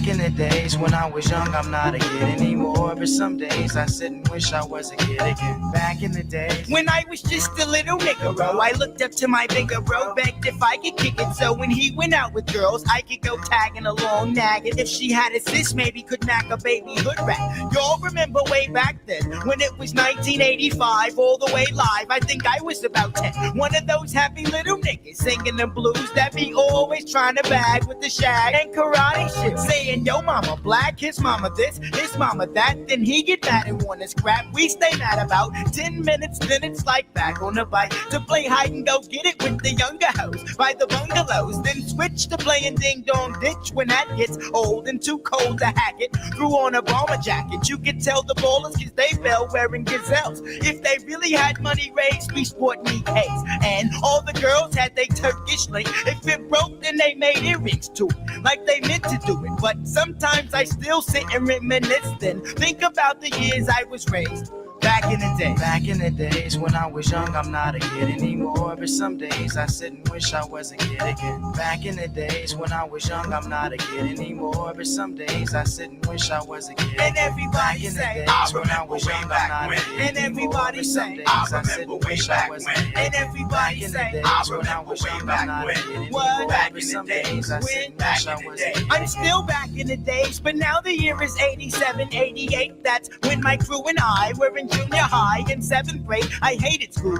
Back in the days when I was young, I'm not a kid anymore. But some days I sit and wish I was a kid again. Back in the days when I was just a little nigga, I looked up to my bigger bro, begged if I could kick it. So when he went out with girls, I could go tagging along, nagging. If she had a sis, maybe could knack a baby hood rat. Y'all remember way back then when it was 1985, all the way live. I think I was about 10. One of those happy little niggas singing the blues that be always trying to bag with the shag and karate shit, saying yo mama black, his mama this, his mama that. Then he get mad and wanna scrap. We stay mad about 10 minutes, then it's like back on the bike to play hide and go get it with the younger hoes by the bungalows. Then switch to playing ding dong ditch when that gets old and too cold to hack it. Threw on a bomber jacket, you could tell the ballers cause they fell wearing gazelles. If they really had money raised, we sport knee case. And all the girls had they Turkish link. If it broke, then they made earrings to it, like they meant to do it. But sometimes I still sit and reminisce, then think about the years I was raised. Back in the day. Back in the days when I was young, I'm not a kid anymore. But some days I sit and wish I was a kid again. Back in the days when I was young, I'm not a kid anymore. But some days I sit and wish I was a kid. And everybody say, I remember way back when. And everybody say, I remember way back when. And everybody say, I remember way back when. What? Back in the days I sit and wish I was a kid. I'm still back in the days, but now the year is 87, 88. That's when my crew and I were in junior high in 7th grade. I hated school.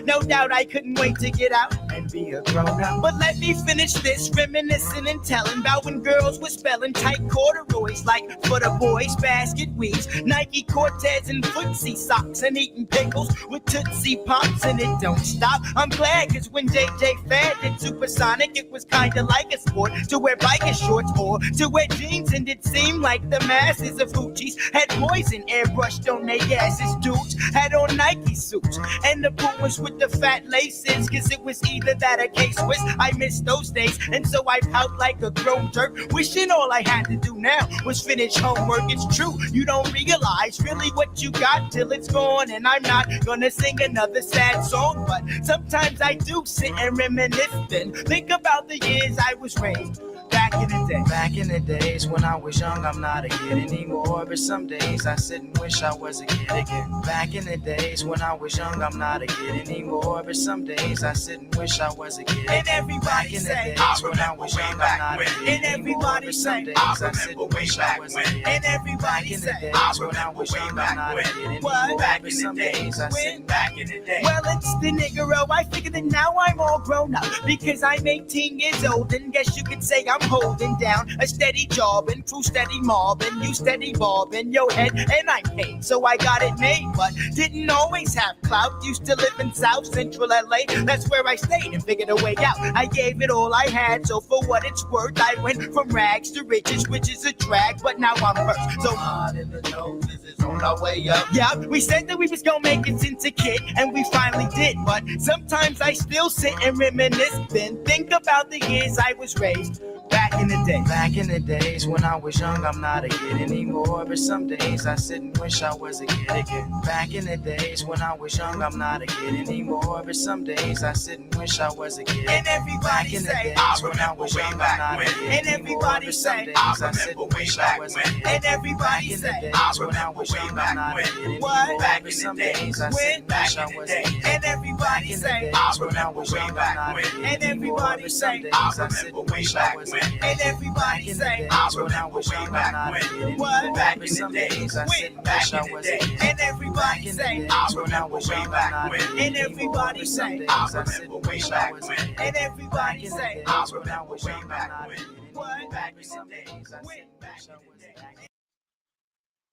No doubt I couldn't wait to get out and be a grown-up. But let me finish this, reminiscing and telling about when girls were spelling tight corduroys like for the boys, basket weaves, Nike Cortez and footsie socks, and eating pickles with Tootsie Pops, and it don't stop. I'm glad cause when JJ Fad did Supersonic, it was kinda like a sport to wear biker shorts or to wear jeans, and it seemed like the masses of hoochies had poison airbrushed on their asses. Dudes had on Nike suits and the boomers with the fat laces, cause it was either that or K-Swiss. I miss those days, and so I pout like a grown jerk, wishing all I had to do now was finish homework. It's true, you don't realize really what you got till it's gone, and I'm not gonna sing another sad song, but sometimes I do sit and reminisce, then think about the years I was raised. Back in the day. Back in the days when I was young, I'm not a kid anymore. But some days I sit and wish I was a kid again. Back in the days when I was young, I'm not a kid anymore. But some days I sit and wish I was a kid again. And everybody say, I remember way back when. And everybody say, I remember way back when. And everybody say, I remember way back when. What? Back in the days I sit back in the day. Well, it's the nigga-ro. I figured that now I'm all grown up because I'm 18 years old, and guess you could say I'm holding down a steady job and crew steady mobbing, you steady bobbing your head, and I'm paid, so I got it made, but didn't always have clout. Used to live in South Central LA, that's where I stayed and figured a way out. I gave it all I had, so for what it's worth, I went from rags to riches, which is a drag, but now I'm first. So hard in the noses is on our way up. yeah, we said that we was gonna make it since a kid, and we finally did, but sometimes I still sit and reminisce, then think about the years I was raised. Back in the day. Back in the days when I was young, I'm not a kid anymore. But some days I sit and wish I was a kid again. Back in the days when I was young, I'm not a kid anymore. But some days I sit and wish I was a kid. And everybody say, I remember way back when. And everybody say, I remember way back when. And everybody say, I remember way back when. What? Back in the days I sit and wish I was a kid. And everybody say, I remember way back when. And everybody say, I remember way back when. And everybody say, I remember way back when. What? Back in the days I sit and wish I was a kid. And everybody say, I remember way back when. And everybody say, I remember way back when. And everybody say, I remember way back when. What? Back in the days I sit and wish I was a kid.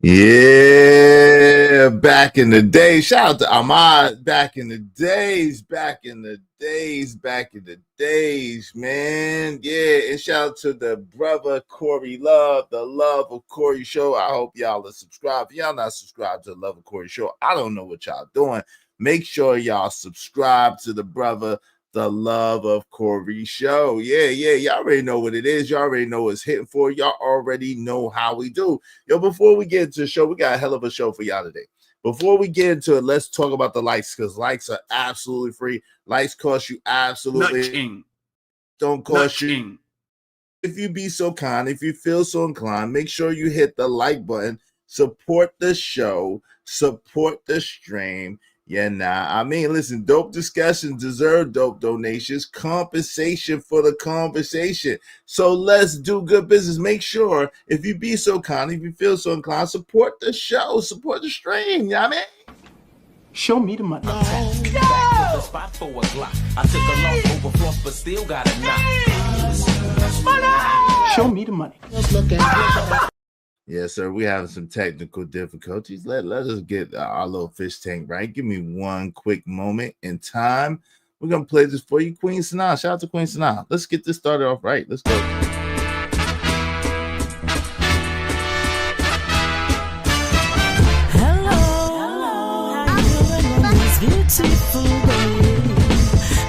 Yeah, back in the day. Shout out to Ahmad. Back in the days, man. Yeah, and shout out to the brother Corey Love, the Love of Corey Show. I hope y'all are subscribed. If y'all not subscribed to the Love of Corey Show, I don't know what y'all doing. Make sure y'all subscribe to the brother, the Love of Corey Show. Yeah. Y'all already know what it is. Y'all already know what it's hitting for. Y'all already know how we do. Yo, before we get into the show, we got a hell of a show for y'all today. Before we get into it, let's talk about the likes, because likes are absolutely free. Likes cost you absolutely Nothing. don't cost you. if you be so kind, if you feel so inclined, make sure you hit the like button, support the show, support the stream. Yeah, I mean, listen, dope discussions deserve dope donations, compensation for the conversation. So let's do good business. Make sure, if you be so kind, if you feel so inclined, support the show, support the stream. You know what I mean? Show me the money. Back to the spot for a Glock. I took a loss over floss, but still got a knock. Show me the money. Yes, sir. We having some technical difficulties. Let us get our little fish tank right. Give me one quick moment in time. We're gonna play this for you, Queen Sanaa. Shout out to Queen Sanaa. Let's get this started off right. Let's go. Hello, how you doing on this beautiful day?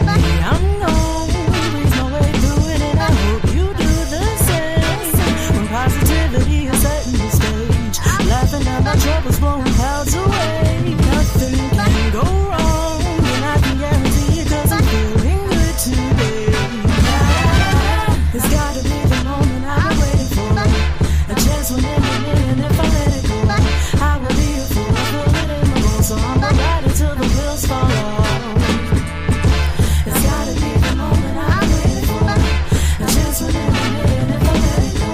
Me, I'm always my way through it, and I hope you do the same. When positivity is setting the stage, laughing at my troubles, blowing clouds away. Nothing can go wrong, and I can guarantee it 'cause I'm feeling good today. It's gotta be the moment I've been waiting for, a chance when in a minute, if I let it go, I will be a fool. I feel it in my bones, so I'm gonna ride it till the wheels fall off. It's gotta be the moment I've been waiting for, a chance when in a minute, if I let it go,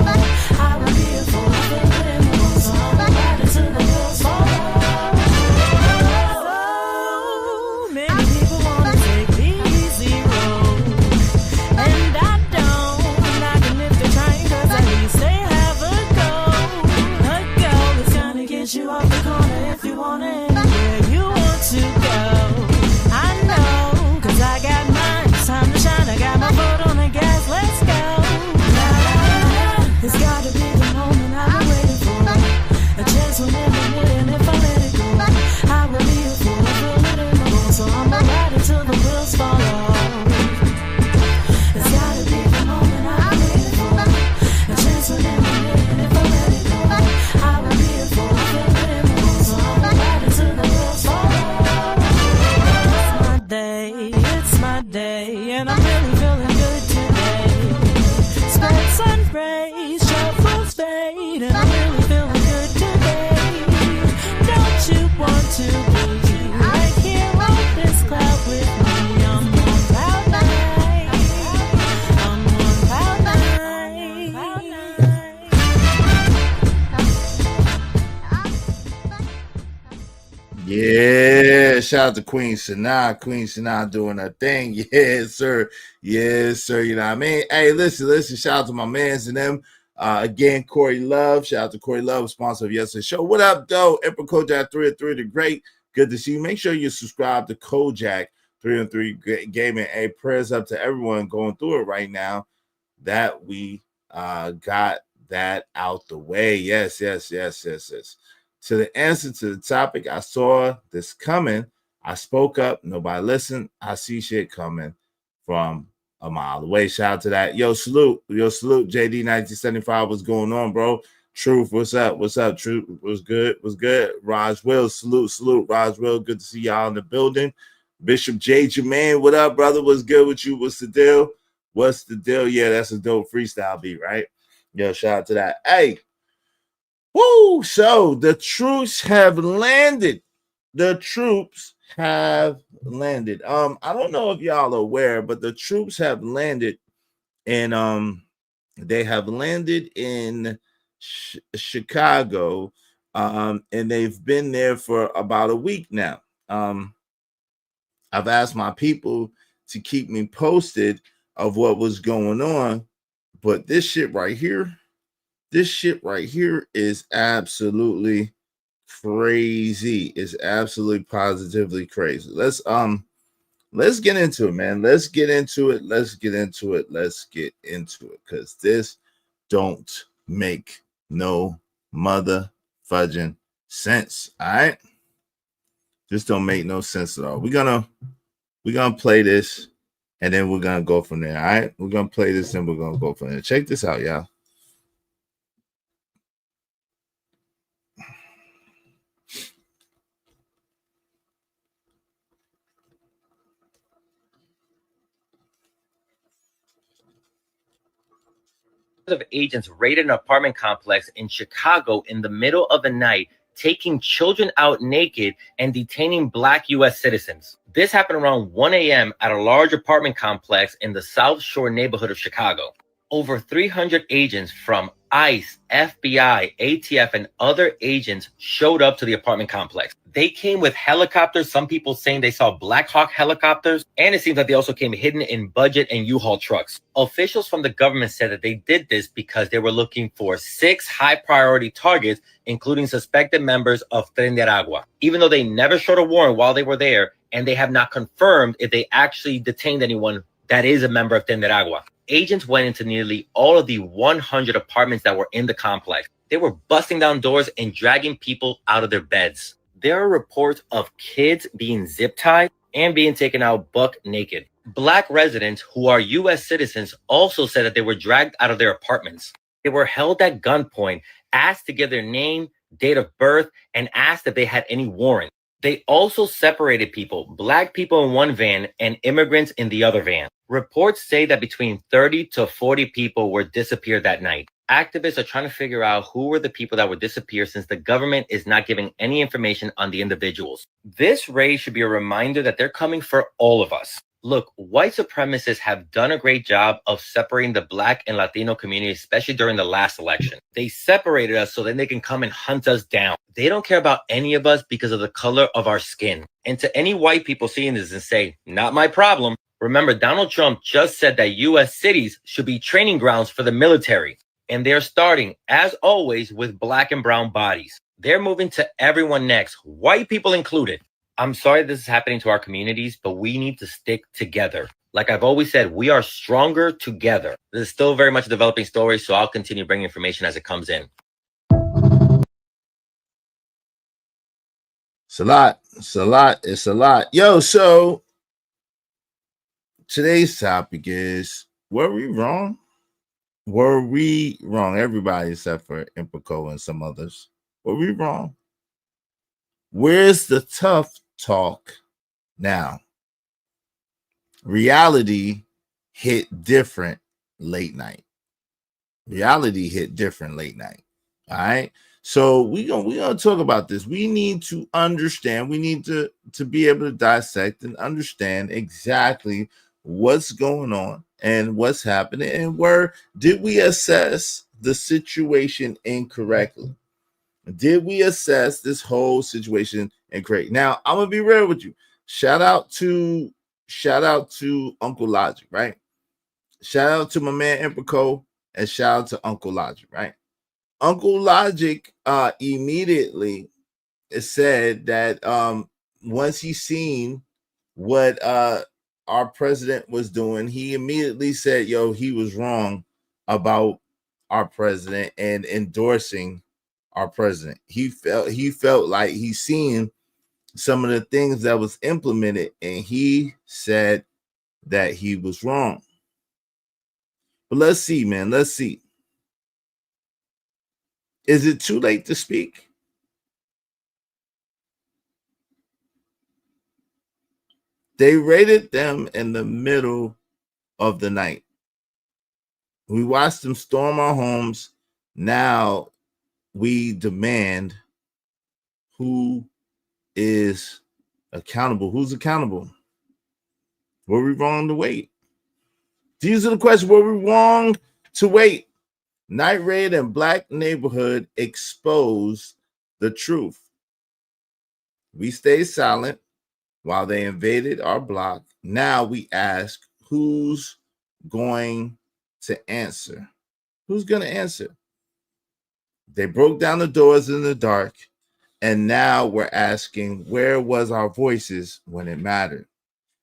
I will be a fool. I feel it in my bones, so I'm gonna ride it till the wheels fall off. So many people wanna take the easy road, and I don't. Not even if they're trying, 'cause at least they have a goal. A goal is gonna get you off the corner if you want it, anywhere you want to go. I know, 'cause I got mine. It's time to shine. I got my foot on the gas. Let's go. It's gotta be the moment I've been waiting for, a chance when in a minute, and if I let it go, I will be a fool. I feel it in my bones, so I'ma ride it till the wheels fall off. It's gotta be the moment I've been waiting for, a chance when in a minute, and if I let it go, I will be a fool. I feel it in my bones, so I'ma ride it till the wheels fall off. It's my day, and I'm really feeling good today. Spread sun rays, shuffles fade, and I'm really feeling good today. Don't you want to be right here on this cloud with me? I'm on cloud nine. I'm on cloud nine. Yeah, shout out to Queen Sanaa. Queen Sanaa doing her thing. Yes, sir. Yes, sir. You know what I mean? Hey, listen. Shout out to my mans and them. Again, Corey Love. Shout out to Corey Love, sponsor of yesterday's show. What up, though? Emperor Kojak 303, the great. Good to see you. Make sure you subscribe to Kojak 303 Gaming. Hey, prayers up to everyone going through it right now that we got that out the way. Yes. To the answer to the topic, I saw this coming. I spoke up. Nobody listened. I see shit coming from a mile away. Shout out to that. Yo, salute. JD 1975. What's going on, bro? Truth, what's up? Truth, was good. Raj Will, salute. Raj Will, good to see y'all in the building. Bishop J. Jermaine, what up, brother? What's good with you? What's the deal? Yeah, that's a dope freestyle beat, right? Yo, shout out to that. Hey. Woo! So the troops have landed. I don't know if y'all are aware, but the troops have landed, and they have landed in Chicago, and they've been there for about a week now. I've asked my people to keep me posted of what was going on, but this shit right here is absolutely crazy. It's absolutely positively crazy. Let's get into it, man. Let's get into it because this don't make no mother fudging sense. All right, this don't make no sense at all. We're gonna play this and then we're gonna go from there. All right, we're gonna play this and we're gonna go from there. Check this out, y'all. of agents raided an apartment complex in Chicago in the middle of the night, taking children out naked and detaining Black U.S. citizens. This happened around 1 a.m. at a large apartment complex in the South Shore neighborhood of Chicago. Over 300 agents from ICE, FBI, ATF, and other agents showed up to the apartment complex. They came with helicopters, some people saying they saw Black Hawk helicopters, and it seems like they also came hidden in budget and U-Haul trucks. Officials from the government said that they did this because they were looking for 6 high-priority targets, including suspected members of Tren de Aragua, even though they never showed a warrant while they were there, and they have not confirmed if they actually detained anyone that is a member of Tren de Aragua. Agents went into nearly all of the 100 apartments that were in the complex. They were busting down doors and dragging people out of their beds. There are reports of kids being zip-tied and being taken out buck naked. Black residents who are U.S. citizens also said that they were dragged out of their apartments. They were held at gunpoint, asked to give their name, date of birth, and asked if they had any warrant. They also separated people, Black people in one van and immigrants in the other van. Reports say that between 30 to 40 people were disappeared that night. Activists are trying to figure out who were the people that were disappeared since the government is not giving any information on the individuals. This raid should be a reminder that they're coming for all of us. Look, white supremacists have done a great job of separating the Black and Latino community, especially during the last election. They separated us so then they can come and hunt us down. They don't care about any of us because of the color of our skin. And to any white people seeing this and say, not my problem, remember Donald Trump just said that U.S. cities should be training grounds for the military. And they're starting, as always, with Black and brown bodies. They're moving to everyone next, white people included. I'm sorry this is happening to our communities, but we need to stick together. Like I've always said, we are stronger together. This is still very much a developing story, so I'll continue bringing information as it comes in. It's a lot. It's a lot. It's a lot. Yo, so today's topic is, were we wrong? Were we wrong? Everybody except for Impico and some others. Were we wrong? Where's the tough talk now? Reality hit different late night. Reality hit different late night. All right. So we're gonna talk about this. We need to understand, we need to be able to dissect and understand exactly what's going on and what's happening, and where did we assess the situation incorrectly? Did we assess this whole situation incorrectly? Now, I'm gonna be real with you. Shout out to Uncle Logic, right? Shout out to my man Emperco, and shout out to Uncle Logic, right? Uncle Logic immediately said that once he seen what our president was doing, he immediately said, yo, he was wrong about our president and endorsing our president. He felt like he seen some of the things that was implemented, and he said that he was wrong. But let's see, man. Let's see. Is it too late to speak? They raided them in the middle of the night. We watched them storm our homes. Now we demand who is accountable. Who's accountable? Were we wrong to wait? These are the questions. Were we wrong to wait? Night raid in Black neighborhood exposed the truth. We stayed silent while they invaded our block. Now we ask, who's going to answer? Who's going to answer? They broke down the doors in the dark, and now we're asking, where was our voices when it mattered?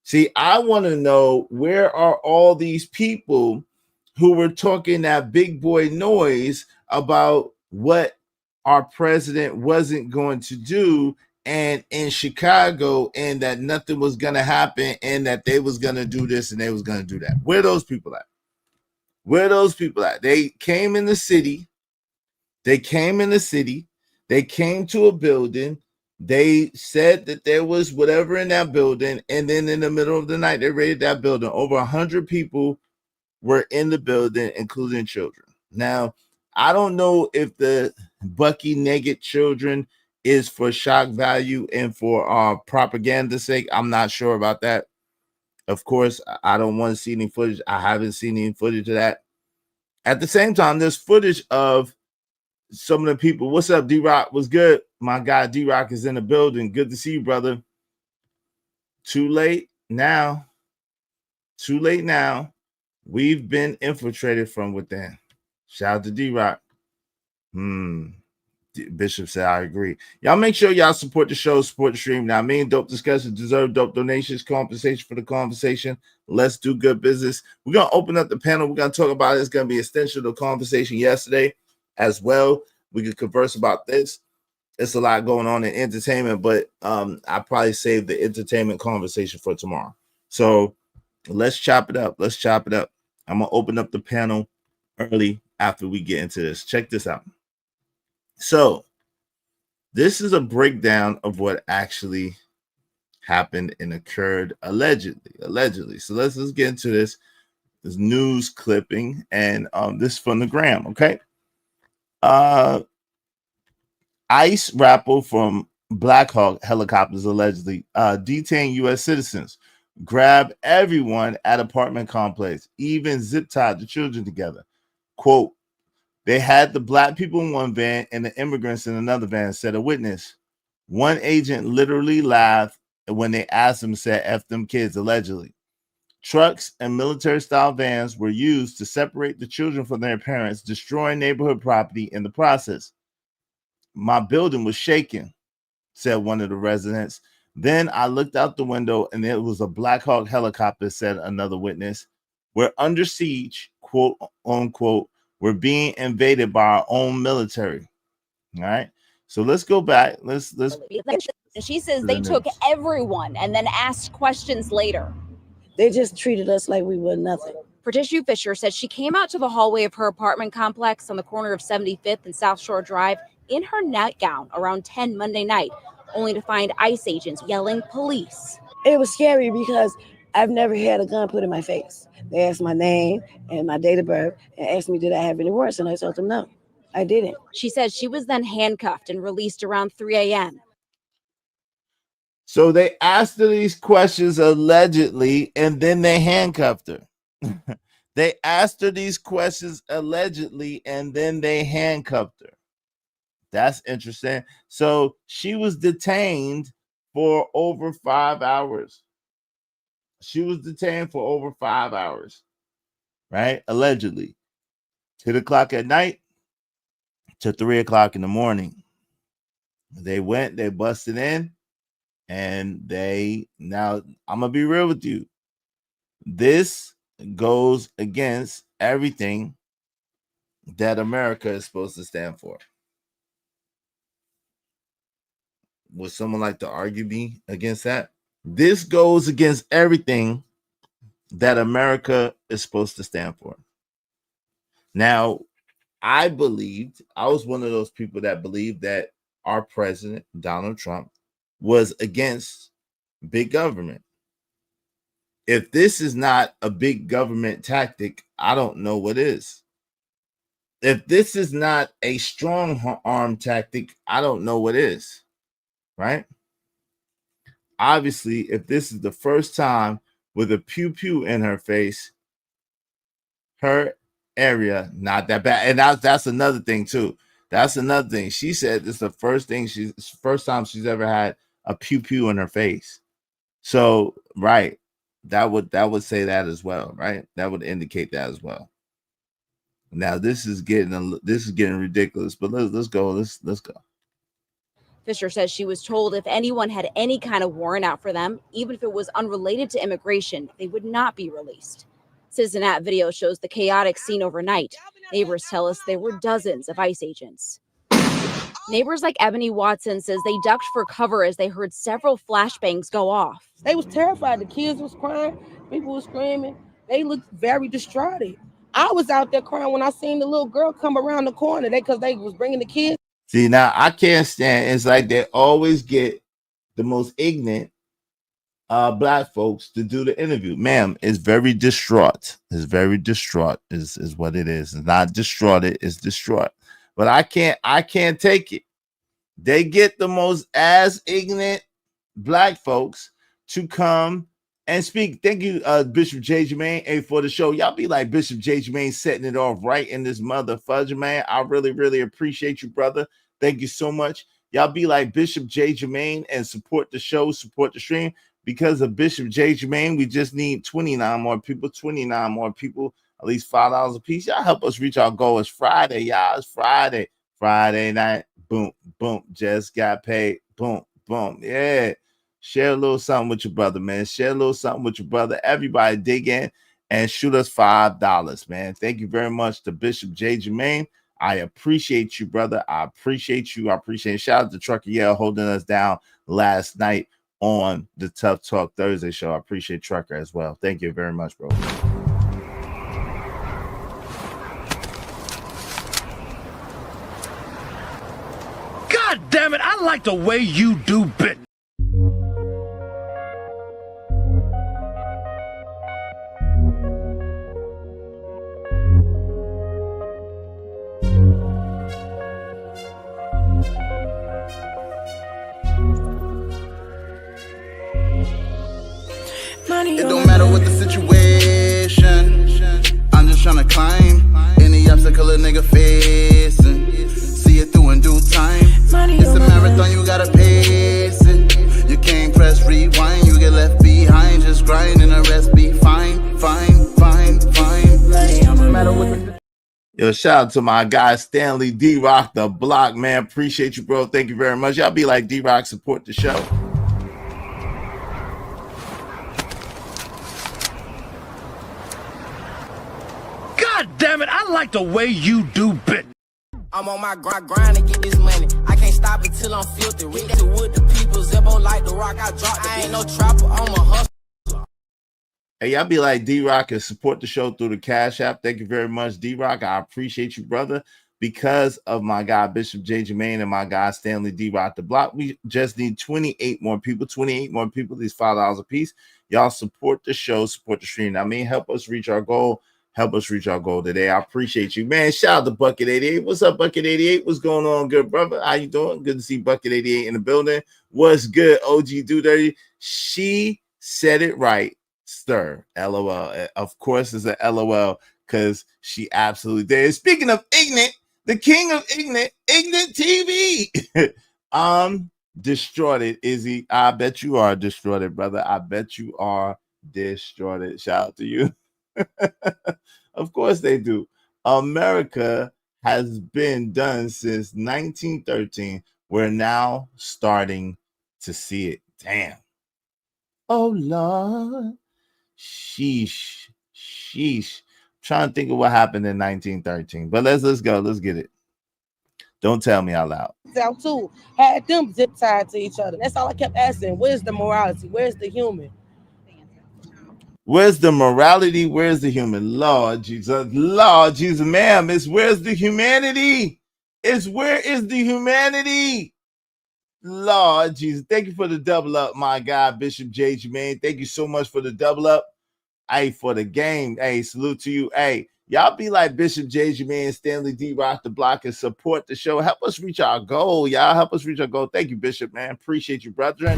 See, I want to know, where are all these people who were talking that big boy noise about what our president wasn't going to do, and in Chicago, and that nothing was going to happen, and that they was going to do this and they was going to do that? Where are those people at? Where are those people at? They came in the city. They came to a building. They said that there was whatever in that building, and then in the middle of the night, they raided that building. Over 100 people were in the building, including children. Now, I don't know if the Bucky naked children is for shock value and for propaganda sake. I'm not sure about that. Of course, I don't want to see any footage. I haven't seen any footage of that. At the same time, there's footage of some of the people. What's up, D-Rock? What's good? My guy D-Rock is in the building. Good to see you, brother. Too late now. Too late now. We've been infiltrated from within. Shout out to D-Rock. Bishop said, I agree. Y'all make sure y'all support the show, support the stream. Now, me and Dope Discussions deserve dope donations, compensation for the conversation. Let's do good business. We're going to open up the panel. We're going to talk about it. It's going to be an extension of the conversation yesterday as well. We could converse about this. It's a lot going on in entertainment, but I probably save the entertainment conversation for tomorrow. So let's chop it up. Let's chop it up. I'm going to open up the panel early after we get into this. Check this out. So this is a breakdown of what actually happened and occurred allegedly. So let's get into this news clipping, and this is from the Gram. Okay. ICE rappel from Black Hawk helicopters allegedly detain U.S. citizens, grab everyone at apartment complex, even zip tied the children together. Quote, they had the black people in one van and the immigrants in another van, said a witness. One agent literally laughed when they asked him, said, F them kids, allegedly. Trucks and military-style vans were used to separate the children from their parents, destroying neighborhood property in the process. My building was shaking, said one of the residents. Then I looked out the window and it was a Black Hawk helicopter, said another witness. We're under siege, quote unquote. We're being invaded by our own military. All right. So let's go back. Let's. She says they took everyone and then asked questions later. They just treated us like we were nothing. Patricia Fisher says she came out to the hallway of her apartment complex on the corner of 75th and South Shore Drive in her nightgown around 10 Monday night, only to find ICE agents yelling police. It was scary because I've never had a gun put in my face. They asked my name and my date of birth and asked me, did I have any warrants? And I told them no, I didn't. She says she was then handcuffed and released around 3 a.m. So they asked her these questions allegedly, and then they handcuffed her. They asked her these questions allegedly, and then they handcuffed her. That's interesting. So she was detained for over 5 hours. She was detained for over 5 hours, right? Allegedly. 10 o'clock at night to 3 o'clock in the morning. They went, they busted in, and now I'm going to be real with you. This goes against everything that America is supposed to stand for. Would someone like to argue me against that? This goes against everything that America is supposed to stand for. Now, I was one of those people that believed that our president, Donald Trump, was against big government. If this is not a big government tactic, I don't know what is. If this is not a strong arm tactic, I don't know what is. Right? Obviously, if this is the first time with a pew pew in her face, her area not that bad. And that's another thing too. That's another thing. She said this is the first time she's ever had a pew pew in her face. So, right, that would say that as well, right? That would indicate that as well. Now this is getting ridiculous, but let's go. Let's go. Fisher says she was told if anyone had any kind of warrant out for them, even if it was unrelated to immigration, they would not be released. Citizen App video shows the chaotic scene overnight. Neighbors tell us there were dozens of ICE agents. Neighbors like Ebony Watson says they ducked for cover as they heard several flashbangs go off. They was terrified. The kids was crying. People was screaming. They looked very distraught. I was out there crying when I seen the little girl come around the corner because they was bringing the kids. See, now I can't stand. It's like they always get the most ignorant black folks to do the interview. Ma'am, it's very distraught. It's very distraught, is what it is. It's not distraught, it's distraught. But I can't take it. They get the most ass ignorant black folks to come and speak. Thank you, Bishop J. Jermaine, for the show. Y'all be like Bishop J. Jermaine setting it off right in this mother fudge, man. I really, really appreciate you, brother. Thank you so much. Y'all be like Bishop J. Jermaine and support the show, support the stream. Because of Bishop J. Jermaine, we just need 29 more people, at least $5 a piece. Y'all help us reach our goal. It's Friday, y'all. It's Friday night. Boom, boom. Just got paid. Boom, boom. Yeah. Share a little something with your brother, man. Share a little something with your brother. Everybody dig in and shoot us $5, man. Thank you very much to Bishop J. Jermaine. I appreciate you, brother. I appreciate you. Shout out to Trucker Yell holding us down last night on the Tough Talk Thursday show. I appreciate Trucker as well. Thank you very much, bro. God damn it, I like the way you do bit. It don't matter what the situation, I'm just tryna climb any obstacle a nigga facing. See it through in due time. It's a marathon, you gotta pace it. You can't press rewind, you get left behind. Just grind and the rest be fine, fine, fine, fine. No matter what the Yo, shout out to my guy Stanley D-Rock, the block, man. Appreciate you, bro. Thank you very much. Y'all be like D-Rock, support the show. God damn it, I like the way you do bit. I'm on my grind to get this money. I can't stop it till I'm filthy. With the wood, the people, Zebo like the rock. I drop. I ain't no trapper, I'm a hustler. Hey, y'all be like D-Rock and support the show through the Cash App. Thank you very much, D-Rock. I appreciate you, brother. Because of my guy, Bishop J. Jermaine, and my guy, Stanley D-Rock the block, we just need 28 more people. 28 more people, these $5 a piece. Y'all support the show, support the stream. I mean, help us reach our goal. Help us reach our goal today. I appreciate you, man. Shout out to Bucket 88. What's up, Bucket 88? What's going on, good brother? How you doing? Good to see Bucket 88 in the building. What's good, OG Do Dirty? She said it right, stir. LOL. Of course, it's a LOL because she absolutely did. Speaking of ignorant, the king of ignorant TV. Destroyed, Izzy. I bet you are destroyed, brother. I bet you are destroyed. Shout out to you. Of course they do. America has been done since 1913. We're now starting to see it. Damn. Oh Lord. Sheesh. Trying to think of what happened in 1913. But let's go. Let's get it. Don't tell me out loud. Out too. Had them zip tied to each other. That's all I kept asking. Where's the morality? Where's the human? Where's the morality? Where's the human? Lord Jesus, ma'am. It's where's the humanity? It's where is the humanity? Lord Jesus. Thank you for the double up, my guy, Bishop J. Jermaine. Thank you so much for the double up. Hey, for the game. Hey, salute to you. Hey, y'all be like Bishop J. Jermaine, Stanley D. Rock the block, and support the show. Help us reach our goal. Y'all help us reach our goal. Thank you, Bishop, man. Appreciate you, brethren.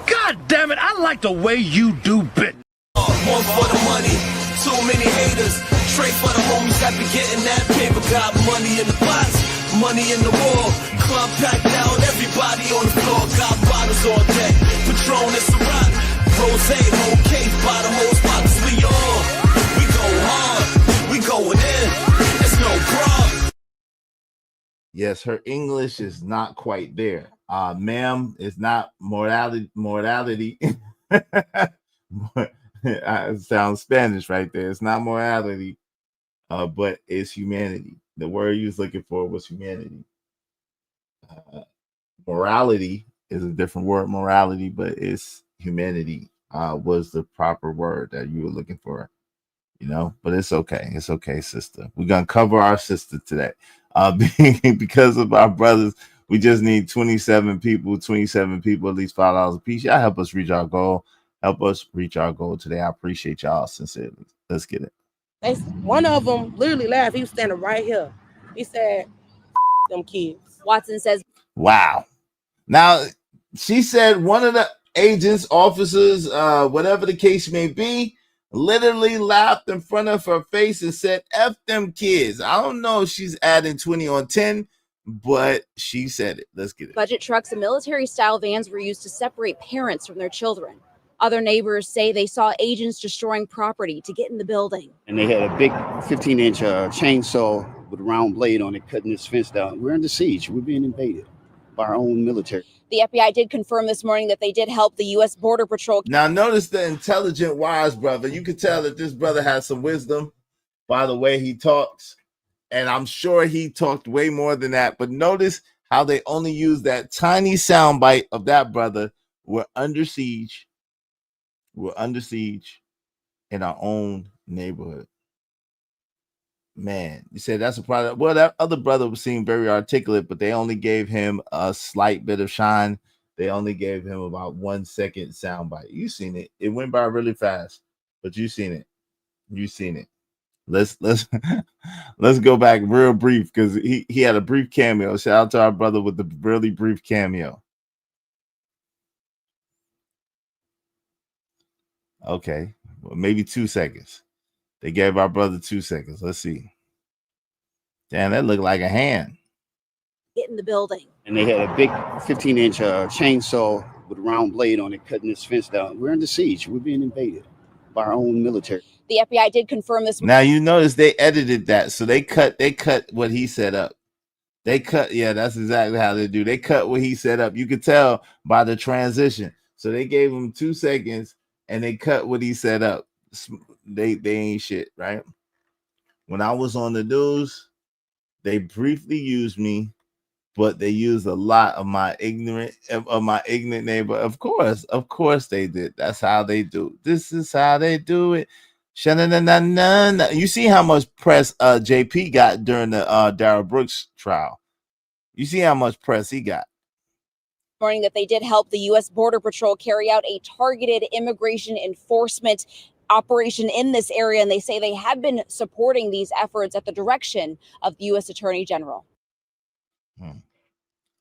God damn it, I like the way you do bit. One for the money, too many haters. Straight for the homies that be getting that paper. Got money in the pots, money in the wall. Club packed out, everybody on the floor. Got bottles on deck, Patron and Ciroc. Rose, whole case, bottom hoes, bottles, we on. We go hard, we going in, it's no problem. Yes, her English is not quite there. Ma'am, it's not morality. It sounds Spanish right there. It's not morality, but it's humanity. The word you was looking for was humanity. Morality is a different word, morality, but it's humanity was the proper word that you were looking for. you know, but it's okay. It's okay, sister. We're gonna cover our sister today. Because of our brothers, we just need 27 people, at least $5 a piece. Y'all help us reach our goal. Help us reach our goal today. I appreciate y'all sincerely. Let's get it. One of them literally laughed. He was standing right here. He said, them kids. Watson says, wow. Now, she said one of the agents, officers, whatever the case may be, literally laughed in front of her face and said, F them kids. I don't know if she's adding 20 on 10, but she said it. Let's get it. Budget trucks and military-style vans were used to separate parents from their children. Other neighbors say they saw agents destroying property to get in the building. And they had a big 15-inch chainsaw with a round blade on it, cutting this fence down. We're under siege. We're being invaded by our own military. The FBI did confirm this morning that they did help the U.S. Border Patrol. Now, notice the intelligent, wise brother. You can tell that this brother has some wisdom by the way he talks. And I'm sure he talked way more than that. But notice how they only use that tiny soundbite of that brother. We're under siege. We're under siege in our own neighborhood. Man, you said that's a product. Well, that other brother seemed very articulate, but they only gave him a slight bit of shine. They only gave him about 1 second soundbite. You seen it. It went by really fast, but you seen it. You seen it. Let's let's go back real brief because he had a brief cameo. Shout out to our brother with the really brief cameo. Okay, well, maybe 2 seconds. They gave our brother 2 seconds. Let's see. Damn, that looked like a hand. Get in the building. And they had a big 15-inch chainsaw with a round blade on it, cutting this fence down. We're under siege. We're being invaded by our own military. The FBI did confirm this. Now you notice they edited that, so they cut what he set up. They cut, yeah, that's exactly how they do. They cut what he set up. You could tell by the transition. So they gave him 2 seconds and they cut what he set up. They ain't shit, right? When I was on the news, they briefly used me, but they used a lot of my ignorant neighbor. Of course they did. That's how they do. This is how they do it. You see how much press JP got during the Darrell Brooks trial. You see how much press he got. Morning that they did help the U.S. Border Patrol carry out a targeted immigration enforcement operation in this area, and they say they have been supporting these efforts at the direction of the U.S. Attorney General.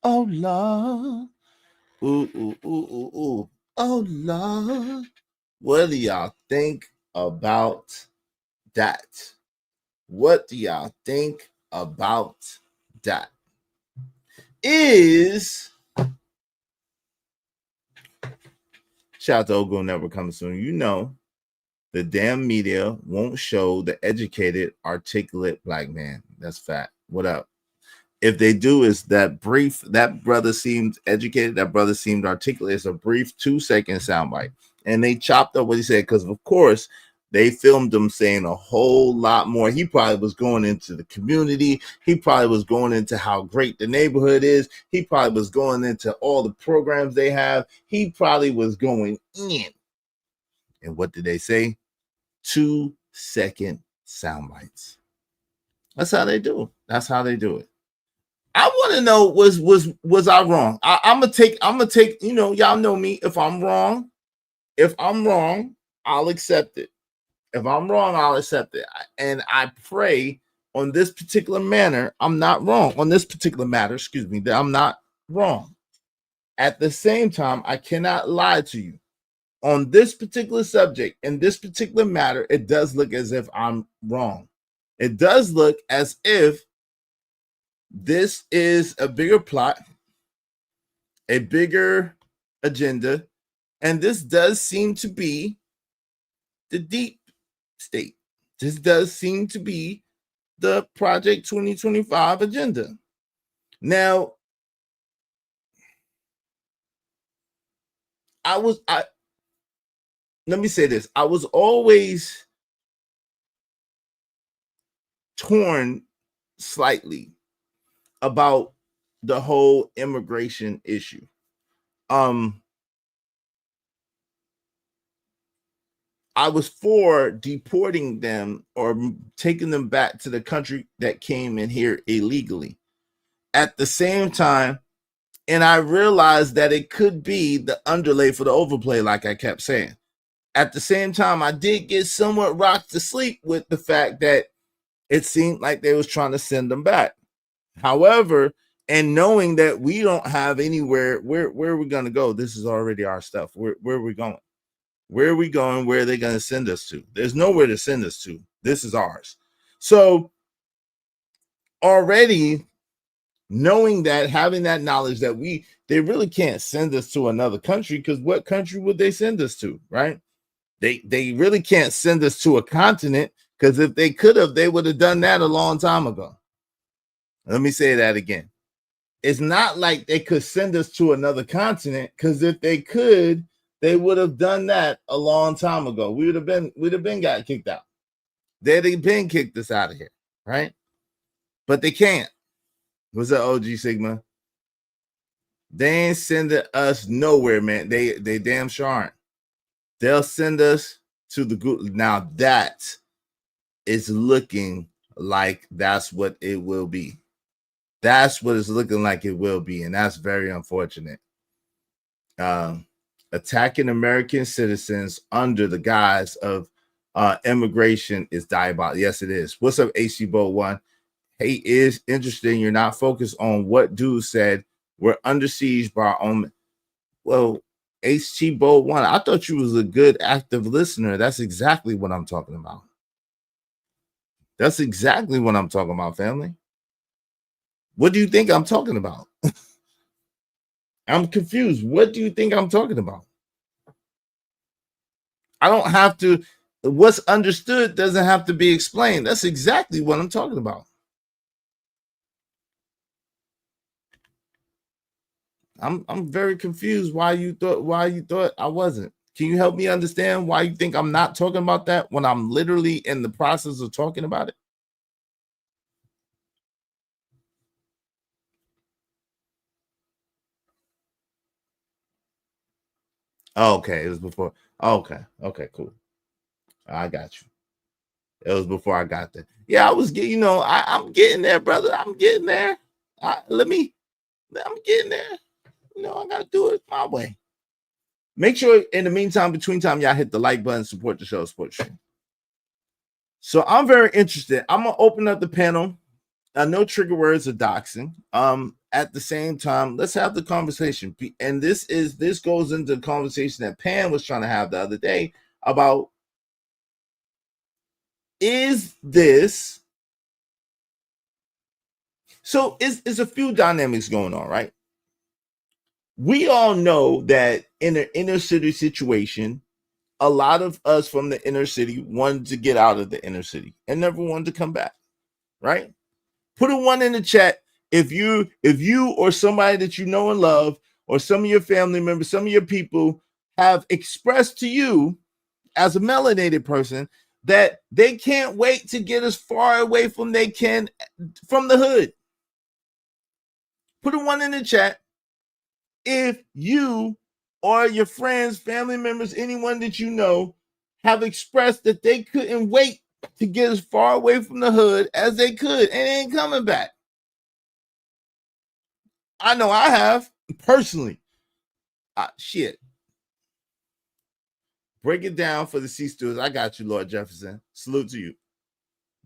Oh Lord, ooh. Oh Lord, what do y'all think about that? What do y'all think about that? Shout out to Ogo Never Coming Soon. You know, the damn media won't show the educated, articulate black man. That's fact. What up? If they do, is that brief, that brother seemed educated, that brother seemed articulate. It's a brief 2 second soundbite. And they chopped up what he said because, of course, they filmed him saying a whole lot more. He probably was going into the community. He probably was going into how great the neighborhood is. He probably was going into all the programs they have. He probably was going in. And what did they say? 2 second sound bites. That's how they do it. That's how they do it. I want to know, was I wrong? I'm gonna take, you know, y'all know me. If I'm wrong, I'll accept it. If I'm wrong, I'll accept it. And I pray on this particular matter, I'm not wrong. On this particular matter, excuse me, that I'm not wrong. At the same time, I cannot lie to you. On this particular subject, in this particular matter, it does look as if I'm wrong. It does look as if this is a bigger plot, a bigger agenda, and this does seem to be the deep state. This does seem to be the Project 2025 agenda. Now, let me say this. I was always torn slightly about the whole immigration issue. I was for deporting them or taking them back to the country that came in here illegally. At the same time, and I realized that it could be the underlay for the overplay, like I kept saying. At the same time, I did get somewhat rocked to sleep with the fact that it seemed like they was trying to send them back. However, and knowing that we don't have anywhere, where are we going to go? This is already our stuff. Where are we going? Where are we going? Where are they going to send us to? There's nowhere to send us to. This is ours. So already knowing that, having that knowledge that they really can't send us to another country, because what country would they send us to, right? They really can't send us to a continent, because if they could have, they would have done that a long time ago. Let me say that again. It's not like they could send us to another continent, because if they could, they would have done that a long time ago. We'd have been got kicked out. They'd have been kicked us out of here, right? But they can't. What's that, OG Sigma? They ain't sending us nowhere, man. They damn sure aren't. They'll send us to the good. Now that is looking like that's what it will be. That's what it's looking like it will be, and that's very unfortunate. Attacking American citizens under the guise of immigration is diabolical. Yes, it is. What's up, AC Boat One? Hey, is interesting. You're not focused on what dude said. We're under siege by our own. Well, HT Boat One, I thought you was a good active listener. That's exactly what I'm talking about. That's exactly what I'm talking about, family. What do you think I'm talking about? I'm confused. What do you think I'm talking about? I don't have to. What's understood doesn't have to be explained. That's exactly what I'm talking about. I'm very confused why you thought I wasn't. Can you help me understand why you think I'm not talking about that when I'm literally in the process of talking about it? Okay, it was before. Okay, cool. I got you. It was before I got there. Yeah, I was getting, I'm getting there, brother. I'm getting there. I'm getting there. I gotta do it my way. Make sure in the meantime, between time, y'all hit the like button, support the show, support the stream. So I'm very interested. I'm gonna open up the panel. No trigger words or doxing. At the same time, let's have the conversation. And this goes into the conversation that Pam was trying to have the other day about, is this so? Is a few dynamics going on, right? We all know that in an inner city situation, a lot of us from the inner city wanted to get out of the inner city and never wanted to come back, right? Put a 1 in the chat if you or somebody that you know and love, or some of your family members, some of your people have expressed to you as a melanated person that they can't wait to get as far away from they can from the hood. Put a 1 in the chat if you or your friends, family members, anyone that you know have expressed that they couldn't wait to get as far away from the hood as they could and ain't coming back. I know I have personally. Shit. Break it down for the C stewards. I got you, Lord Jefferson. Salute to you.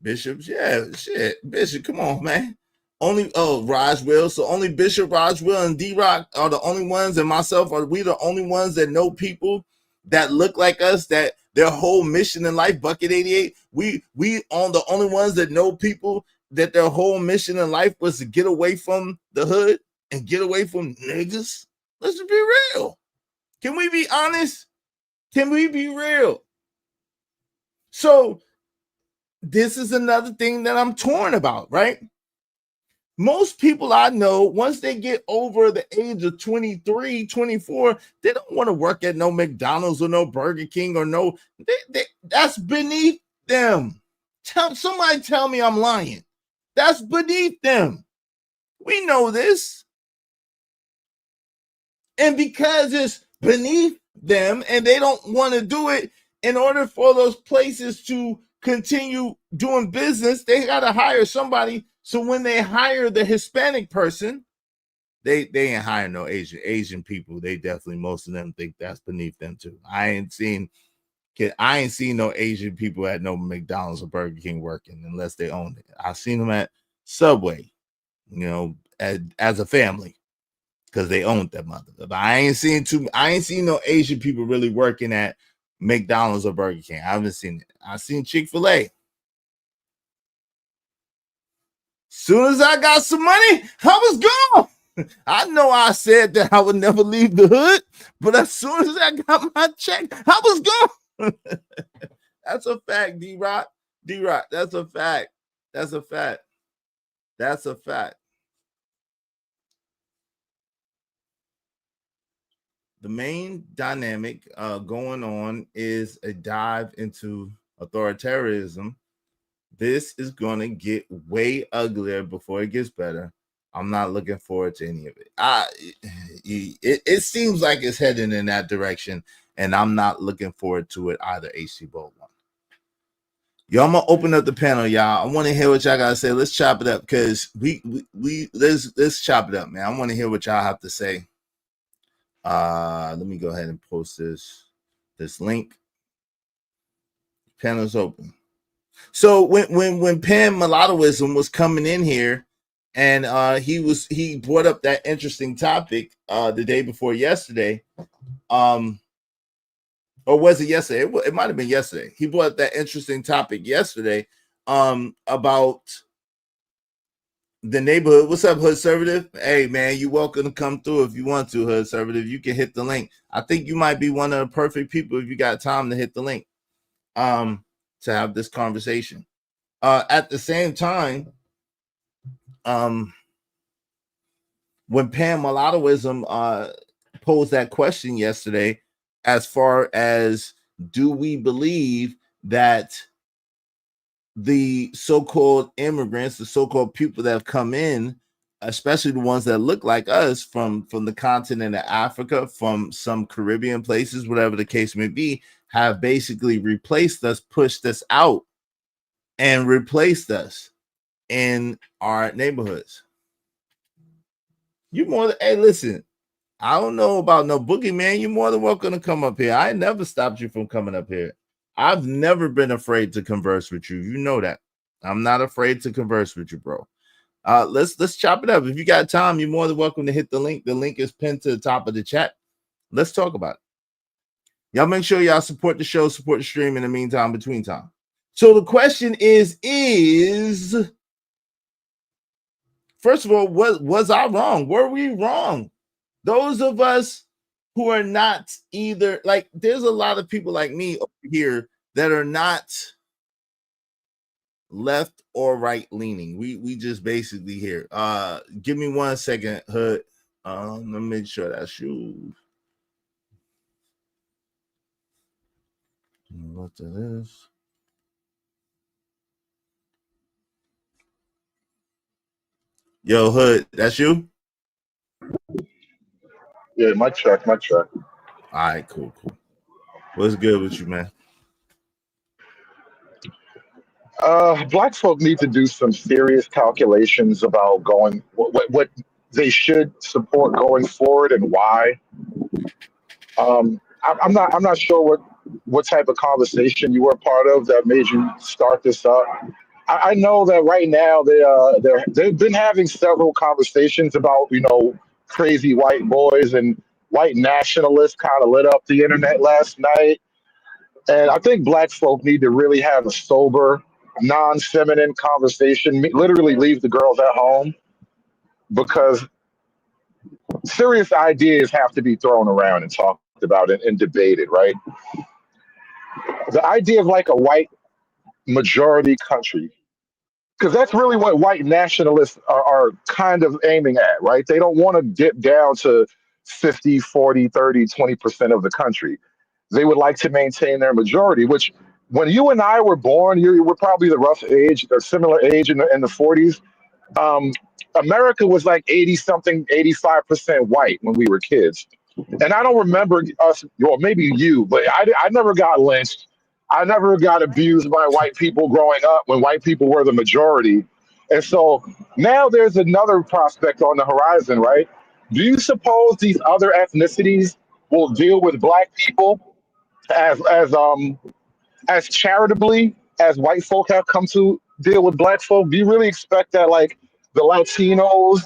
Bishops, yeah, shit. Bishop, come on, man. Raj Will. So only Bishop, Raj Will, and D-Rock are the only ones, and myself, are we the only ones that know people that look like us, that their whole mission in life, Bucket 88, we are the only ones that know people that their whole mission in life was to get away from the hood and get away from niggas? Let's just be real. Can we be honest? Can we be real? So this is another thing that I'm torn about, right? Most people I know, once they get over the age of 23, 24, they don't want to work at no McDonald's or no Burger King or no, that's beneath them. Somebody tell me I'm lying. That's beneath them. We know this. And because it's beneath them and they don't want to do it, in order for those places to continue doing business, they got to hire somebody. So when they hire the Hispanic person, they ain't hire no Asian people. They definitely, most of them think that's beneath them too. I ain't seen no Asian people at no McDonald's or Burger King working unless they own it. I've seen them at Subway, you know, as a family because they owned that mother. But I ain't seen no Asian people really working at McDonald's or Burger King. I haven't seen it. I've seen Chick-fil-A. Soon as I got some money, I was gone. I know I said that I would never leave the hood, but as soon as I got my check, I was gone. That's a fact, D-Rock. D-Rock, that's a fact. That's a fact. That's a fact. The main dynamic going on is a dive into authoritarianism. This is going to get way uglier before it gets better. I'm not looking forward to any of it. It seems like it's heading in that direction, and I'm not looking forward to it either. HC Bolt one. Y'all, I'm gonna open up the panel, y'all. I want to hear what y'all gotta say. Let's chop it up because let's chop it up, man. I want to hear what y'all have to say. Let me go ahead and post this link. Panel's open. So when Pan Mulattoism was coming in here, and he brought up that interesting topic the day before yesterday, or was it yesterday? It might have been yesterday. He brought up that interesting topic yesterday about the neighborhood. What's up, Hood Conservative? Hey, man, you're welcome to come through if you want to, Hood Conservative. You can hit the link. I think you might be one of the perfect people if you got time to hit the link to have this conversation. At the same time, when Pan Mulattoism posed that question yesterday, as far as do we believe that the so-called immigrants, the so-called people that have come in, especially the ones that look like us from the continent of Africa, from some Caribbean places, whatever the case may be, have basically replaced us, pushed us out, and replaced us in our neighborhoods. You more than, hey, listen, I don't know about no boogeyman. You're more than welcome to come up here. I never stopped you from coming up here. I've never been afraid to converse with you. You know that. I'm not afraid to converse with you, bro. Let's chop it up. If you got time, you're more than welcome to hit the link. The link is pinned to the top of the chat. Let's talk about it. Y'all make sure y'all support the show, support the stream in the meantime, between time. So the question is first of all, was I wrong? Were we wrong? Those of us who are not either, like, there's a lot of people like me over here that are not left or right leaning. We just basically here. Give me 1 second, Hood. Let me make sure that's you. What that is? Yo, Hood, that's you? Yeah, my check. All right, cool. What's good with you, man? Black folk need to do some serious calculations about what they should support going forward and why. I'm not sure what type of conversation you were part of that made you start this up. I know that right now they've been having several conversations about, crazy white boys, and white nationalists kind of lit up the internet last night. And I think Black folk need to really have a sober, non-feminine conversation, literally leave the girls at home, because serious ideas have to be thrown around and talked about and debated, right? The idea of like a white majority country, because that's really what white nationalists are kind of aiming at, right? They don't want to dip down to 50, 40, 30, 20% of the country. They would like to maintain their majority, which when you and I were born, you were probably the rough age, or similar age in the 40s. America was like 80-something, 85% white when we were kids. And I don't remember us, or maybe you, but I never got lynched. I never got abused by white people growing up when white people were the majority. And so now there's another prospect on the horizon, right? Do you suppose these other ethnicities will deal with black people as charitably as white folk have come to deal with black folk? Do you really expect that like the Latinos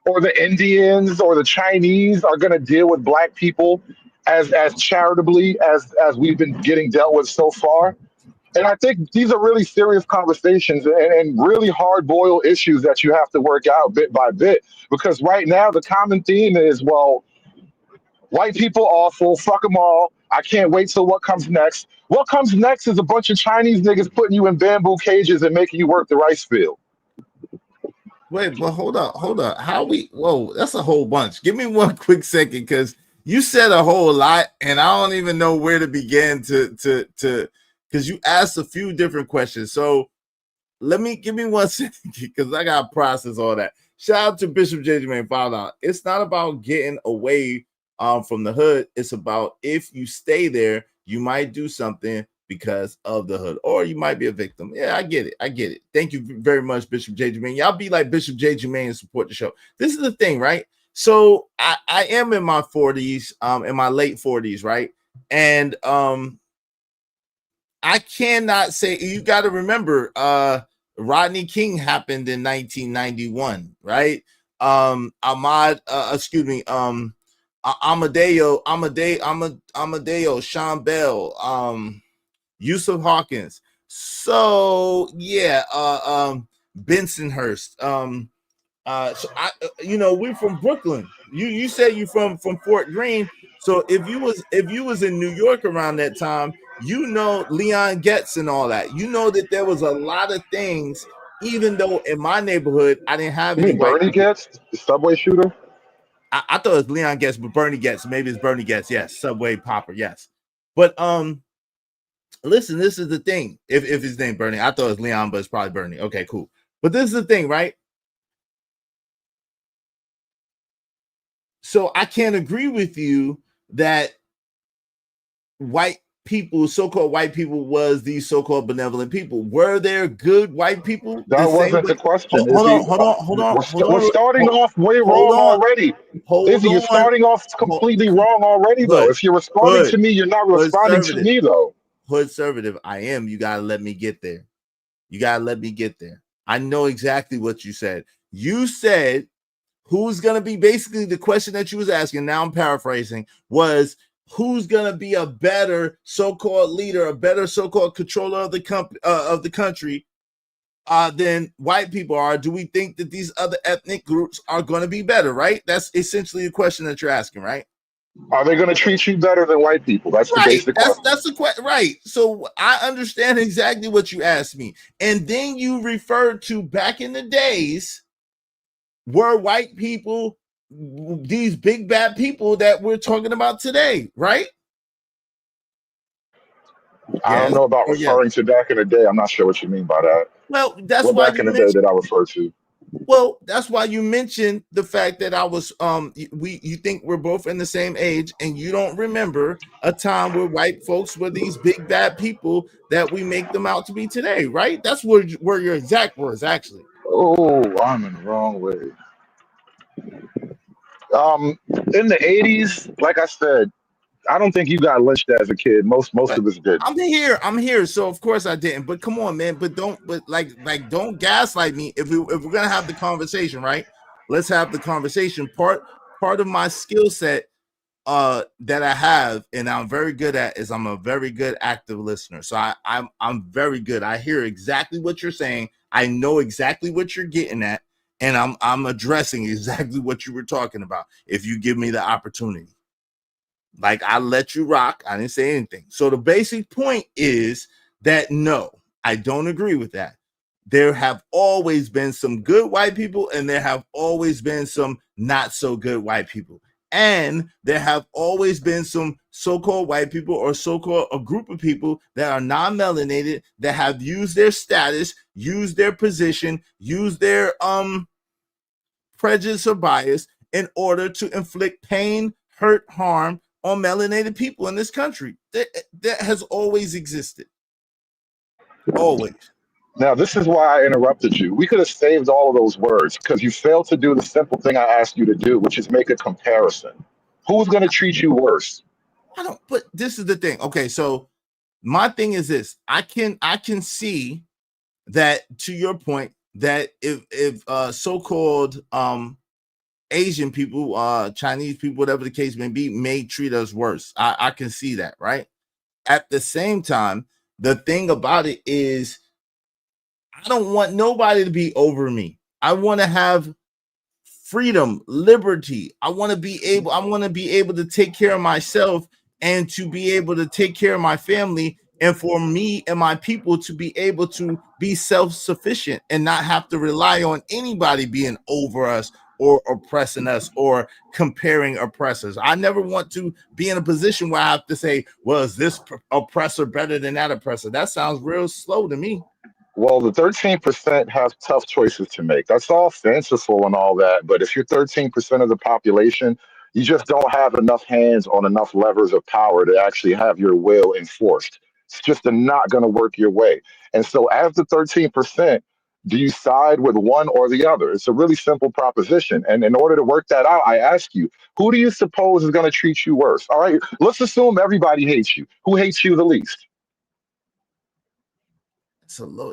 or the Indians or the Chinese are going to deal with black people as charitably as we've been getting dealt with so far? And I think these are really serious conversations and really hard boiled issues that you have to work out bit by bit. Because right now the common theme is, well, white people awful, fuck them all. I can't wait till what comes next. What comes next is a bunch of Chinese niggas putting you in bamboo cages and making you work the rice field. Wait, but hold on. How we? Whoa, that's a whole bunch. Give me one quick second, because you said a whole lot, and I don't even know where to begin to because you asked a few different questions. So give me 1 second, because I gotta process all that. Shout out to Bishop JJ Man $5. It's not about getting away from the hood. It's about, if you stay there, you might do something because of the hood, or you might be a victim. Yeah, I get it. Thank you very much, Bishop JJ Man. Y'all be like Bishop JJ Man and support the show. This is the thing, right? So I am in my 40s, in my late 40s, right? And I cannot say, you got to remember, Rodney King happened in 1991, right? Amadeo, Sean Bell, Yusuf Hawkins. So yeah, Bensonhurst. So we're from Brooklyn. You said you from Fort Greene. So if you was in New York around that time, Leon Getz and all that. You know that there was a lot of things, even though in my neighborhood I didn't have any. Bernie Getz, the subway shooter? I thought it was Leon Getz, but Bernie Getz. Maybe it's Bernie Getz. Yes, subway popper. Yes, but listen, this is the thing. If his name Bernie, I thought it was Leon, but it's probably Bernie. Okay, cool. But this is the thing, right? So I can't agree with you that white people, so-called white people, was these so-called benevolent people. Were there good white people? That wasn't the question. Hold on. We're starting off way wrong already. Izzy, you're starting off completely wrong already, though. If you're responding to me, you're not responding to me, though. Hood-servative, I am. You got to let me get there. I know exactly what you said. You said, who's going to be, basically the question that you was asking, now I'm paraphrasing, was who's going to be a better so-called leader, a better so-called controller of the country than white people are? Do we think that these other ethnic groups are going to be better, right? That's essentially the question that you're asking, right? Are they going to treat you better than white people? That's the basic question. That's the question, right? So I understand exactly what you asked me. And then you referred to back in the days, were white people these big bad people that we're talking about today, right? I don't know about referring to back in the day. I'm not sure what you mean by that. Well, that's what why back in the day that I refer to. Well, that's why you mentioned the fact that I was you think we're both in the same age, and you don't remember a time where white folks were these big bad people that we make them out to be today, right? That's where your exact words actually. Oh, I'm in the wrong way. In the 80s, like I said, I don't think you got lynched as a kid. Most of us did. I'm here. So of course I didn't. But come on, man. But don't gaslight me. If we're gonna have the conversation, right? Let's have the conversation. Part of my skill set that I have and I'm very good at is I'm a very good active listener. So I'm very good. I hear exactly what you're saying. I know exactly what you're getting at, and I'm addressing exactly what you were talking about if you give me the opportunity. Like, I let you rock. I didn't say anything. So the basic point is that no, I don't agree with that. There have always been some good white people, and there have always been some not so good white people. And there have always been some so-called white people or so-called a group of people that are non-melanated that have used their status, used their position, used their prejudice or bias in order to inflict pain, hurt, harm on melanated people in this country. That has always existed. Always. Now, this is why I interrupted you. We could have saved all of those words because you failed to do the simple thing I asked you to do, which is make a comparison. Who's going to treat you worse? I don't. But this is the thing. Okay, so my thing is this: I can see that, to your point, that if so-called Asian people, Chinese people, whatever the case may be, may treat us worse. I can see that, right? At the same time, the thing about it is, I don't want nobody to be over me. I want to have freedom, liberty. I want to be able to take care of myself and to be able to take care of my family, and for me and my people to be able to be self-sufficient and not have to rely on anybody being over us or oppressing us or comparing oppressors. I never want to be in a position where I have to say, well, is this oppressor better than that oppressor? That sounds real slow to me. Well, the 13% have tough choices to make. That's all fanciful and all that. But if you're 13% of the population, you just don't have enough hands on enough levers of power to actually have your will enforced. It's just not going to work your way. And so, as the 13%, do you side with one or the other? It's a really simple proposition. And in order to work that out, I ask you, who do you suppose is going to treat you worse? All right, let's assume everybody hates you. Who hates you the least?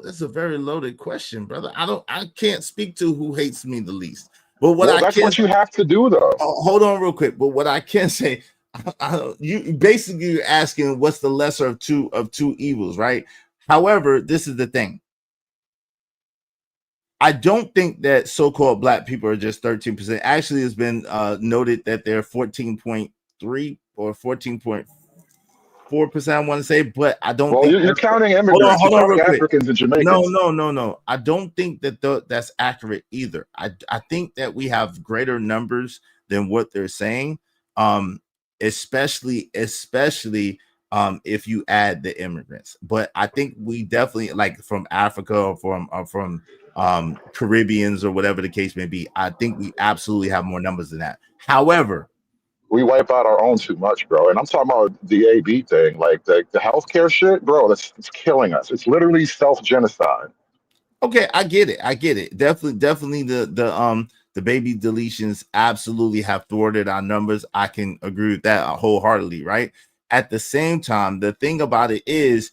That's a very loaded question, brother. I can't speak to who hates me the least. But what that's what you have to do, though. Hold on, real quick. But what I can say, you basically you're asking what's the lesser of two evils, right? However, this is the thing. I don't think that so-called black people are just 13%. Actually, it's been noted that they're 14.3 or 14.4%. I want to say, but I don't. Well, you're counting immigrants. Hold on, real quick. Africans and Jamaicans. No. I don't think that that's accurate either. I think that we have greater numbers than what they're saying. Especially if you add the immigrants. But I think we definitely, like, from Africa or from Caribbeans or whatever the case may be, I think we absolutely have more numbers than that. However, we wipe out our own too much, bro. And I'm talking about the AB thing, like the healthcare shit, bro. It's killing us. It's literally self-genocide. Okay, I get it. Definitely the baby deletions absolutely have thwarted our numbers. I can agree with that wholeheartedly, right? At the same time, the thing about it is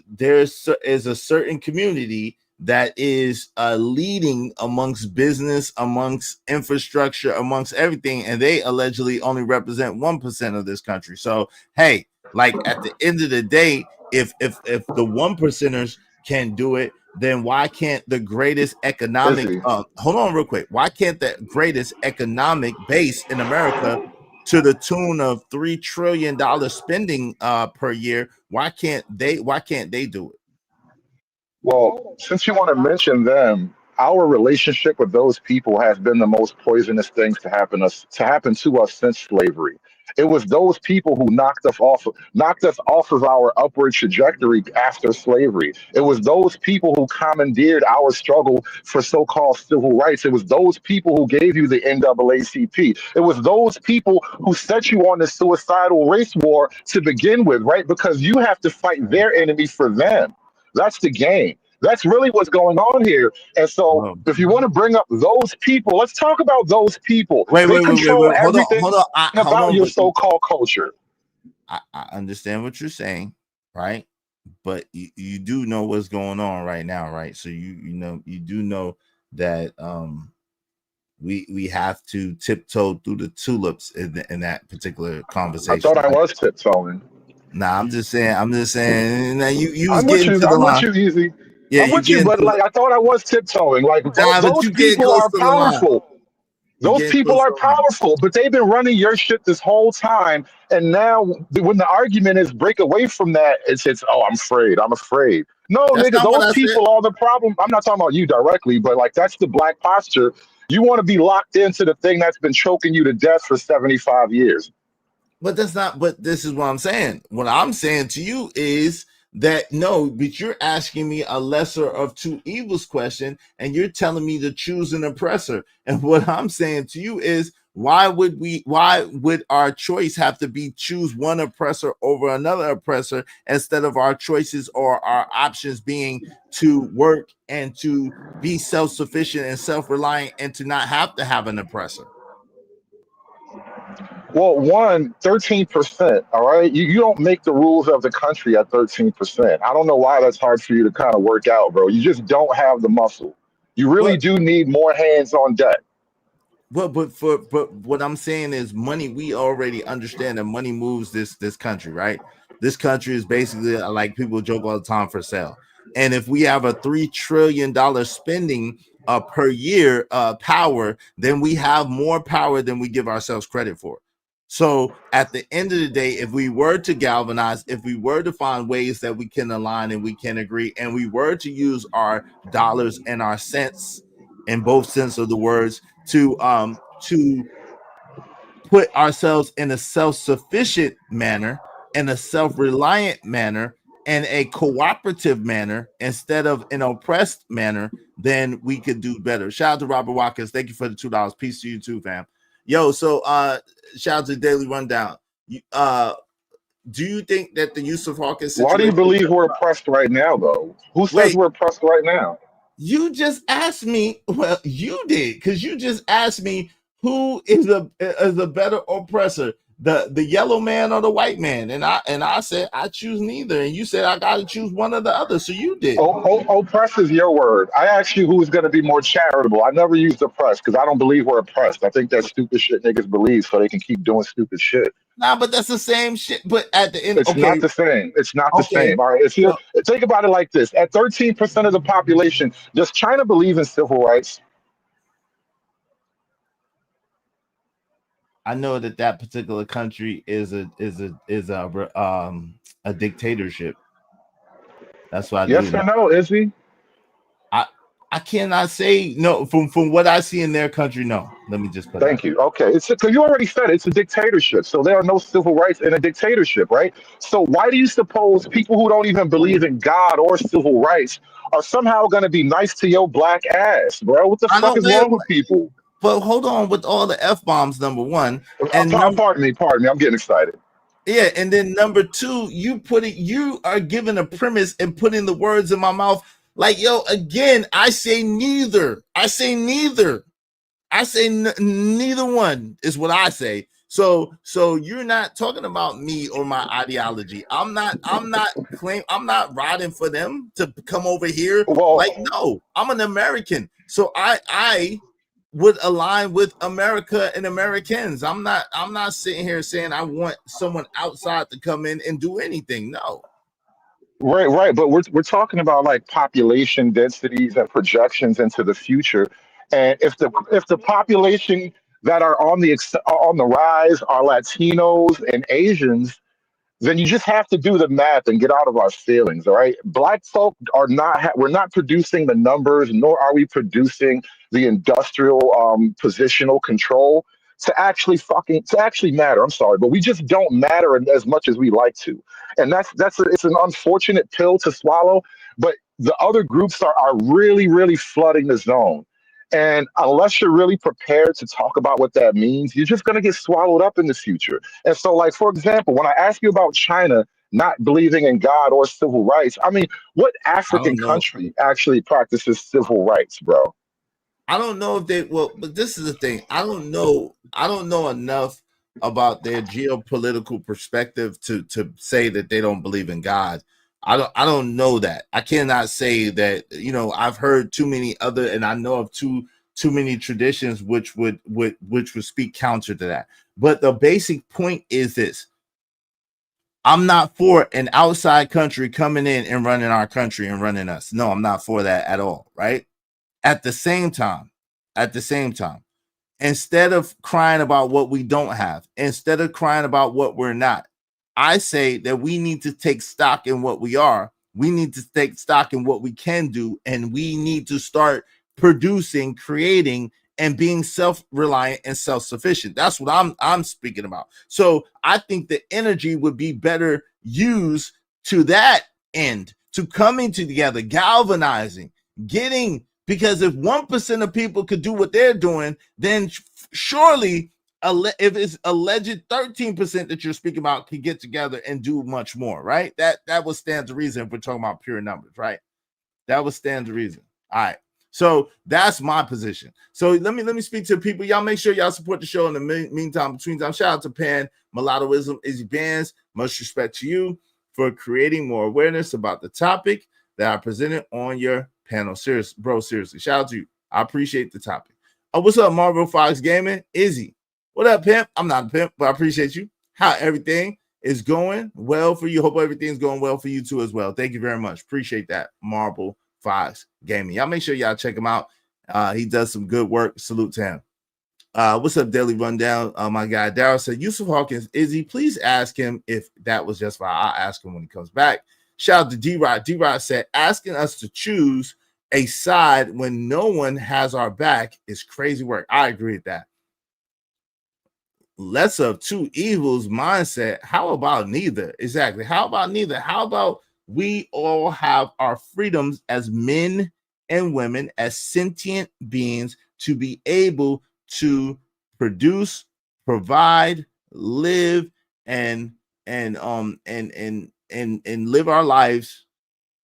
there is a certain community that is leading amongst business, amongst infrastructure, amongst everything, and they allegedly only represent 1% of this country. So, hey, like, at the end of the day, if the 1%ers can do it, then why can't the greatest economic hold on real quick, why can't the greatest economic base in America, to the tune of $3 trillion spending per year, why can't they do it? Well, since you want to mention them, our relationship with those people has been the most poisonous things to happen to us since slavery. It was those people who knocked us off of our upward trajectory after slavery. It was those people who commandeered our struggle for so-called civil rights. It was those people who gave you the NAACP. It was those people who set you on the suicidal race war to begin with, right? Because you have to fight their enemy for them. That's the game. That's really what's going on here. And so, if you want to bring up those people, let's talk about those people. They control everything about your so-called culture. I understand what you're saying, right? But you do know what's going on right now, right? So you do know that we have to tiptoe through the tulips in that particular conversation. I thought I was tiptoeing. Nah, I'm just saying. Now you was I'm getting with to the line. I'm with you, Easy. Yeah, I'm with you, but like I thought I was tiptoeing. Like those people are powerful. Those people are powerful, but they've been running your shit this whole time. And now, when the argument is break away from that, it's oh, I'm afraid. No, nigga, those people are the problem. I'm not talking about you directly, but like that's the black posture. You want to be locked into the thing that's been choking you to death for 75 years. But this is what I'm saying. What I'm saying to you is that no, but you're asking me a lesser of two evils question, and you're telling me to choose an oppressor. And what I'm saying to you is, Why would our choice have to be choose one oppressor over another oppressor instead of our choices or our options being to work and to be self-sufficient and self-reliant and to not have to have an oppressor? Well, 13%, all right? You don't make the rules of the country at 13%. I don't know why that's hard for you to kind of work out, bro. You just don't have the muscle. You really do need more hands on deck. But what I'm saying is money. We already understand that money moves this country, right? This country is basically, like people joke all the time, for sale. And if we have a $3 trillion spending per year power, then we have more power than we give ourselves credit for. So at the end of the day, if we were to galvanize, if we were to find ways that we can align and we can agree, and we were to use our dollars and our cents in both sense of the words to put ourselves in a self-sufficient manner, in a self-reliant manner, and a cooperative manner instead of an oppressed manner, then we could do better. Shout out to Robert Watkins. Thank you for the $2. Peace to you too, fam. Yo, so shout out to Daily Rundown. Do you think that the Yusuf Hawkins situation— Why do you believe we're oppressed right now, though? Who says we're oppressed right now? You just asked me. Well, you did, because you just asked me who is a better oppressor, the yellow man or the white man, and I said I choose neither, and you said I got to choose one or the other. So you did. Oppressed is your word. I asked you who is going to be more charitable. I never used oppressed because I don't believe we're oppressed. I think that's stupid shit niggas believe so they can keep doing stupid shit. Nah, but that's the same shit. But at the end, it's not the same. It's not the same. All right. Think about it like this: at 13% of the population, does China believe in civil rights? I know that particular country is a dictatorship. That's why. Yes or no, is he? I cannot say no from what I see in their country. No, let me just put. Thank you. Okay, it's because you already said it's a dictatorship, so there are no civil rights in a dictatorship, right? So why do you suppose people who don't even believe in God or civil rights are somehow going to be nice to your black ass, bro? What the fuck is wrong with people? But hold on, with all the F-bombs, number one, and pardon me, I'm getting excited. Yeah, and then number two, you are giving a premise and putting the words in my mouth. Like, yo, again, I say neither. Neither one is what I say. So you're not talking about me or my ideology. I'm not riding for them to come over here. Like, no, I'm an American. So I would align with America and Americans. I'm not sitting here saying I want someone outside to come in and do anything. No. Right. But we're talking about like population densities and projections into the future. And if the population that are on the rise are Latinos and Asians, then you just have to do the math and get out of our feelings. All right. Black folk are we're not producing the numbers, nor are we producing the industrial positional control to actually matter. I'm sorry, but we just don't matter as much as we like to. And it's an unfortunate pill to swallow, but the other groups are really, really flooding the zone. And unless you're really prepared to talk about what that means, you're just going to get swallowed up in the future. And so, like, for example, when I ask you about China not believing in God or civil rights, I mean, what African country actually practices civil rights, bro? I don't know if but this is the thing. I don't know enough about their geopolitical perspective to say that they don't believe in God. I don't know that. I cannot say that, I've heard too many other, and I know of too many traditions which would speak counter to that. But the basic point is this: I'm not for an outside country coming in and running our country and running us. No, I'm not for that at all, right? At the same time, instead of crying about what we don't have, instead of crying about what we're not, I say that we need to take stock in what we are. We need to take stock in what we can do, and we need to start producing, creating, and being self-reliant and self-sufficient. That's what I'm speaking about. So I think the energy would be better used to that end, to coming together, galvanizing, because if 1% of people could do what they're doing, then surely if it's alleged 13% that you're speaking about can get together and do much more, right? That would stand to reason if we're talking about pure numbers, right? That would stand to reason. All right. So that's my position. So let me speak to people. Y'all make sure y'all support the show in the meantime, between time. Shout out to Pan, Mulattoism, Izzy Bands. Much respect to you for creating more awareness about the topic that I presented on your panel. Serious, bro, seriously. Shout out to you. I appreciate the topic. What's up, Marvel Fox Gaming? Izzy. What up, pimp? I'm not a pimp, but I appreciate you. How everything is going well for you. Hope everything's going well for you too as well. Thank you very much. Appreciate that, Marvel Fox Gaming. Y'all make sure y'all check him out. He does some good work. Salute to him. What's up, Daily Rundown? My guy Daryl said, Yusuf Hawkins, Izzy, please ask him if that was just fine. I'll ask him when he comes back. Shout out to D-Rod. D-Rod said, asking us to choose a side when no one has our back is crazy work. I agree with that. Lesser of two evils mindset. How about neither? Exactly. How about neither? How about we all have our freedoms as men and women, as sentient beings, to be able to produce, provide, live, and live our lives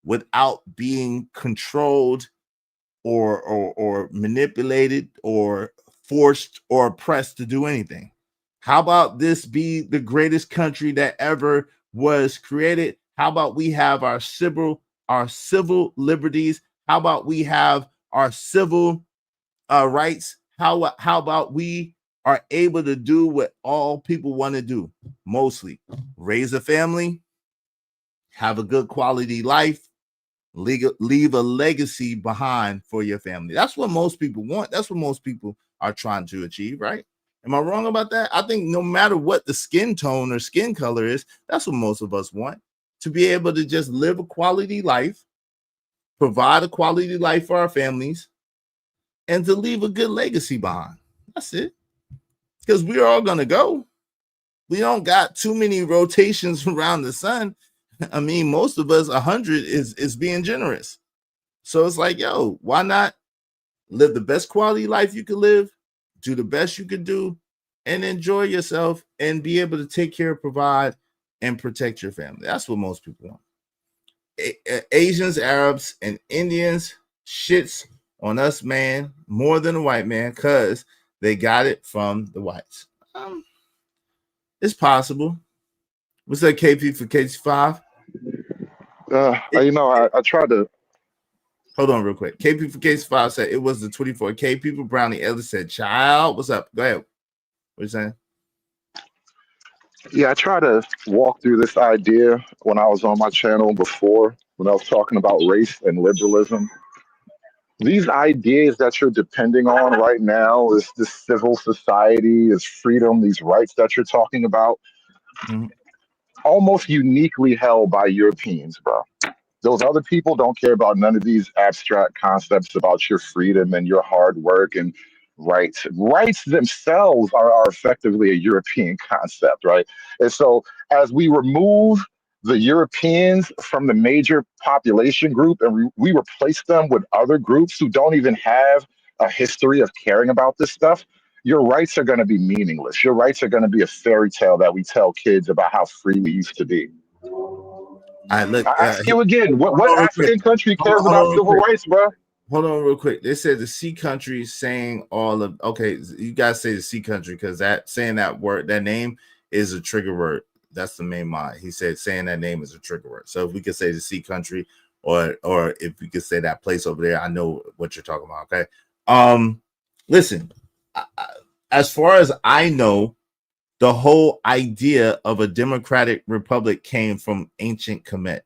without being controlled or manipulated or forced or oppressed to do anything. How about this be the greatest country that ever was created? How about we have our civil liberties? How about we have our civil rights? How about we are able to do what all people want to do? Mostly raise a family, have a good quality life, leave a legacy behind for your family. That's what most people want. That's what most people are trying to achieve, right? Am I wrong about that? I think no matter what the skin tone or skin color is, that's what most of us want, to be able to just live a quality life, provide a quality life for our families, and to leave a good legacy behind. That's it. Because we're all going to go. We don't got too many rotations around the sun. I mean, most of us, 100 is being generous. So it's like, yo, why not live the best quality life you could live, do the best you could do, and enjoy yourself and be able to take care, provide, and protect your family. That's what most people want. Asians, Arabs, and Indians shits on us, man, more than a white man, because they got it from the whites. It's possible. What's that, KP for KC5? I tried to. Hold on real quick. KP for KC5 said it was the 24K people. Brownie Ellis said, child, what's up? Go ahead. What you saying? Yeah, I try to walk through this idea when I was on my channel before, when I was talking about race and liberalism. These ideas that you're depending on right now, is this civil society, is freedom, these rights that you're talking about, almost uniquely held by Europeans, bro. Those other people don't care about none of these abstract concepts about your freedom and your hard work and rights. Rights themselves are effectively a European concept, right? And so as we remove the Europeans from the major population group and we replace them with other groups who don't even have a history of caring about this stuff, your rights are going to be meaningless. Your rights are going to be a fairy tale that we tell kids about how free we used to be. I ask you again, what African country cares about civil rights, bro? Hold on real quick. They said the C country saying all of, okay, you guys say the C country because that saying that word, that name is a trigger word. That's the main mind. He said saying that name is a trigger word. So if we could say the C country or if we could say that place over there, I know what you're talking about, okay? Listen, as far as I know, the whole idea of a democratic republic came from ancient Kemet.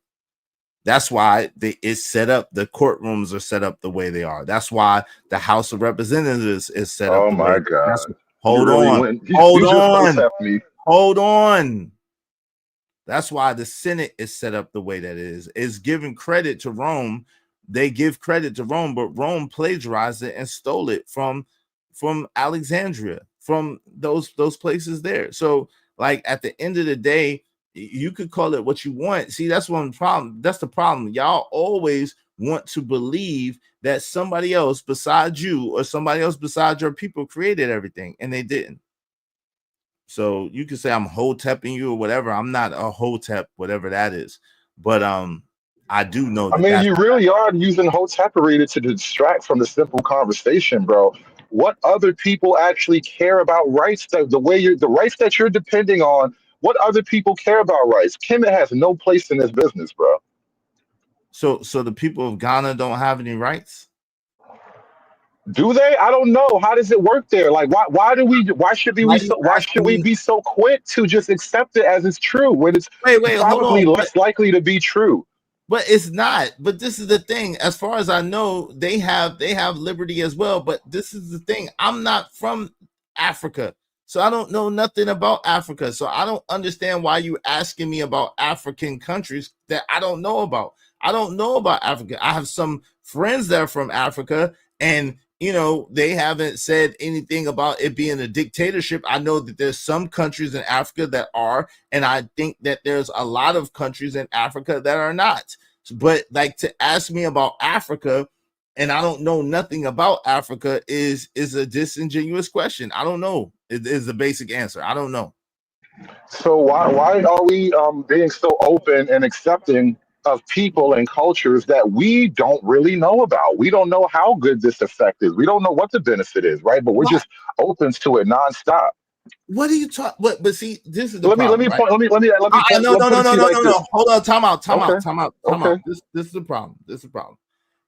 That's why it's set up. The courtrooms are set up the way they are. That's why the House of Representatives is set up. Oh my God! Hold on. That's why the Senate is set up the way that it is. It's giving credit to Rome. They give credit to Rome, but Rome plagiarized it and stole it from Alexandria, from those places there. So, like, at the end of the day, you could call it what you want. See, that's one problem. That's the problem. Y'all always want to believe that somebody else besides you or somebody else besides your people created everything, and they didn't. So you can say I'm hotepping you or whatever. I'm not a hotep, whatever that is. But I do know I that mean, that's you really are using hotepery to distract from the simple conversation, bro. What other people actually care about rights? The rights that you're depending on. What other people care about rights? Kemet has no place in this business, bro. so the people of Ghana don't have any rights. Do they? I don't know. How does it work there? Like, Why do you why should asking we me? be so quick to just accept it as it's true when it's Wait, hold probably on. less likely to be true? But it's not. But this is the thing. As far as I know, they have liberty as well. But this is the thing. I'm not from Africa, so I don't know nothing about Africa. So I don't understand why you asking me about African countries that I don't know about. I don't know about Africa. I have some friends that are from Africa, and they haven't said anything about it being a dictatorship. I know that there's some countries in Africa that are, and I think that there's a lot of countries in Africa that are not. But like, to ask me about Africa and I don't know nothing about Africa is a disingenuous question. I don't know. It is the basic answer. I don't know. So why are we being so open and accepting of people and cultures that we don't really know about? We don't know how good this effect is. We don't know what the benefit is, right? But we're just open to it nonstop. What are you talking? But see, this is the Let me problem, right? point. Let me No. put it to you like this. Hold on. Time out. Okay. This is the problem.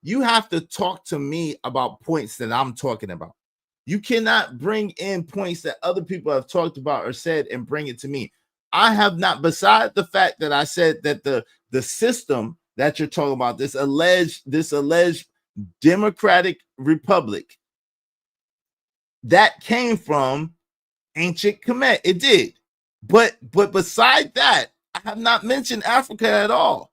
You have to talk to me about points that I'm talking about. You cannot bring in points that other people have talked about or said and bring it to me. I have not, beside the fact that I said that the system that you're talking about, this alleged democratic republic, that came from ancient Kemet. It did. But beside that, I have not mentioned Africa at all.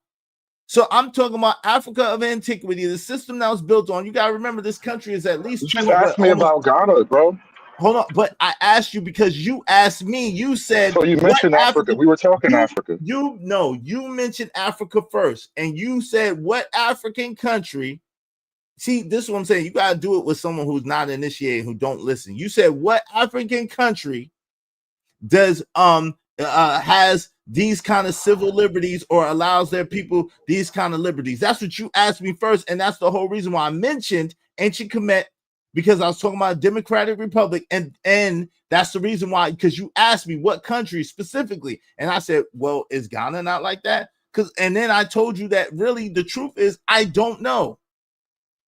So I'm talking about Africa of antiquity, the system that was built on. You got to remember, this country is at least. You just asked me about Ghana, bro. Hold on, but I asked you because you asked me. You said, so you mentioned Africa. We were talking Africa. You mentioned Africa first, and you said what African country. See, this is what I'm saying. You got to do it with someone who's not initiated, who don't listen. You said what African country does has these kind of civil liberties or allows their people these kind of liberties? That's what you asked me first, and that's the whole reason why I mentioned ancient Kemet, because I was talking about a democratic republic, and that's the reason why, because you asked me what country specifically, and I said, well, is Ghana not like that? And then I told you that really the truth is I don't know.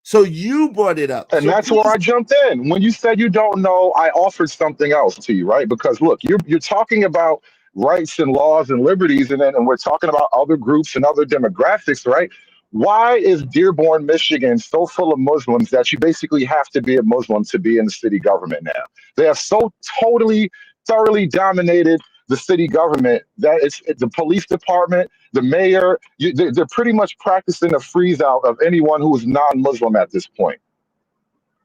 So you brought it up, and so that's where I jumped in. When you said you don't know, I offered something else to you, right? Because look, you're talking about rights and laws and liberties, and we're talking about other groups and other demographics, right? Why is Dearborn, Michigan so full of Muslims that you basically have to be a Muslim to be in the city government now? They have so thoroughly dominated the city government that it's the police department, the mayor, they're pretty much practicing a freeze out of anyone who is non-Muslim at this point.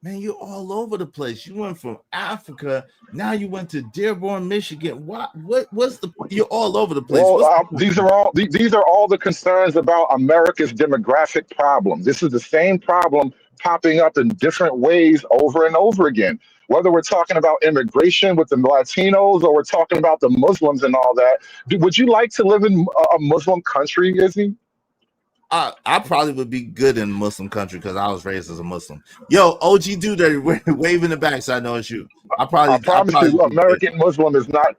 Man, you're all over the place. You went from Africa, now you went to Dearborn, Michigan. What's the point? You're all over the place. Well, these are all the concerns about America's demographic problem. This is the same problem popping up in different ways over and over again. Whether we're talking about immigration with the Latinos or we're talking about the Muslims and all that. Would you like to live in a Muslim country, Izzy? I probably would be good in a Muslim country because I was raised as a Muslim. Yo, OG dude, they're waving the back, so I know it's you. I promise you, American Muslim is not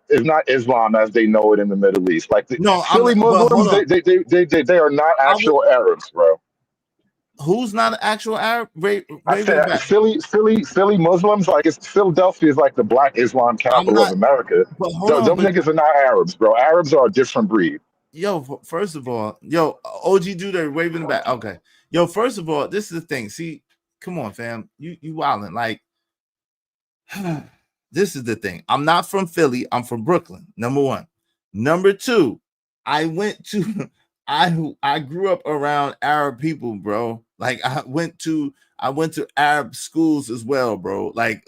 Islam as they know it in the Middle East. Like Philly Muslims, they are not actual Arabs, bro. Who's not an actual Arab? I said Philly Muslims, like Philadelphia is like the Black Islam capital of America. Them niggas are not Arabs, bro. Arabs are a different breed. Yo, first of all, OG dude, they're waving the back. Okay. Yo, first of all, this is the thing. See, come on, fam. You wildin'. Like, this is the thing. I'm not from Philly. I'm from Brooklyn. Number one. Number two, I grew up around Arab people, bro. Like I went to Arab schools as well, bro. Like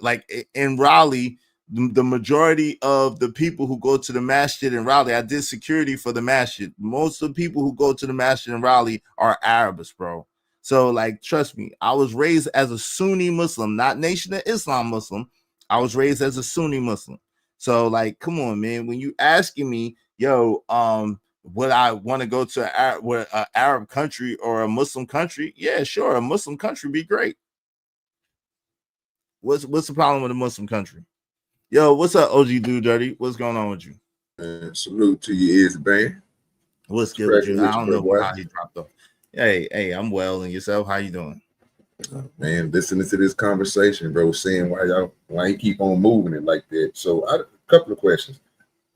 in Raleigh, the majority of the people who go to the masjid in Raleigh, I did security for the masjid. Most of the people who go to the masjid in Raleigh are Arabs, bro. So like, trust me, I was raised as a Sunni Muslim, not Nation of Islam Muslim. I was raised as a Sunni Muslim. So like, come on, man. When you asking me, yo, would I want to go to an Arab country or a Muslim country? Yeah, sure. A Muslim country be great. What's the problem with a Muslim country? Yo, what's up, OG Dude Dirty? What's going on with you? Salute to you, is man. What's good with you? I don't know how he dropped off. Hey, I'm well, and yourself? How you doing? Man, listening to this conversation, bro, saying why he keep on moving it like that. So, a couple of questions.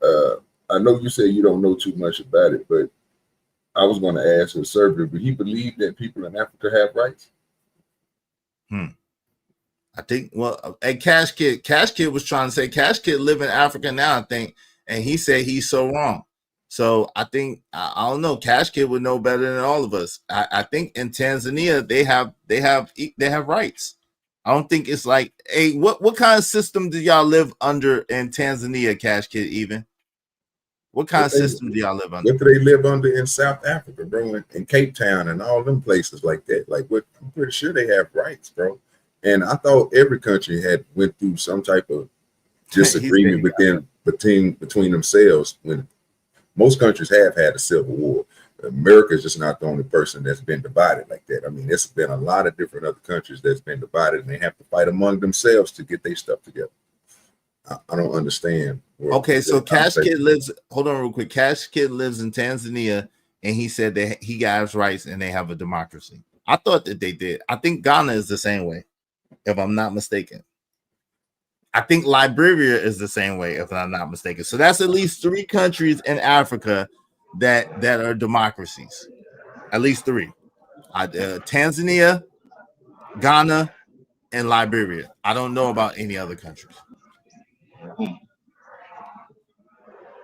I know you said you don't know too much about it, but I was going to ask a conservative, do he believe that people in Africa have rights? I think, well, Cash Kid was trying to say, Cash Kid live in Africa now, I think, and he said he's so wrong. So I think, I don't know, Cash Kid would know better than all of us. I think in Tanzania, they have rights. I don't think it's like, hey, what kind of system do y'all live under in Tanzania, Cash Kid, even? What kind of system do y'all live under? What do they live under in South Africa, bro, in Cape Town and all them places like that? Like, I'm pretty sure they have rights, bro. And I thought every country had went through some type of disagreement between themselves. When most countries have had a civil war, America is just not the only person that's been divided like that. I mean, there's been a lot of different other countries that's been divided, and they have to fight among themselves to get their stuff together. I don't understand. Okay, so Cash Kid lives. Hold on, real quick. Cash Kid lives in Tanzania, and he said that he got rights and they have a democracy. I thought that they did. I think Ghana is the same way, if I'm not mistaken. I think Liberia is the same way, if I'm not mistaken. So that's at least 3 countries in Africa that are democracies. At least 3. Tanzania, Ghana, and Liberia. I don't know about any other countries.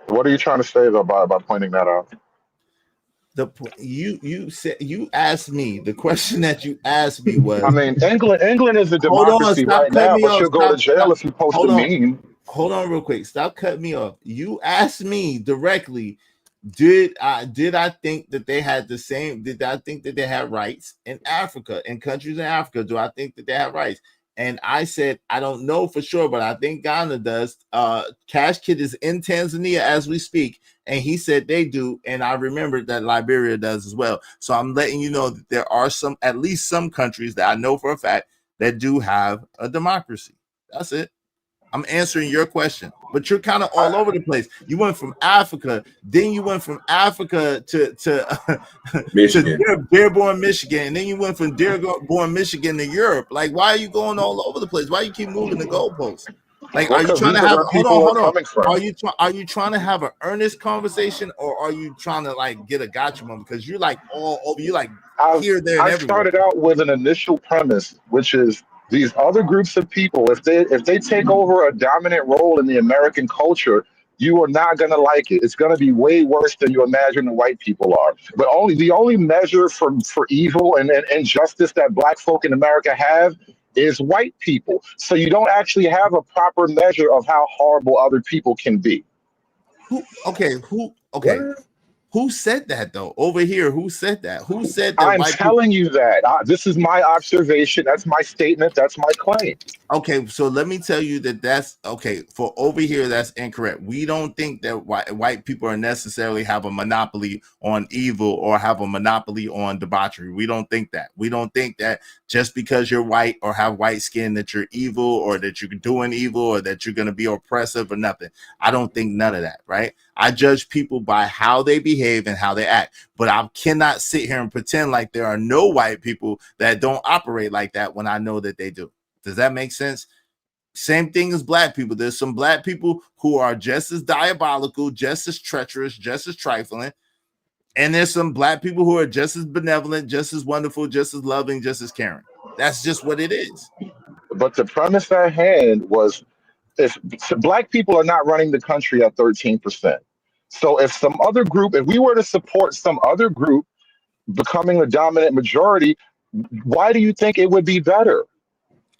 What are you trying to say though by pointing that out? You said, you asked me, the question that you asked me was, I mean, England is a democracy right now, but you'll go to jail if you post a meme. Hold on real quick. Stop cutting me off. You asked me directly, did I think that they had the same, did I think that they had rights in Africa, in countries in Africa? Do I think that they have rights? And I said, I don't know for sure, but I think Ghana does. Cash Kid is in Tanzania as we speak, and he said they do. And I remembered that Liberia does as well. So I'm letting you know that there are at least some countries that I know for a fact that do have a democracy. That's it. I'm answering your question, but you're kind of all over the place. You went from Africa, then you went from Africa to Michigan, to Dearborn, Michigan, and then you went from Dearborn, Michigan to Europe. Like, why are you going all over the place? Why you keep moving the goalposts? Like, are you trying to have? Hold on. Are you trying to have an earnest conversation, or are you trying to like get a gotcha moment? Because you're like all over. You like here, there, and everywhere. I started out with an initial premise, which is, these other groups of people, if they take over a dominant role in the American culture, you are not going to like it. It's going to be way worse than you imagine the white people are. But the only measure for evil and injustice that black folk in America have is white people. So you don't actually have a proper measure of how horrible other people can be. Who said that though? Over here, who said that? Who said that? I'm telling you that. This is my observation. That's my statement. That's my claim. Okay, so let me tell you that's okay. For over here, that's incorrect. We don't think that white people are necessarily have a monopoly on evil or have a monopoly on debauchery. We don't think that. We don't think that just because you're white or have white skin that you're evil or that you're doing evil or that you're going to be oppressive or nothing. I don't think none of that, right? I judge people by how they behave and how they act, but I cannot sit here and pretend like there are no white people that don't operate like that when I know that they do. Does that make sense? Same thing as black people. There's some black people who are just as diabolical, just as treacherous, just as trifling. And there's some black people who are just as benevolent, just as wonderful, just as loving, just as caring. That's just what it is. But the premise at hand was, if black people are not running the country at 13%. So if some other group, if we were to support some other group becoming the dominant majority, why do you think it would be better?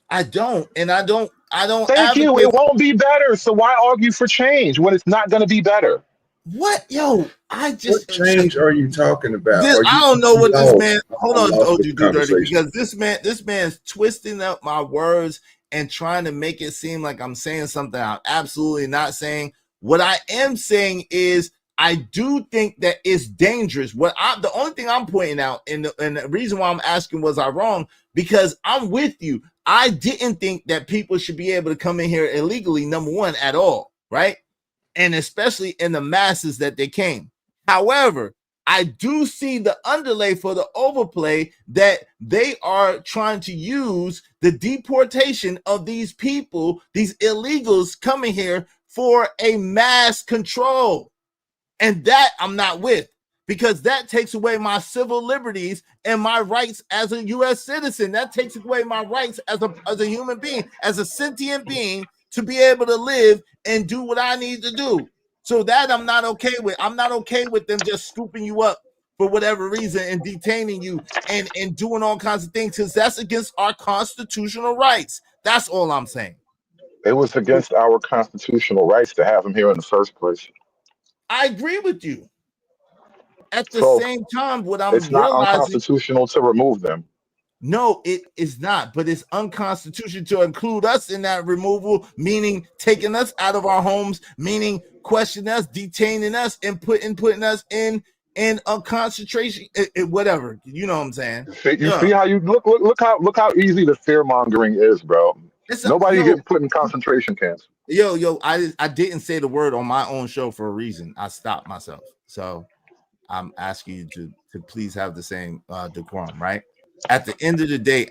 I don't. Thank you. It won't be better. So why argue for change when it's not going to be better? What? Yo, what change are you talking about? I don't know what this man. Hold on, OG Dirty, because this man's twisting up my words and trying to make it seem like I'm saying something I'm absolutely not saying. What I am saying is I do think that it's dangerous. The only thing I'm pointing out, and the reason why I'm asking, was I wrong? Because I'm with you. I didn't think that people should be able to come in here illegally, number one, at all, right? And especially in the masses that they came. However, I do see the underlay for the overplay that they are trying to use the deportation of these people, these illegals coming here for a mass control. And that I'm not with, because that takes away my civil liberties and my rights as a U.S. citizen. That takes away my rights as a human being, as a sentient being, to be able to live and do what I need to do. So that I'm not okay with. I'm not okay with them just scooping you up for whatever reason and detaining you and doing all kinds of things, because that's against our constitutional rights. That's all I'm saying. It was against our constitutional rights to have him here in the first place. I agree with you. At the same time, what I'm it's not realizing, unconstitutional to remove them. No, it is not, but it's unconstitutional to include us in that removal, meaning taking us out of our homes, meaning questioning us, detaining us, and putting us in a concentration, whatever. You know what I'm saying? You see how you look how easy the fear mongering is, bro. Nobody gets put in concentration camps. Yo, I didn't say the word on my own show for a reason. I stopped myself. So I'm asking you to please have the same decorum, right? At the end of the day,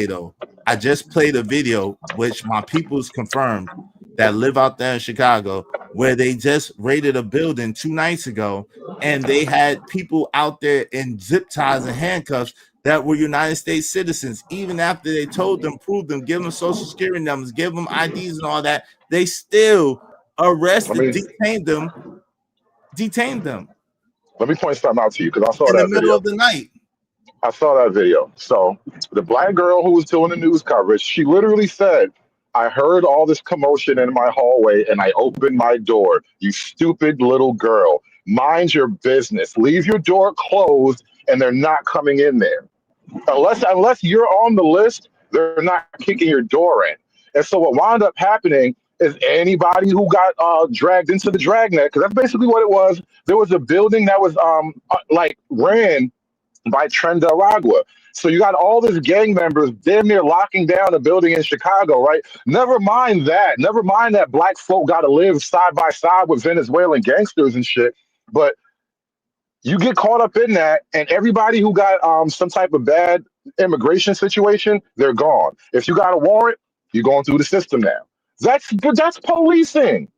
though, I just played a video which my people's confirmed that live out there in Chicago, where they just raided a building 2 nights ago, and they had people out there in zip ties and handcuffs that were United States citizens. Even after they told them, proved them, give them social security numbers, give them IDs and all that, they still arrested, detained them. Let me point something out to you, because I saw in that the middle video. of the night. I saw that video. So the black girl who was doing the news coverage, she literally said, I heard all this commotion in my hallway and I opened my door. You stupid little girl. Mind your business. Leave your door closed and they're not coming in there. Unless you're on the list, they're not kicking your door in. And so what wound up happening is anybody who got dragged into the dragnet, because that's basically what it was. There was a building that was ran by Trenda Aragua. So you got all these gang members damn near locking down a building in Chicago, right? Never mind that black folk got to live side by side with Venezuelan gangsters and shit. But you get caught up in that, and everybody who got some type of bad immigration situation, they're gone. If you got a warrant, you're going through the system now. That's policing.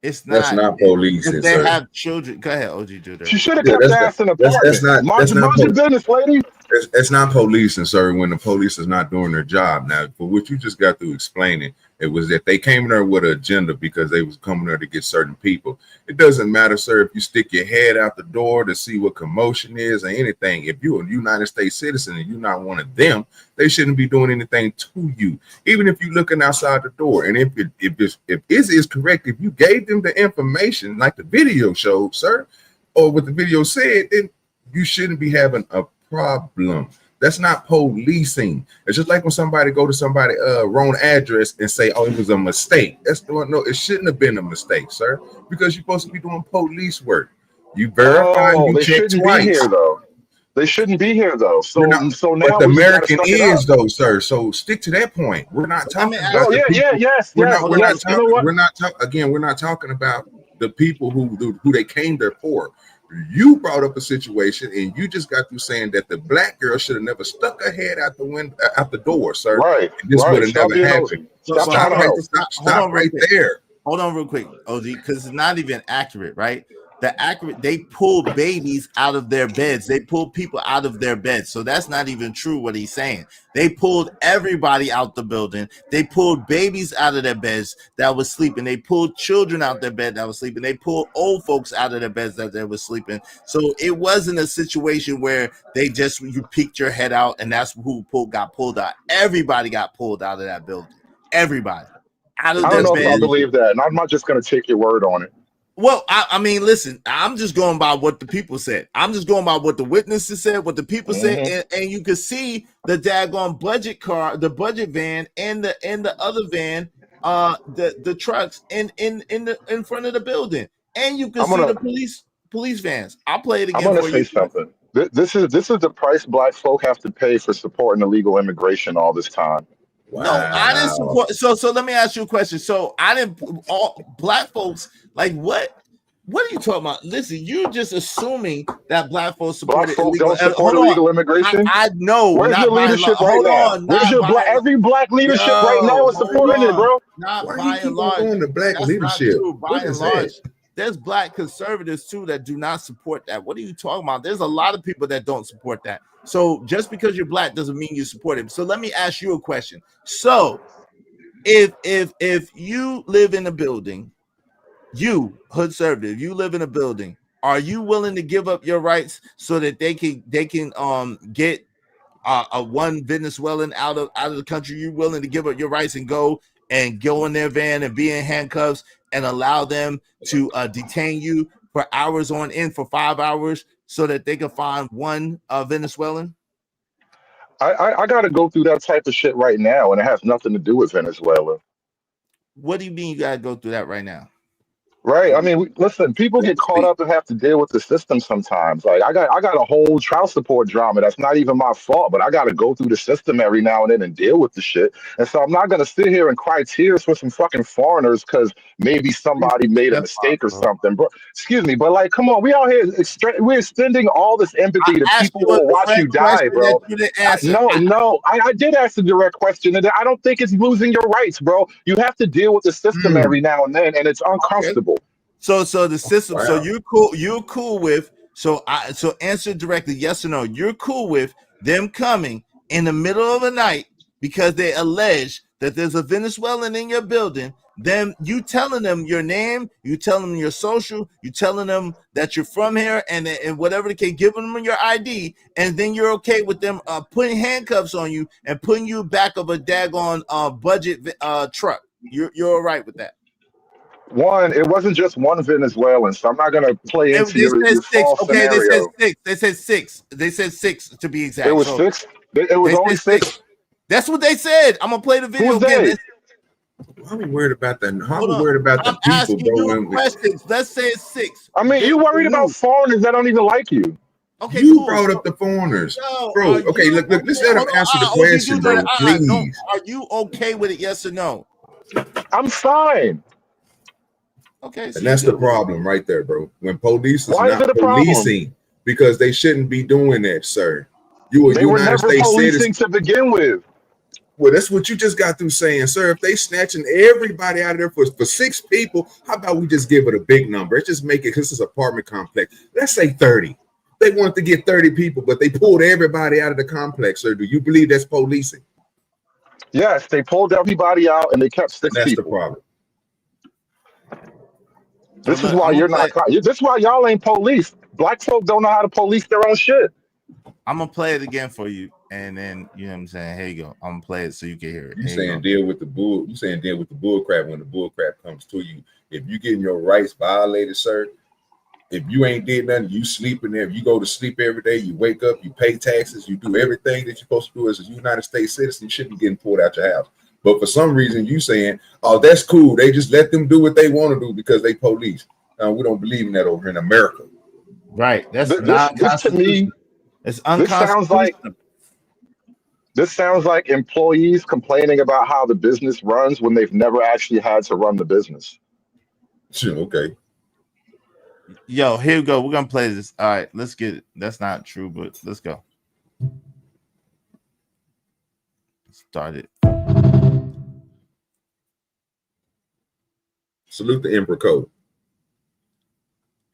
It's not. That's not policing. If they have children, go ahead, OG Judah. She should have kept her ass in the apartment. Mind your business, lady. It's not policing, sir, when the police is not doing their job. Now, for what you just got through explaining, it was that they came there with an agenda because they was coming there to get certain people. It doesn't matter, sir, if you stick your head out the door to see what commotion is or anything. If you're a United States citizen and you're not one of them, they shouldn't be doing anything to you, even if you're looking outside the door. And if it is correct, if you gave them the information like the video showed, sir, or what the video said, then you shouldn't be having a problem. That's not policing. It's just like when somebody go to somebody wrong address and say, oh, it was a mistake. No, it shouldn't have been a mistake, sir, because you're supposed to be doing police work. You verify, you check twice. Be here, though. They shouldn't be here though. So now but the American is though, sir. So stick to that point. We're not talking about we're not talking about the people who they came there for. You brought up a situation and you just got through saying that the black girl should have never stuck her head out the window, out the door, sir. Right. And this would have never happened. Stop right there. Hold on real quick, OG, because it's not even accurate, right? They pulled babies out of their beds. They pulled people out of their beds. So that's not even true what he's saying. They pulled everybody out the building. They pulled babies out of their beds that was sleeping. They pulled children out their bed that was sleeping. They pulled old folks out of their beds that they were sleeping. So it wasn't a situation where you peeked your head out and that's who got pulled out. Everybody got pulled out of that building. Everybody. I don't know if I believe that. And I'm not just going to take your word on it. Well, I mean, listen, I'm just going by what the people said. I'm just going by what the witnesses said, what the people said, and you can see the daggone budget car, the budget van, and the other van, the trucks in front of the building, and you can see the police vans. I'll play it again. I'm gonna say something. This is the price Black folk have to pay for supporting illegal immigration all this time. Wow. No, I didn't support. So let me ask you a question. So I didn't. All Black folks, like what? What are you talking about? Listen, you're just assuming that Black folks support illegal immigration. I know. Where's your leadership right now? Where's your every Black leadership right now is supporting it, bro? Not Why by and large. The Black leadership. By and large, there's Black conservatives too that do not support that. What are you talking about? There's a lot of people that don't support that. So just because you're Black doesn't mean you support him. So let me ask you a question. So if you live in a building, you hood conservative, you live in a building, are you willing to give up your rights so that they can get a one Venezuelan out of the country? You willing to give up your rights and go in their van and be in handcuffs and allow them to detain you for hours on end for 5 hours so that they can find one Venezuelan? I got to go through that type of shit right now, and it has nothing to do with Venezuela. What do you mean you got to go through that right now? Right. I mean, listen, people get caught up and have to deal with the system sometimes. Like I got a whole child support drama that's not even my fault, but I got to go through the system every now and then and deal with the shit. And so I'm not going to sit here and cry tears for some fucking foreigners because maybe somebody made a mistake or something. Bro, excuse me, but like, come on, we out here, we're extending all this empathy to people who will watch you die, bro. No, I did ask a direct question, and I don't think it's losing your rights, bro. You have to deal with the system every now and then, and it's uncomfortable. So the system. Wow. So you're cool with. So answer directly, yes or no. You're cool with them coming in the middle of the night because they allege that there's a Venezuelan in your building. Then you telling them your name, you telling them your social, you telling them that you're from here, and whatever the case, giving them your ID, and then you're okay with them putting handcuffs on you and putting you back of a daggone budget truck. You're all right with that? One, it wasn't just one Venezuelan, so I'm not gonna play into your false scenario. They said six. They said six to be exact. It was six. It was only six. That's what they said. I'm gonna play the video again. Why are we worried about that? How are we worried about the people, bro? Questions. Let's say it's six. I mean, you worried about foreigners that don't even like you. Okay, you brought up the foreigners, bro. Okay, look. Let's let him answer the question, bro. Please. Are you okay with it? Yes or no? I'm fine. Okay, and that's the problem right there, bro. When police is not policing, because they shouldn't be doing that, sir. You were United States policing to begin with. Well, that's what you just got through saying, sir. If they snatching everybody out of there for 6 people, how about we just give it a big number? Let's just make it, because it's an apartment complex. Let's say 30. They wanted to get 30 people, but they pulled everybody out of the complex, sir. Do you believe that's policing? Yes, they pulled everybody out and they kept 6 people. That's the problem. This is why you're not. This is why y'all ain't police. Black folk don't know how to police their own shit. I'm gonna play it again for you, and then you know what I'm saying. Here you go. I'm gonna play it so you can hear it. You saying deal with the bull? You saying deal with the bull crap when the bull crap comes to you? If you getting your rights violated, sir, if you ain't did nothing, you sleeping there. If you go to sleep every day, you wake up, you pay taxes, you do everything that you're supposed to do as a United States citizen. You shouldn't be getting pulled out your house. But for some reason, you saying, "Oh, that's cool. They just let them do what they want to do because they police." We don't believe in that over here in America. Right. That's this to me. It's unconstitutional. This sounds like employees complaining about how the business runs when they've never actually had to run the business. Sure. Okay. Yo, here we go. We're gonna play this. All right, let's get it. That's not true, but let's go. Start it. Salute the Emperor Code.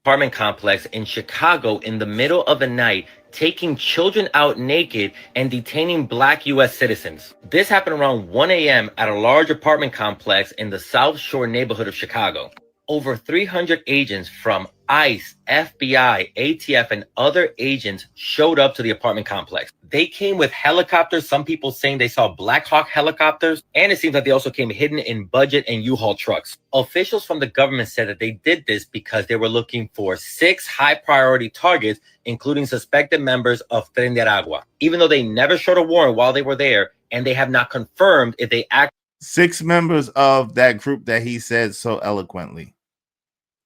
Apartment complex in Chicago in the middle of the night, taking children out naked and detaining Black U.S. citizens. This happened around 1 a.m. at a large apartment complex in the South Shore neighborhood of Chicago. Over 300 agents from ICE, FBI, ATF, and other agents showed up to the apartment complex. They came with helicopters. Some people saying they saw Black Hawk helicopters. And it seems that they also came hidden in budget and U-Haul trucks. Officials from the government said that they did this because they were looking for 6 high-priority targets, including suspected members of Tren de Aragua, even though they never showed a warrant while they were there, and they have not confirmed if they act. 6 members of that group that he said so eloquently.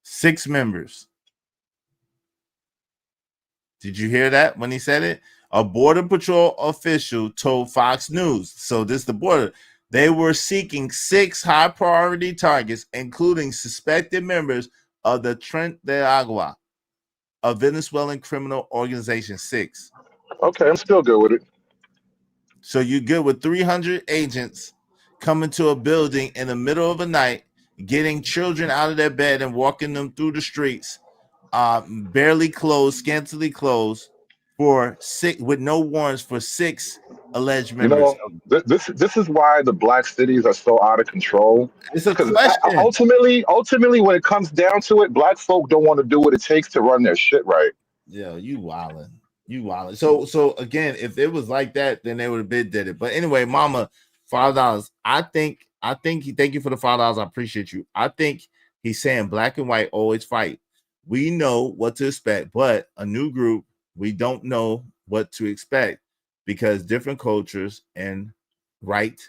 6 members. Did you hear that when he said it? A Border Patrol official told Fox News. So this is the border. They were seeking 6 high-priority targets, including suspected members of the Tren de Aragua, a Venezuelan criminal organization. 6. Okay, I'm still good with it. So you're good with 300 agents coming to a building in the middle of the night, getting children out of their bed and walking them through the streets, barely clothed, scantily clothed, for 6 with no warrants for 6 alleged members. This is why the black cities are so out of control. It's a question. Ultimately, when it comes down to it, black folk don't want to do what it takes to run their shit right. Yeah, you wildin'. You wildin'. So again, if it was like that, then they would have been did it. But anyway, Mama, $5. I think he thank you for the $5. I appreciate you. I think he's saying black and white always fight. We know what to expect, but a new group, we don't know what to expect because different cultures and right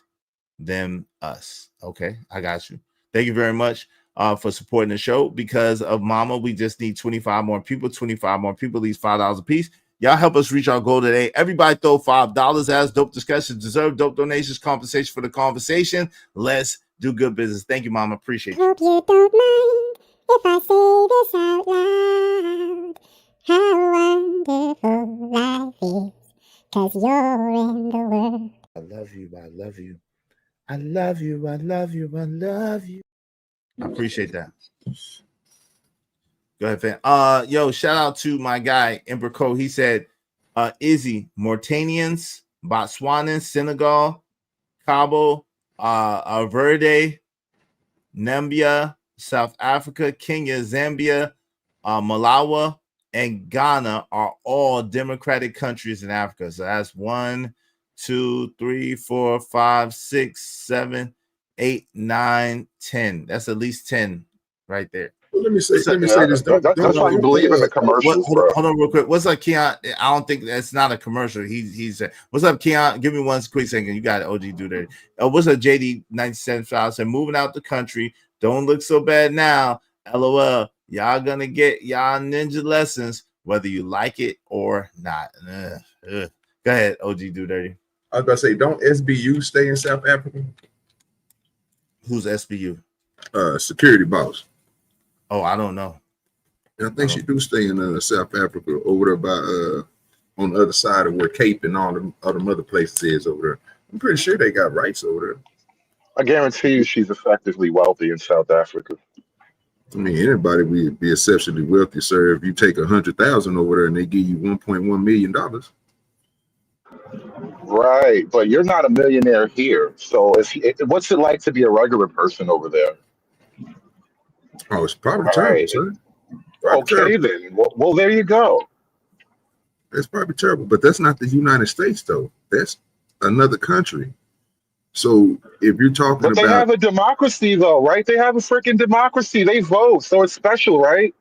them us. Okay, I got you. Thank you very much for supporting the show. Because of Mama, we just need 25 more people. 25 more people, these $5 a piece. Y'all help us reach our goal today. Everybody throw $5 as dope discussions deserve dope donations, compensation for the conversation. Let's do good business. Thank you, Mama. Appreciate you. Hope you don't mind if I say this out loud. How wonderful life is, 'cause you're in the world. I love you. I love you. I love you. I love you. I love you. I appreciate that. Go ahead, fam. Yo, shout out to my guy, Ember Cole. He said, Izzy, Mauritanians, Botswanans, Senegal, Cabo, Verde, Namibia, South Africa, Kenya, Zambia, Malawi, and Ghana are all democratic countries in Africa. So that's 1, 2, 3, 4, 5, 6, 7, 8, 9, 10. That's at least 10 right there. Let me say this. That's why you believe in the commercials. Hold on real quick. What's up, Keon? I don't think that's not a commercial. He said, what's up, Keon? Give me one quick second. You got it, OG do that. What's up, JD 97 said, moving out the country. Don't look so bad now. LOL. Y'all gonna get y'all ninja lessons, whether you like it or not. Go ahead, OG do dirty. I was about to say, don't SBU stay in South Africa? Who's SBU? Security boss. Oh, I don't know. I think she do stay in South Africa over there by on the other side of where Cape and all the other places is over there. I'm pretty sure they got rights over there. I guarantee you she's effectively wealthy in South Africa. I mean, anybody would be exceptionally wealthy, sir, if you take 100,000 over there and they give you $1.1 million. Right, but you're not a millionaire here. So what's it like to be a regular person over there? Oh, it's probably terrible, sir. Okay, then. Well, there you go. It's probably terrible, but that's not the United States, though. That's another country. So if you're talking about... But they have a democracy, though, right? They have a freaking democracy. They vote, so it's special, right?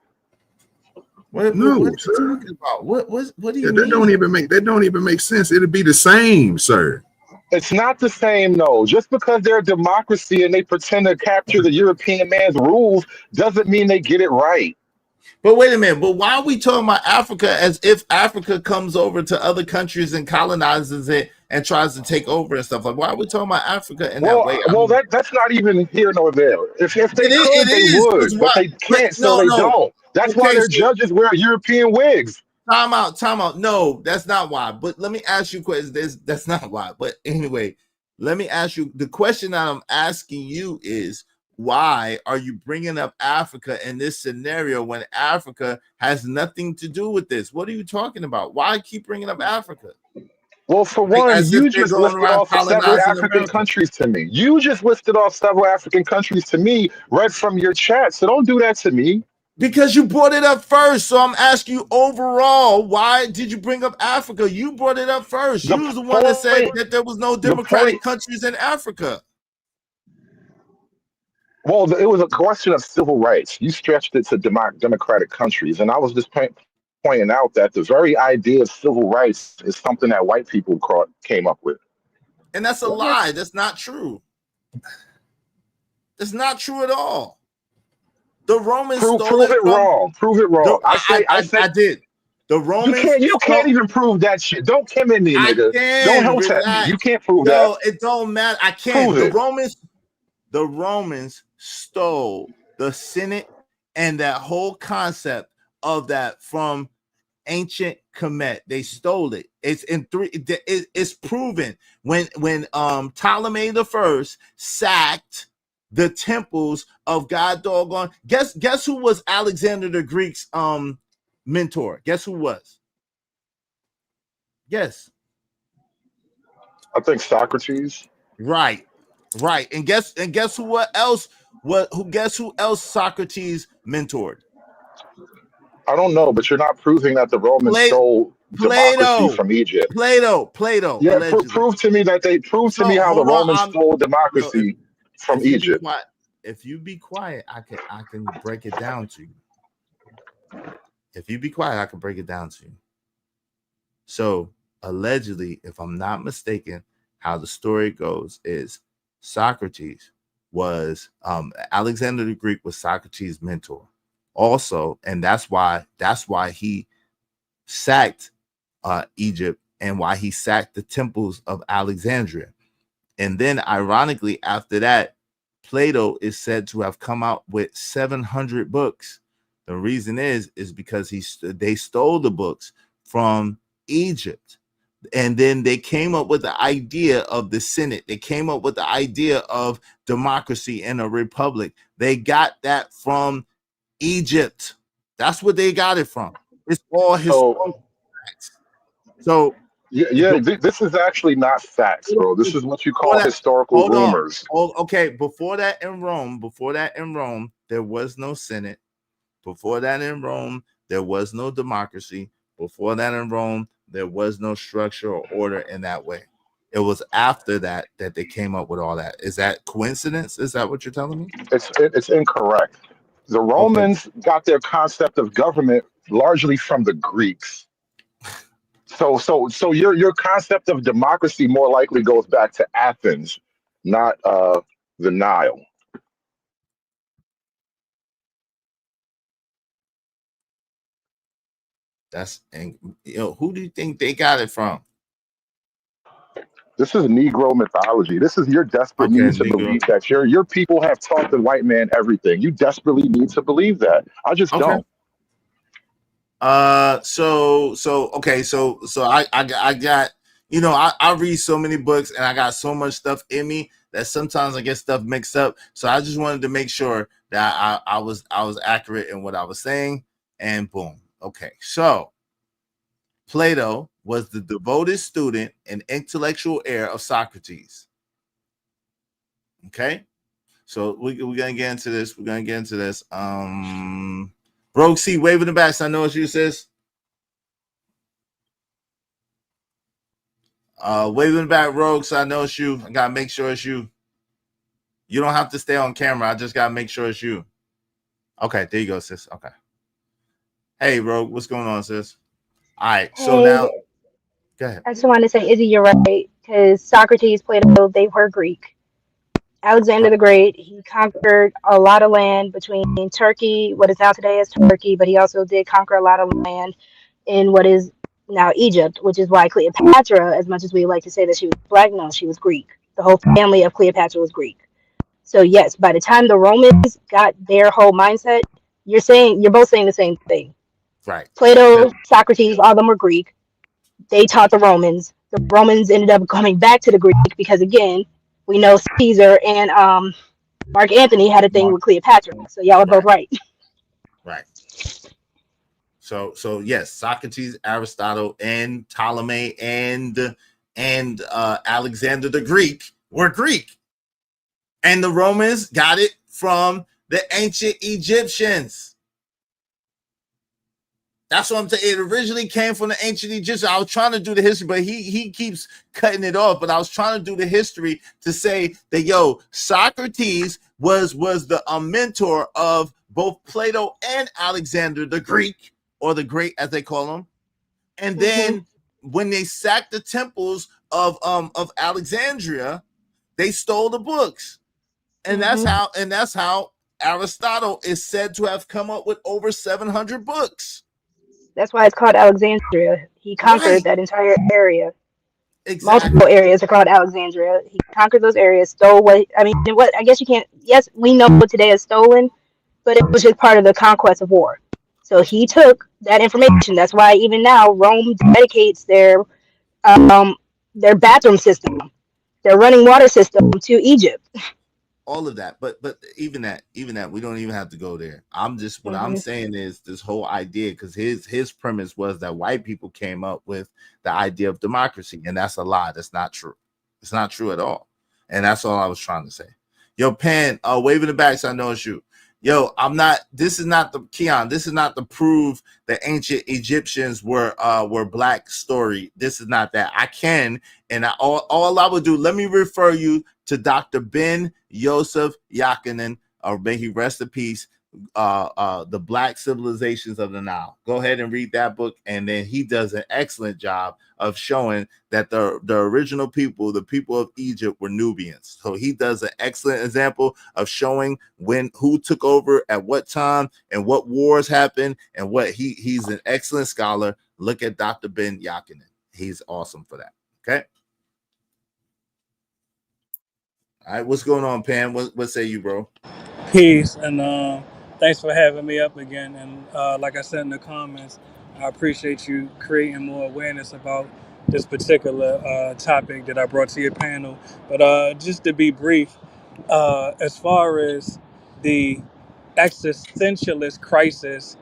What are you talking about? What do you mean? That don't even make sense. It'll be the same, sir. It's not the same, though. Just because they're a democracy and they pretend to capture the European man's rules doesn't mean they get it right. But wait a minute. But why are we talking about Africa as if Africa comes over to other countries and colonizes it and tries to take over and stuff? Like, why are we talking about Africa in that way? That's not even here nor there. If they could, they would, but they can't, so they don't. That's why their judges wear European wigs. Time out. No, that's not why. But let me ask you a question. That's not why. But anyway, let me ask you. The question that I'm asking you is, why are you bringing up Africa in this scenario when Africa has nothing to do with this? What are you talking about? Why keep bringing up Africa? Well, for one, you just listed off several African countries to me. You just listed off several African countries to me right from your chat. So don't do that to me. Because you brought it up first. So I'm asking you overall, why did you bring up Africa? You brought it up first. You was the one that said that there was no democratic countries in Africa. Well, it was a question of civil rights. You stretched it to democratic countries. And I was just pointing out that the very idea of civil rights is something that white people came up with. And that's a lie. That's not true. That's not true at all. The Romans prove it wrong. Prove it wrong. I did. The Romans. You can't even prove that shit. Don't come in there, nigga. Don't help at me. You can't prove that. No, it don't matter. I can't. The Romans stole the Senate and that whole concept of that from ancient Kemet. They stole it. It's in it's proven when Ptolemy the First sacked the temples of God doggone. Guess who was Alexander the Greek's mentor? Guess who was? Yes. I think Socrates. Right. And guess who else Socrates mentored? I don't know, but you're not proving that the Romans stole democracy from Egypt. Plato. Yeah, prove to me that how the Romans stole democracy from Egypt. If you be quiet, I can break it down to you. If you be quiet, I can break it down to you. So allegedly, if I'm not mistaken, how the story goes is Socrates was Alexander the Greek was Socrates' mentor. Also, and that's why he sacked Egypt and why he sacked the temples of Alexandria. And then, ironically, after that, Plato is said to have come out with 700 books. The reason is because they stole the books from Egypt. And then they came up with the idea of the Senate. They came up with the idea of democracy and a republic. They got that from Egypt. That's what they got it from. It's all historical facts. So this is actually not facts, bro. This is what you call historical rumors. Okay, before that in Rome, there was no Senate. Before that in Rome, there was no democracy. Before that in Rome, there was no structure or order in that way. It was after that they came up with all that. Is that coincidence? Is that what you're telling me? It's incorrect. The Romans got their concept of government largely from the Greeks. So your concept of democracy more likely goes back to Athens, not the Nile. Who do you think they got it from? This is Negro mythology. This is your desperate need to believe that your people have taught the white man everything. You desperately need to believe that. I just don't. So I got, I read so many books and I got so much stuff in me that sometimes I get stuff mixed up. So I just wanted to make sure that I was accurate in what I was saying, and boom. Okay, so Plato was the devoted student and intellectual heir of Socrates. Okay, so we're gonna get into this. Rogue C, waving the back. So I know it's you, sis. Waving the back, Rogue. So I know it's you. I gotta make sure it's you. You don't have to stay on camera. I just gotta make sure it's you. Okay, there you go, sis. Okay. Hey, Rogue, what's going on, sis? All right, so now, go ahead. I just wanted to say, Izzy, you're right, because Socrates, Plato, they were Greek. Alexander the Great, he conquered a lot of land between Turkey, what is now today is Turkey, but he also did conquer a lot of land in what is now Egypt, which is why Cleopatra, as much as we like to say that she was black, no, she was Greek. The whole family of Cleopatra was Greek. So yes, by the time the Romans got their whole mindset, you're both saying the same thing. Right. Plato, Socrates, all of them were Greek. They taught the Romans. The Romans ended up coming back to the Greek because, again, we know Caesar and Mark Antony had a thing with Cleopatra. So y'all are both right. Right. So yes, Socrates, Aristotle, and Ptolemy and Alexander the Greek were Greek. And the Romans got it from the ancient Egyptians. That's what I'm saying. It originally came from the ancient Egyptians. I was trying to do the history, but he keeps cutting it off. But I was trying to do the history to say that Socrates was the mentor of both Plato and Alexander the Greek, or the Great as they call him. And then when they sacked the temples of Alexandria, they stole the books, and that's how Aristotle is said to have come up with over 700 books. That's why it's called Alexandria. He conquered that entire area. Exactly. Multiple areas are called Alexandria. He conquered those areas, stole what I guess you can't. Yes, we know what today is stolen, but it was just part of the conquest of war. So he took that information. That's why even now Rome dedicates their bathroom system, their running water system to Egypt. All of that, but even that, we don't even have to go there. I'm just I'm saying is this whole idea, because his premise was that white people came up with the idea of democracy, and that's a lie. That's not true. It's not true at all, and that's all I was trying to say. Yo, Pan, waving the back, so I know it's you. Yo, I'm not. This is not the Keon. This is not to prove that ancient Egyptians were black story. This is not that. I can, and all I would do. Let me refer you to Dr. Ben Yosef Yakinen, or may he rest in peace. The Black Civilizations of the Nile. Go ahead and read that book, and then he does an excellent job of showing that the original people, the people of Egypt, were Nubians. So he does an excellent example of showing who took over at what time and what wars happened, and what he's an excellent scholar. Look at Dr. Ben Yakinen. He's awesome for that. Okay. All right, what's going on, Pam? What say you, bro? Peace, and thanks for having me up again. And like I said in the comments, I appreciate you creating more awareness about this particular topic that I brought to your panel. But just to be brief, as far as the existentialist crisis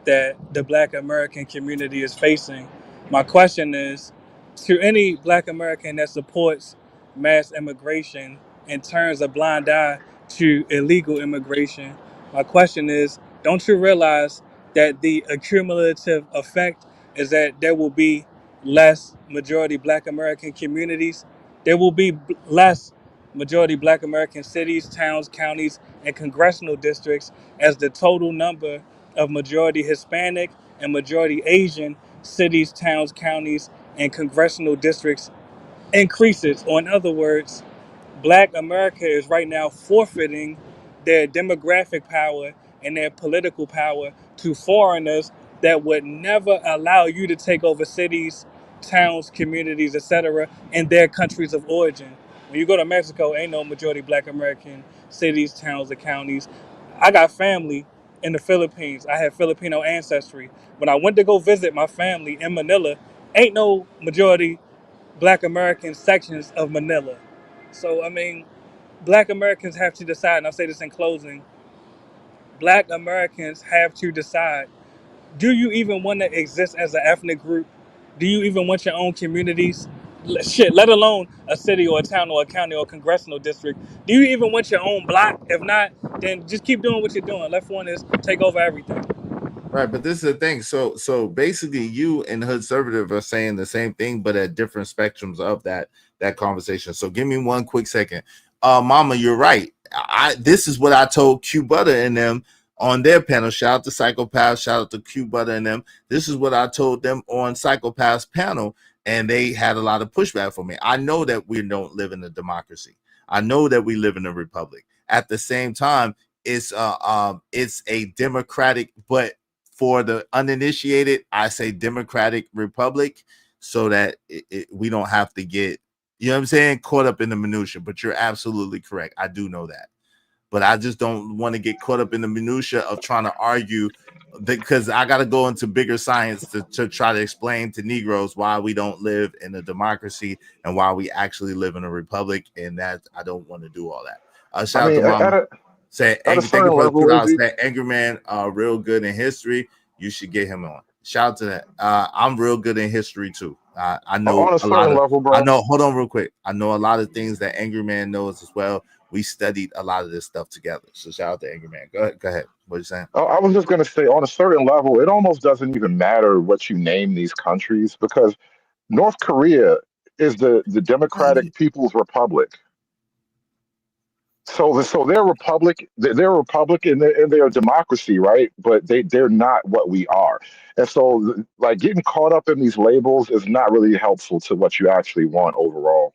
that the Black American community is facing, my question is, to any Black American that supports mass immigration and turns a blind eye to illegal immigration, my question is, don't you realize that the accumulative effect is that there will be less majority Black American communities? There will be less majority Black American cities, towns, counties, and congressional districts as the total number of majority Hispanic and majority Asian cities, towns, counties, and congressional districts increases. Or in other words, Black America is right now forfeiting their demographic power and their political power to foreigners that would never allow you to take over cities, towns, communities, etc. in their countries of origin. When you go to Mexico, ain't no majority Black American cities, towns, or counties. I got family in the Philippines. I have Filipino ancestry. When I went to go visit my family in Manila, ain't no majority Black American sections of Manila. So, I mean, Black Americans have to decide, and I'll say this in closing, Black Americans have to decide, do you even want to exist as an ethnic group? Do you even want your own communities? Shit, let alone a city or a town or a county or a congressional district. Do you even want your own block? If not, then just keep doing what you're doing. Left one is take over everything. Right, but this is the thing. So basically, you and Hoodservative are saying the same thing, but at different spectrums of that conversation. So give me one quick second. Mama, you're right. This is what I told Q Butter and them on their panel. Shout out to Psychopaths, shout out to Q Butter and them. This is what I told them on Psychopaths panel, and they had a lot of pushback for me. I know that we don't live in a democracy. I know that we live in a republic. At the same time, it's a democratic, but for the uninitiated, I say democratic republic, so that we don't have to get, you know what I'm saying, caught up in the minutia. But you're absolutely correct. I do know that. But I just don't want to get caught up in the minutia of trying to argue, because I got to go into bigger science to try to explain to Negroes why we don't live in a democracy and why we actually live in a republic. And that I don't want to do all that. Shout out to Mama. Say, thank you for the Angry Man, real good in history. You should get him on. Shout out to that. I'm real good in history too. I know on a certain level, bro. I know. Hold on, real quick. I know a lot of things that Angry Man knows as well. We studied a lot of this stuff together. So shout out to Angry Man. Go ahead. What are you saying? I was just going to say, on a certain level, it almost doesn't even matter what you name these countries, because North Korea is the Democratic People's Republic. So they're republic, they're Republican, and they're a democracy, right? But they're not what we are, and so like getting caught up in these labels is not really helpful to what you actually want overall.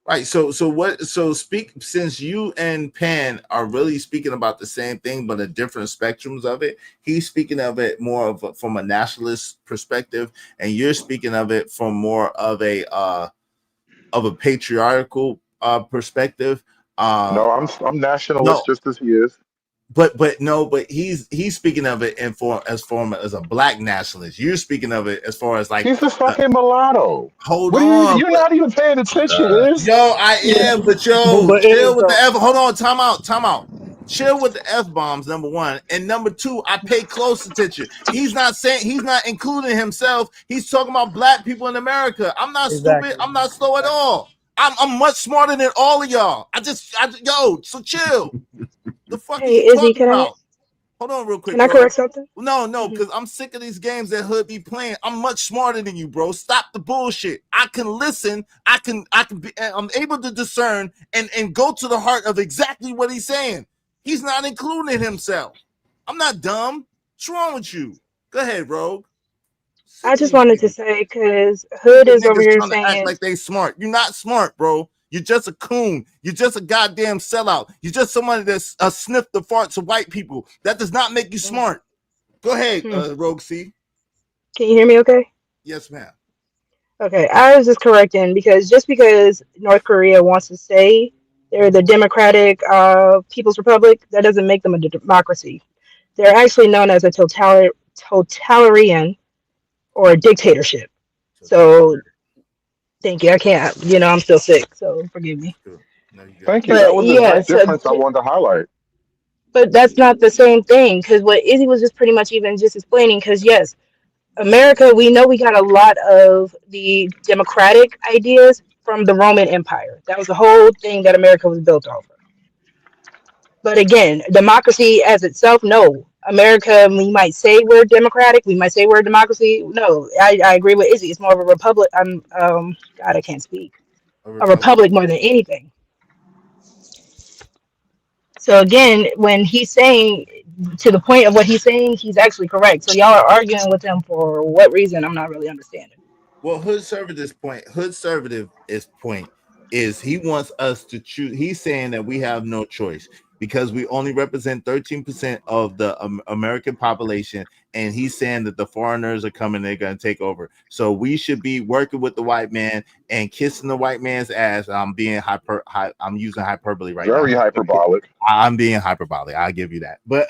Right. So since you and Pan are really speaking about the same thing, but at different spectrums of it, he's speaking of it more of from a nationalist perspective, and you're speaking of it from more of a patriarchal perspective. No, I'm nationalist just as he is. But he's speaking of it as a black nationalist. You're speaking of it as far as like he's a fucking mulatto. Hold on, you're not even paying attention, is? Yo, I am, but chill with the F. Hold on, time out. Chill with the F bombs, number one, and number two, I pay close attention. He's not including himself. He's talking about black people in America. I'm not stupid. I'm not slow at all. I'm much smarter than all of y'all. So chill. The fuck are you talking about? Hold on real quick. Can I correct something? No, because I'm sick of these games that Hood be playing. I'm much smarter than you, bro. Stop the bullshit. I can listen. I'm able to discern and go to the heart of exactly what he's saying. He's not including himself. I'm not dumb. What's wrong with you? Go ahead, Rogue. I just wanted to say, because Hood is over here saying act like they smart. You're not smart, bro. You're just a coon. You're just a goddamn sellout. You're just somebody that's sniffed the farts of white people. That does not make you smart. Go ahead, Rogue C. Can you hear me okay? Yes, ma'am. Okay, I was just correcting, because just because North Korea wants to say they're the Democratic People's Republic, that doesn't make them a democracy. They're actually known as a totalitarian or a dictatorship. So thank you. I can't, I'm still sick, so forgive me. Thank you. That was a difference I wanted to highlight. But that's not the same thing, because what Izzy was just pretty much even just explaining, because yes, America, we know we got a lot of the democratic ideas from the Roman Empire. That was the whole thing that America was built off of. But again, democracy as itself, no. America, we might say we're democratic, we might say we're a democracy. No, I agree with Izzy. It's more of a republic. God, I can't speak. A republic more than anything. So again, when he's saying, to the point of what he's saying, he's actually correct. So y'all are arguing with him for what reason? I'm not really understanding. Well, Hood Servative's point is he wants us to choose. He's saying that we have no choice because we only represent 13% of the American population, and he's saying that the foreigners are coming, they're going to take over. So we should be working with the white man and kissing the white man's ass. I'm being I'm using hyperbole right now. Very hyperbolic. I'm being hyperbolic. I'll give you that. But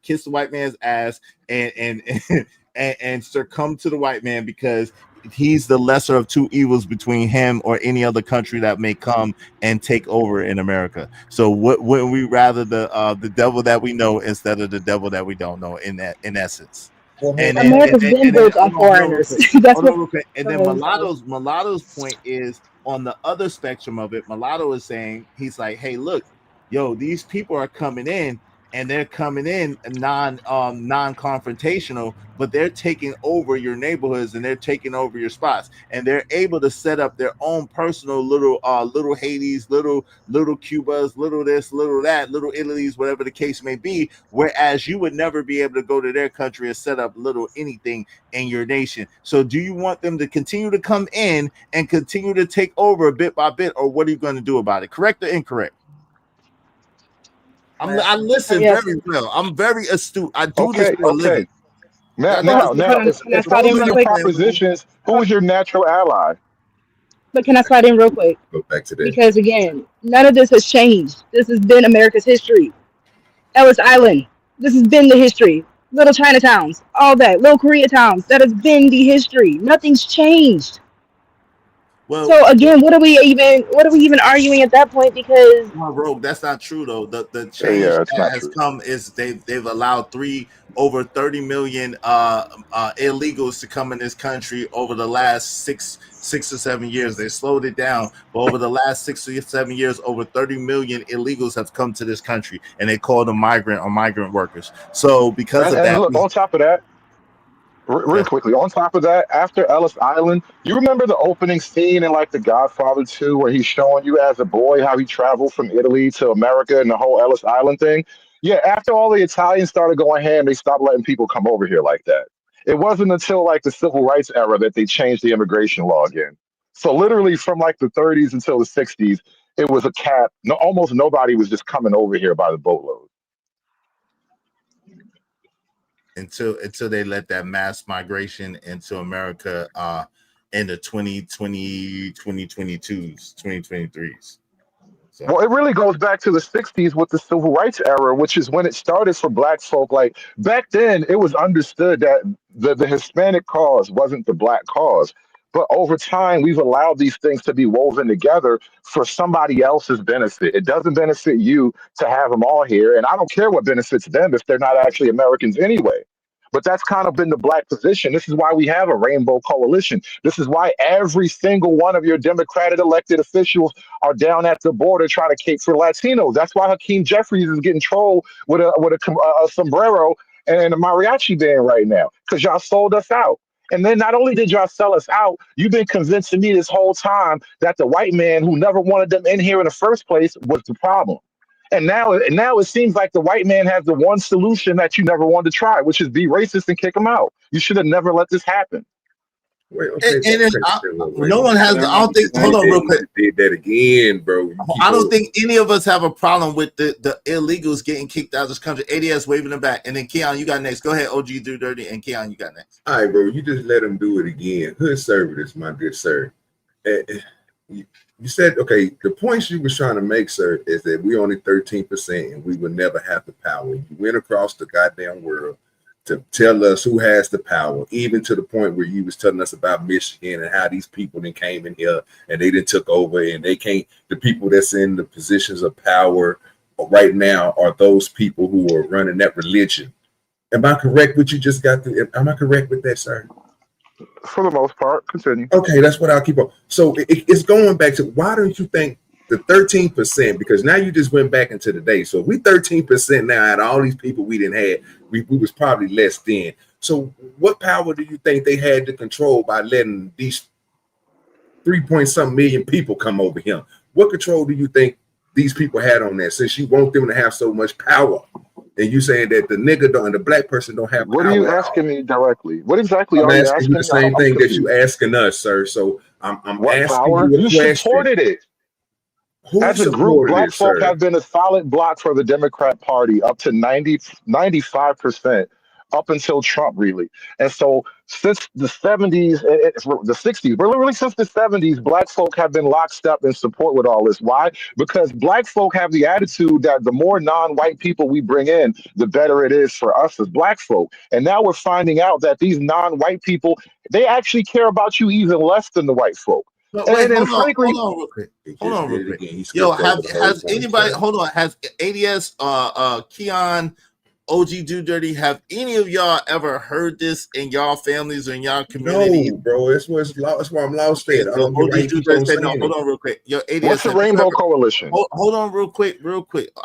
kiss the white man's ass and succumb to the white man, because he's the lesser of two evils between him or any other country that may come and take over in America. So wouldn't we rather the devil that we know instead of the devil that we don't know in essence? America's been built on foreigners. And then Mulatto's point is on the other spectrum of it. Mulatto is saying, he's like, hey, look, these people are coming in, and they're coming in non-confrontational, but they're taking over your neighborhoods and they're taking over your spots, and they're able to set up their own personal little Hades, little Cubas, little this, little that, little Italy's, whatever the case may be. Whereas you would never be able to go to their country and set up little anything in your nation. So do you want them to continue to come in and continue to take over bit by bit, or what are you going to do about it? Correct or incorrect? I listen very well. I'm very astute. I do this for a living. Now, if those are your propositions, who is your natural ally? But can I slide in real quick? Go back to that. Because again, none of this has changed. This has been America's history. Ellis Island, this has been the history. Little Chinatowns, all that. Little Koreatowns, that has been the history. Nothing's changed. Well, So again, what are we even arguing at that point? Because no, Rogue, that's not true though. The Yeah, change yeah, it's that not has true. come is they've allowed over 30 million illegals to come in this country over the last six or 7 years. They slowed it down, but over the last 6 or 7 years, over 30 million illegals have come to this country, and they call them migrant workers. So because of And that, look, on top of that, real quickly, on top of that, after Ellis Island, you remember the opening scene in like The Godfather 2 where he's showing you as a boy how he traveled from Italy to America and the whole Ellis Island thing? Yeah, after all the Italians started going ham, they stopped letting people come over here like that. It wasn't until like the civil rights era that they changed the immigration law again. So literally from like the 30s until the 60s, it was a cap. No, almost nobody was just coming over here by the boatload. until they let that mass migration into America in the 2023s. So. Well, it really goes back to the 60s with the civil rights era, which is when it started for black folk. Like back then, it was understood that the Hispanic cause wasn't the black cause. But over time, we've allowed these things to be woven together for somebody else's benefit. It doesn't benefit you to have them all here. And I don't care what benefits them if they're not actually Americans anyway. But that's kind of been the black position. This is why we have a rainbow coalition. This is why every single one of your Democratic elected officials are down at the border trying to cape for Latinos. That's why Hakeem Jeffries is getting trolled with a sombrero and a mariachi band right now, because y'all sold us out. And then not only did y'all sell us out, you've been convincing me this whole time that the white man who never wanted them in here in the first place was the problem. And now it seems like the white man has the one solution that you never wanted to try, which is be racist and kick them out. You should have never let this happen. Wait, okay, no one has. I don't think. Hold on, real quick. Did that again, bro. I don't think any of us have a problem with the illegals getting kicked out of this country. ADS waving them back, and then Keon, you got next. Go ahead, OG do dirty, and Keon, you got next. All right, bro. You just let them do it again. Hood service, my good sir. You said, okay, the points you was trying to make, sir, is that we only 13% and we would never have the power. You went across the goddamn world to tell us who has the power, even to the point where you was telling us about Michigan and how these people then came in here and they then took over and they can't, the people that's in the positions of power right now are those people who are running that religion. Am I correct with you just got to, am I correct with that, sir? For the most part, continue. Okay, that's what I'll keep on. So it's going back to, why don't you think the 13%, because now you just went back into the day. So we 13% now out of all these people we didn't have, we was probably less than. So what power do you think they had to control by letting these 3-point-something million people come over here? What control do you think these people had on that, since you want them to have so much power? And you saying that the nigga don't and the black person don't have what power. Are you asking me directly? What exactly I'm are you asking asking you the same me? thing that you asking us, sir. So I'm what asking power? you a You question. supported it. Who As a group, black folk sir? have been a solid block for the Democrat Party up to 95% up until Trump, really. And so since the 70s, the 60s, really since the 70s, black folk have been locked up in support with all this. Why? Because black folk have the attitude that the more non-white people we bring in, the better it is for us as black folk. And now we're finding out that these non-white people, they actually care about you even less than the white folk. But wait, And hold frankly, on real quick. Hold on real quick. Yo, has anybody, hold on, has ADS, Keon, OG Do Dirty, have any of y'all ever heard this in y'all families or in y'all community? No, bro. That's why I'm lost at. I don't know why you keep on saying hold on real quick. Yo, ADS, what's the Rainbow Coalition? Hold on real quick.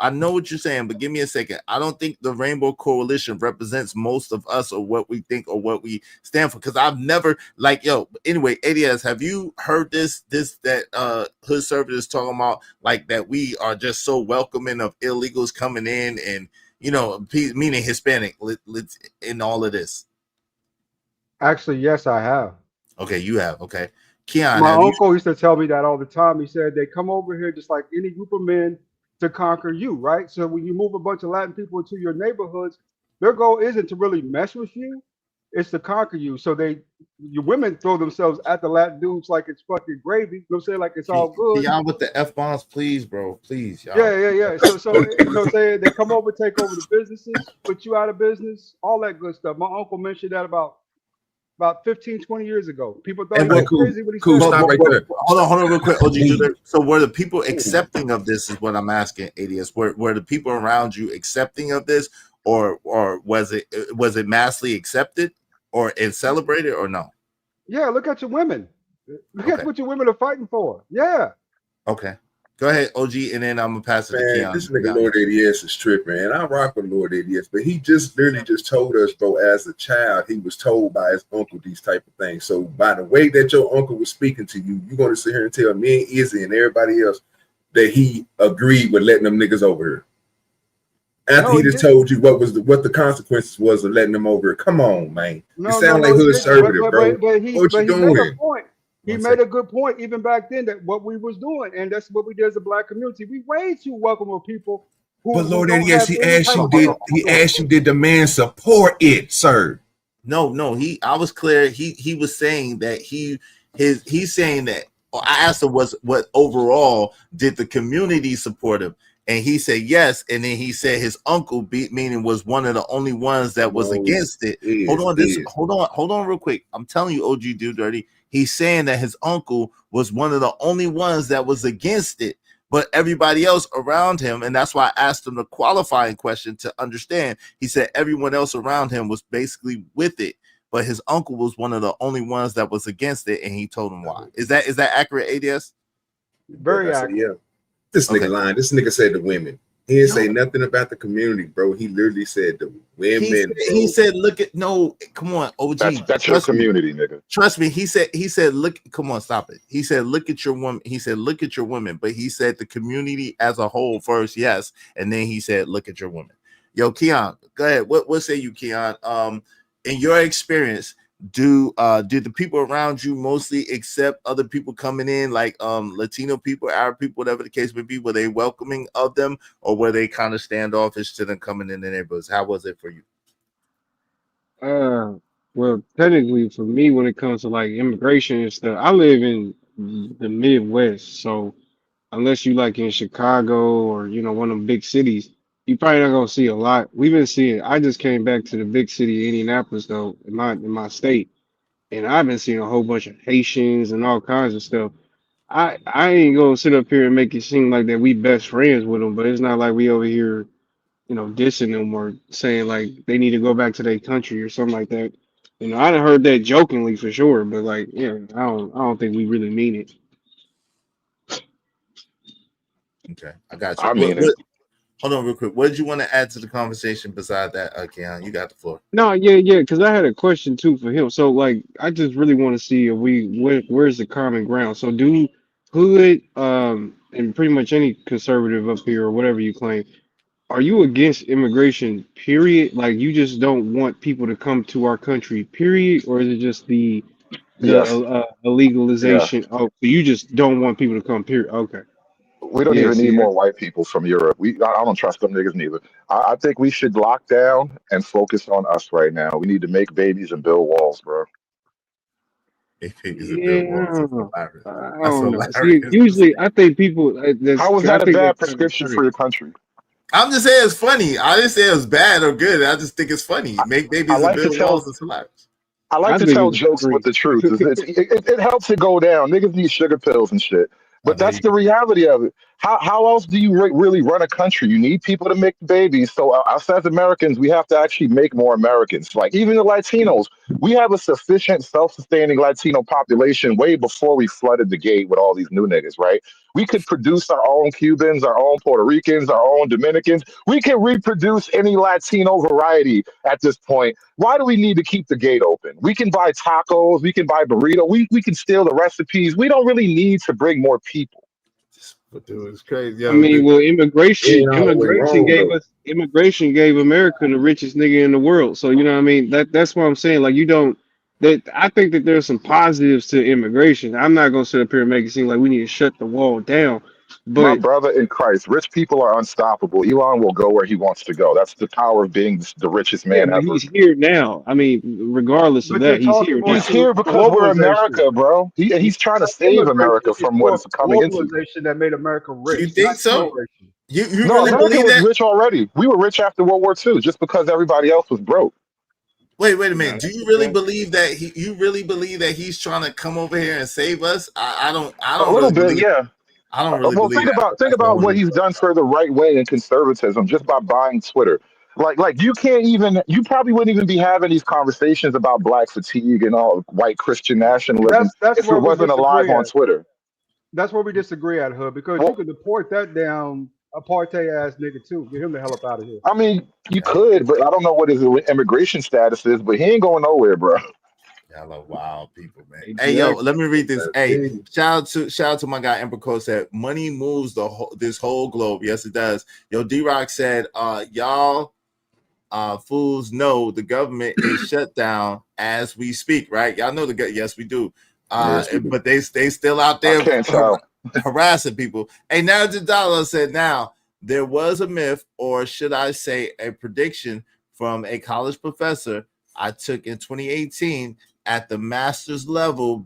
I know what you're saying, but give me a second. I don't think the Rainbow Coalition represents most of us or what we think or what we stand for, because I've never, like, yo, anyway, ADS, have you heard this that Hood Service is talking about, like, that we are just so welcoming of illegals coming in and, you know, meaning Hispanic in all of this? Actually, yes, I have. Okay, you have. Okay. Keon, my uncle used to tell me that all the time. He said they come over here just like any group of men to conquer you, right? So when you move a bunch of Latin people into your neighborhoods, their goal isn't to really mess with you, it's to conquer you. So your women throw themselves at the Latin dudes like it's fucking gravy. You know what I'm saying? Like it's all good. Y'all with the F-bombs, please, bro. Please, y'all. Yeah. So you know what I'm saying? They come over, take over the businesses, put you out of business, all that good stuff. My uncle mentioned that about about 15, 20 years ago. People thought And he what was crazy when he cool, said stop right there. Hold on real quick, OG. So were the people accepting of this is what I'm asking, ADS. Were the people around you accepting of this, or was it massively accepted or and celebrated or no? Yeah, look at your women. Look at what your women are fighting for. Yeah. Okay. Go ahead, OG, and then I'm gonna pass it to Man, Keon. this nigga Lord ADS is tripping, man. I rock with Lord ADS, but he just literally just told us, bro, as a child, he was told by his uncle these type of things. So by the way that your uncle was speaking to you, you're gonna sit here and tell me and Izzy and everybody else that he agreed with letting them niggas over here. After he just told you what the consequences was of letting them over here. Come on, man. You sound like hood conservative, bro. But he What you made a doing? point. He made a good point even back then that what we was doing, and that's what we did as a black community. We way too welcome of people who. But Lord don't ADS, have he any asked type you, of- did the man support it, sir? No, I was clear. He was saying that he's saying that I asked him what overall did the community support him, and he said yes, and then he said his uncle meaning was one of the only ones that was against it. Hold on real quick. I'm telling you, OG Do Dirty. He's saying that his uncle was one of the only ones that was against it, but everybody else around him, and that's why I asked him the qualifying question to understand. He said everyone else around him was basically with it, but his uncle was one of the only ones that was against it, and he told him why. Is that accurate, ADS? Very accurate. Yeah. This nigga lying. This nigga said the women. He didn't say nothing about the community, bro. He literally said the women. He said, "Look at come on, OG. That's your community, nigga. Trust me." He said, look, come on, stop it. He said, look at your woman. He said, look at your women. But he said the community as a whole first, yes, and then he said, look at your women. Yo, Keon, go ahead. What say you, Keon? In your experience, do the people around you mostly accept other people coming in, like Latino people, Arab people, whatever the case may be? Were they welcoming of them, or were they kind of standoffish to them coming in the neighborhoods? How was it for you? Well, technically for me, when it comes to like immigration and stuff, I live in the Midwest, so unless you like in Chicago or one of them big cities, you probably not gonna see a lot. We've been seeing. I just came back to the big city, Indianapolis, though, in my state, and I've been seeing a whole bunch of Haitians and all kinds of stuff. I ain't gonna sit up here and make it seem like that we best friends with them, but it's not like we over here, dissing them or saying like they need to go back to their country or something like that. I done heard that jokingly for sure, but like, yeah, I don't think we really mean it. Okay, I got you. I mean it. Hold on real quick. What did you want to add to the conversation beside that, Keon? You got the floor. No, yeah, because I had a question too for him. So like, I just really want to see if where's the common ground. So do Hood, and pretty much any conservative up here or whatever you claim, are you against immigration, period? Like you just don't want people to come to our country, period? Or is it just the Yes. illegalization? Oh, so you just don't want people to come, period? Okay. We don't even need more white people from Europe. I don't trust them niggas neither. I think we should lock down and focus on us right now. We need to make babies and build walls, bro. I don't know. See, usually, I think people. How is that a bad prescription for your country? I'm just saying it's funny. I didn't say it was bad or good. I just think it's funny. Make babies and build walls. It's hilarious. I like to tell jokes with the truth. It helps it go down. Niggas need sugar pills and shit. But that's the reality of it. How else do you really run a country? You need people to make babies. So us as Americans, we have to actually make more Americans. Like even the Latinos, we have a sufficient self-sustaining Latino population way before we flooded the gate with all these new niggas, right? We could produce our own Cubans, our own Puerto Ricans, our own Dominicans. We can reproduce any Latino variety at this point. Why do we need to keep the gate open? We can buy tacos. We can buy burritos. We can steal the recipes. We don't really need to bring more people. But dude, it's crazy. I mean, well, immigration gave America the richest nigga in the world. So you know what I mean? That's what I'm saying. Like I think that there's some positives to immigration. I'm not gonna sit up here and make it seem like we need to shut the wall down. But my brother in Christ, rich people are unstoppable. Elon will go where he wants to go. That's the power of being the richest man ever. He's here now. I mean, regardless of that, he's here now. He's here because we're America, bro. He's trying to save America from what's coming into. Globalization that made America rich. You think so? You no, really America believe was that? rich already. We were rich after World War II, just because everybody else was broke. Wait a minute. Do you really believe that you really believe that he's trying to come over here and save us? I don't A little really bit, believe. yeah. I don't really Well, believe that. think That's the about whole what reason. he's done for the right way in conservatism just by buying Twitter. Like you can't even, you probably wouldn't even be having these conversations about black fatigue and all white Christian nationalism That's if it where we wasn't alive disagree on at. Twitter. That's where we disagree at, Hood, because you Well, could deport that down apartheid ass nigga too. Get him the hell up out of here. I mean, you could, but I don't know what his immigration status is, but he ain't going nowhere, bro. Y'all are wild people, man. Hey, yo, let me read this. Hey, shout out to my guy Emperor Cole said money moves this whole globe. Yes, it does. Yo, D-Rock said, y'all fools know the government is shut down as we speak, right? Y'all know yes, we do. Yes, we do. But they still out I there can't tell. harassing people. Hey, now the dollar said now there was a myth, or should I say a prediction from a college professor I took in 2018 at the master's level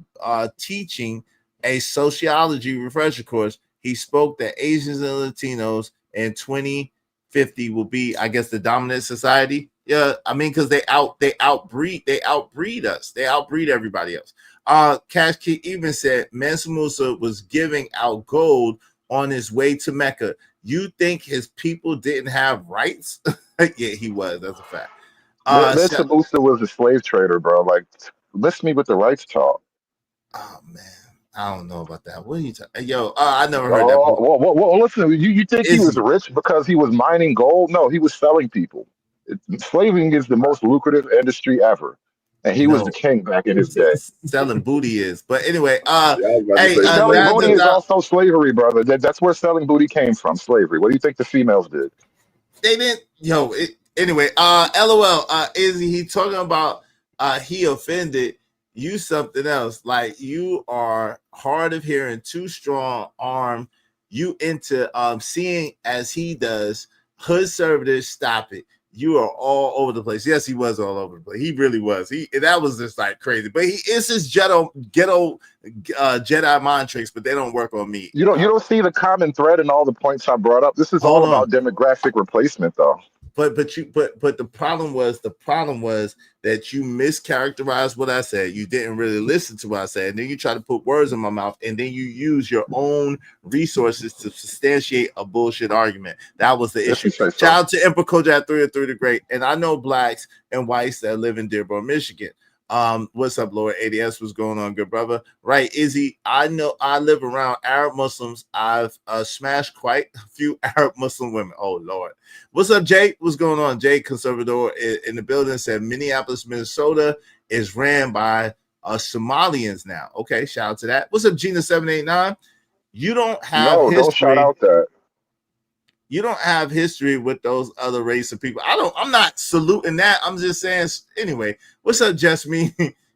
teaching a sociology refresher course. He spoke that Asians and Latinos in 2050 will be, I guess, the dominant society. Yeah, I mean, because they outbreed us. They outbreed everybody else. Cash Key even said Mansa Musa was giving out gold on his way to Mecca. You think his people didn't have rights? Yeah, he was. That's a fact. Mansa Musa was a slave trader, bro. Like, listen me with the rights talk. Oh man, I don't know about that. What are you talking? Yo, I never heard that. Well, listen. You think he was rich because he was mining gold? No, he was selling people. Slaving is the most lucrative industry ever, and he was the king back in his day. Selling booty is, but anyway, selling booty is also slavery, brother. That's where selling booty came from. Slavery. What do you think the females did? They didn't. Yo, anyway, LOL. Is he talking about? He offended you something else. Like you are hard of hearing, too strong arm. You into seeing as he does. Hood servitors, stop it. You are all over the place. Yes, he was all over the place. He really was. That was just like crazy. But he is his ghetto Jedi mind tricks, but they don't work on me. You don't see the common thread in all the points I brought up. This is all about demographic replacement, though. But the problem was that you mischaracterized what I said. You didn't really listen to what I said, and then you try to put words in my mouth, and then you use your own resources to substantiate a bullshit argument. That was the issue. Shout out to Emperor Kojak 303 the Great, and I know blacks and whites that live in Dearborn, Michigan. What's up, Lord? ADS, what's going on, good brother? Right, Izzy, I know I live around Arab Muslims. I've smashed quite a few Arab Muslim women. Oh Lord, what's up, Jay? What's going on? Jay Conservador in the building said Minneapolis, Minnesota is ran by Somalians now. Okay, shout out to that. What's up, Gina 789? You don't have history. Don't shout out that. You don't have history with those other race of people. I'm not saluting that. I'm just saying. Anyway, what's up, Just Me?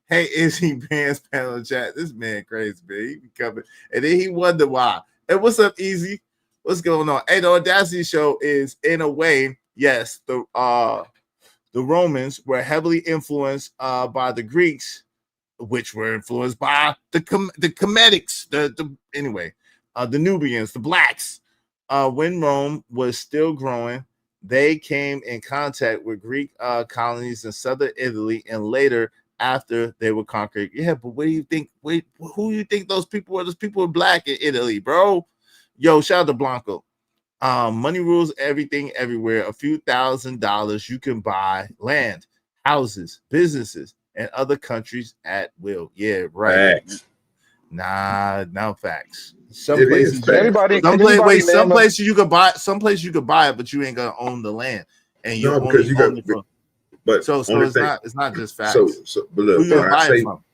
Hey, is he Band's panel chat? This man crazy, man. He be coming, and then he wonder why. Hey, what's up, Easy? What's going on? Hey, the Audacity Show is, in a way, yes, the Romans were heavily influenced by the Greeks, which were influenced by the Cometics. Anyway, the Nubians, the blacks. When Rome was still growing, they came in contact with Greek colonies in southern Italy, and later, after they were conquered. Yeah, but what do you think? Wait, who do you think those people were? Those people were black in Italy, bro. Yo, shout out to Blanco. Money rules everything, everywhere. A few $1,000s, you can buy land, houses, businesses, and other countries at will. Yeah, right. Facts. Nah, no facts. Some It places, is facts. some places you could buy. Some places you could buy it, but you ain't gonna own the land, and you because you got. But so it's not just facts. But look, who you when buy I say, it from?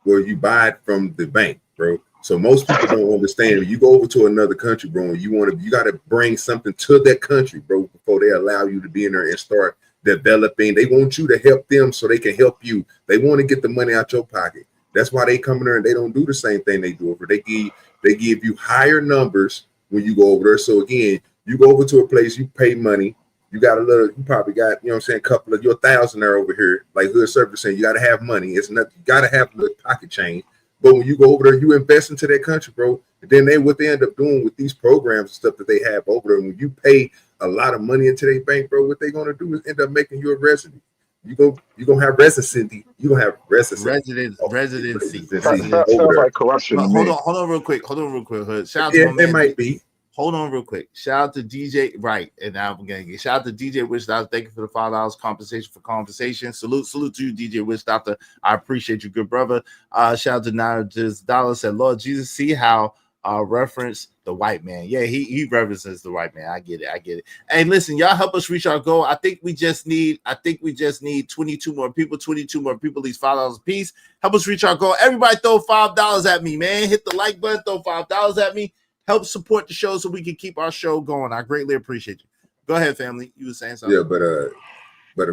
well, you buy it from the bank, bro. So most people don't understand. When you go over to another country, bro, you got to bring something to that country, bro, before they allow you to be in there and start developing. They want you to help them so they can help you. They want to get the money out your pocket. That's why they come in there and they don't do the same thing they do over. They give you higher numbers when you go over there. So again, you go over to a place, you pay money. You got you probably got, you know what I'm saying, a couple of your 1,000 there over here, like Hood Service saying, you got to have money. It's not, you got to have the pocket change. But when you go over there, you invest into that country, bro. And then what they end up doing with these programs and stuff that they have over there, when you pay a lot of money into their bank, bro, what they're going to do is end up making you a resident. you gonna have residency. You gonna have residency. Sounds like corruption to me. Hold on real quick. Hood. Shout out Yeah, to my man. it might be. Hold on real quick. Shout out to DJ, right? And now I'm gonna get shout out to DJ Wish Doctor. Thank you for the $5 compensation for conversation. Salute to you, DJ Wish Doctor. I appreciate you, good brother. Shout out to Nine Dollar said, Lord Jesus, see how reference the white man. Yeah, he references the white man. I get it. Hey, listen, y'all help us reach our goal. I think we just need 22 more people, at least $5 a piece. Help us reach our goal. Everybody throw $5 at me, man. Hit the like button, throw $5 at me. Help support the show so we can keep our show going. I greatly appreciate you. Go ahead, family. You were saying something. Yeah, but as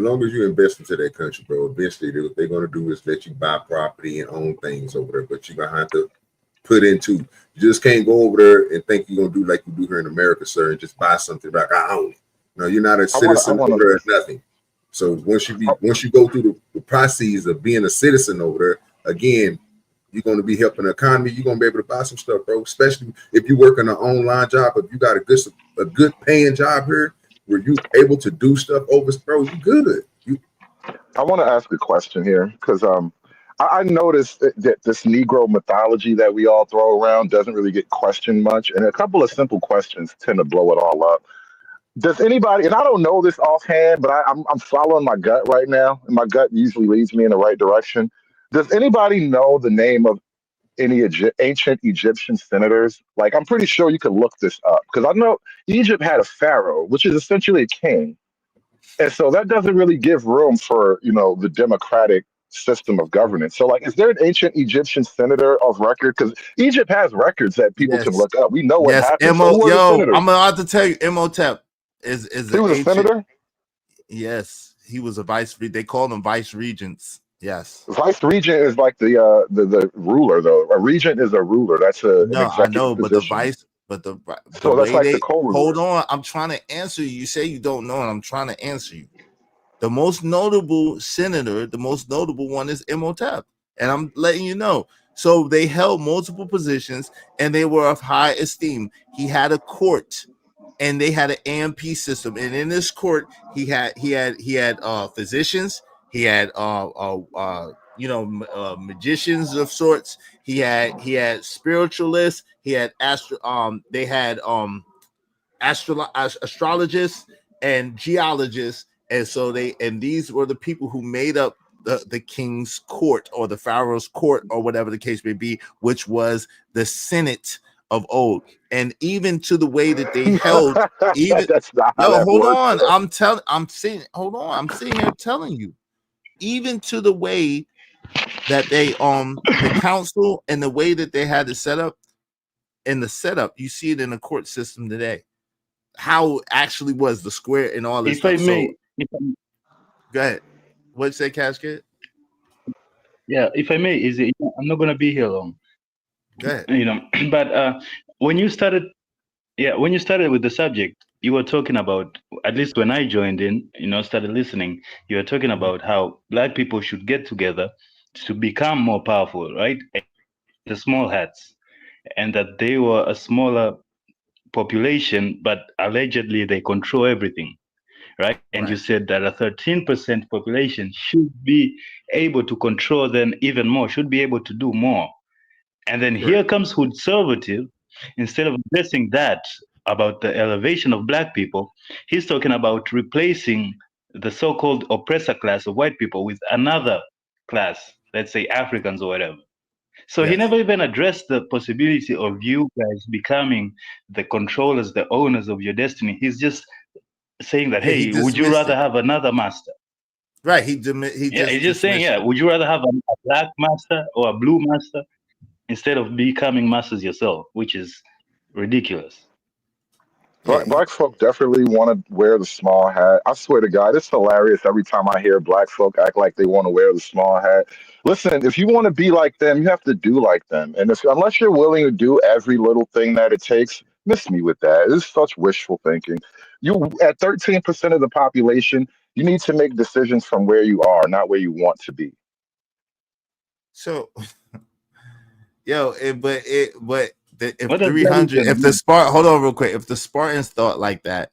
long as you invest into that country, bro, eventually what they're gonna do is let you buy property and own things over there. But you're gonna have to put into. You just can't go over there and think you're gonna do like you do here in America, sir, and just buy something like I own it. No, you're not a citizen over there. Nothing. So once you go through the process of being a citizen over there, again, you're going to be helping the economy. You're going to be able to buy some stuff, bro. Especially if you work in an online job, if you got a good paying job here where you able to do stuff over, bro, you good. I want to ask a question here because I noticed that this Negro mythology that we all throw around doesn't really get questioned much, and a couple of simple questions tend to blow it all up. Does anybody, and I don't know this offhand, but I'm following my gut right now, and my gut usually leads me in the right direction. Does anybody know the name of any ancient Egyptian senators? Like, I'm pretty sure you could look this up because I know Egypt had a pharaoh, which is essentially a king. And so that doesn't really give room for, the democratic system of governance. So, like, is there an ancient Egyptian senator of record? Because Egypt has records that people can look up. We know what happened. I'm about to tell you, Imhotep is he was a senator? Yes, he was a vice. They called him vice regents. Yes. Vice regent is like the ruler, though. A regent is a ruler. That's an I know, but position. So that's like the co-ruler. Hold on, I'm trying to answer you. You say you don't know, and I'm trying to answer you. The most notable senator, the most notable one is Imhotep, and I'm letting you know. So they held multiple positions, and they were of high esteem. He had a court, and they had an AMP system, and in this court, he had physicians. He had magicians of sorts. He had spiritualists. He had astrologists and geologists, and so these were the people who made up the king's court or the pharaoh's court or whatever the case may be, which was the Senate of old. And even to the way that they held, I'm sitting here telling you. Even to the way that they the council and the way that they had it set up, you see it in the court system today. How it actually was the square and all this stuff. Go ahead. What'd you say, Cascade? Yeah, if I may, I'm not gonna be here long. Go ahead. But when you started with the subject, you were talking about, at least when I joined in, started listening, you were talking about how Black people should get together to become more powerful, right? The small hats, and that they were a smaller population, but allegedly they control everything, right? And you said that a 13% population should be able to control then even more, should be able to do more. And then here comes Hoodservative, instead of addressing that, about the elevation of Black people, he's talking about replacing the so-called oppressor class of white people with another class, let's say Africans or whatever. So he never even addressed the possibility of you guys becoming the controllers, the owners of your destiny. He's just saying that, hey, would you rather have another master? Right. He's just saying, would you rather have a Black master or a blue master instead of becoming masters yourself, which is ridiculous. Black folk definitely want to wear the small hat. I swear to God, it's hilarious every time I hear Black folk act like they want to wear the small hat. Listen, if you want to be like them, you have to do like them. And unless you're willing to do every little thing that it takes, miss me with that. It's such wishful thinking. You, at 13% of the population, you need to make decisions from where you are, not where you want to be. So, if 300, if the Spartans thought like that,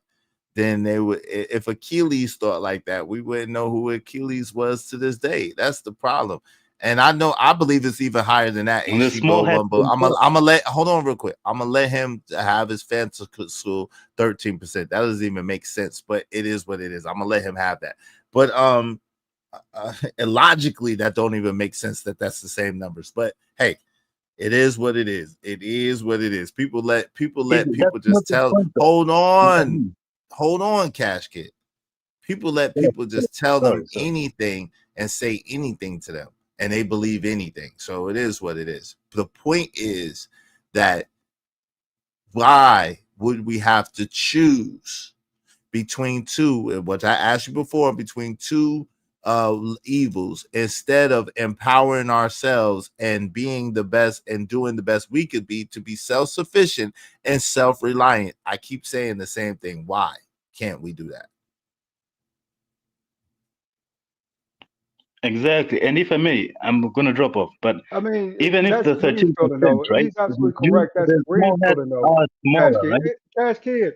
then they would. If Achilles thought like that, we wouldn't know who Achilles was to this day. That's the problem. And I believe it's even higher than that. And the small hat. But I'm gonna let hold on real quick. I'm gonna let him have his fanciful 13%. That doesn't even make sense, but it is what it is. I'm gonna let him have that. But and logically, that don't even make sense that that's the same numbers. But hey, it is what it is. It is what it is. People let people just tell. Hold on, Cash Kid. People let people just tell them anything and say anything to them, and they believe anything. So it is what it is. The point is that why would we have to choose between two, and what I asked you before, between two evils, instead of empowering ourselves and being the best and doing the best we could be to be self-sufficient and self-reliant? I keep saying the same thing. Why can't we do that? Exactly. And if I may, I'm going to drop off. But I mean, even if that's the 13%, right? He's absolutely correct. That's the small hats Greenfield, though. are smaller, right? Cash Kid,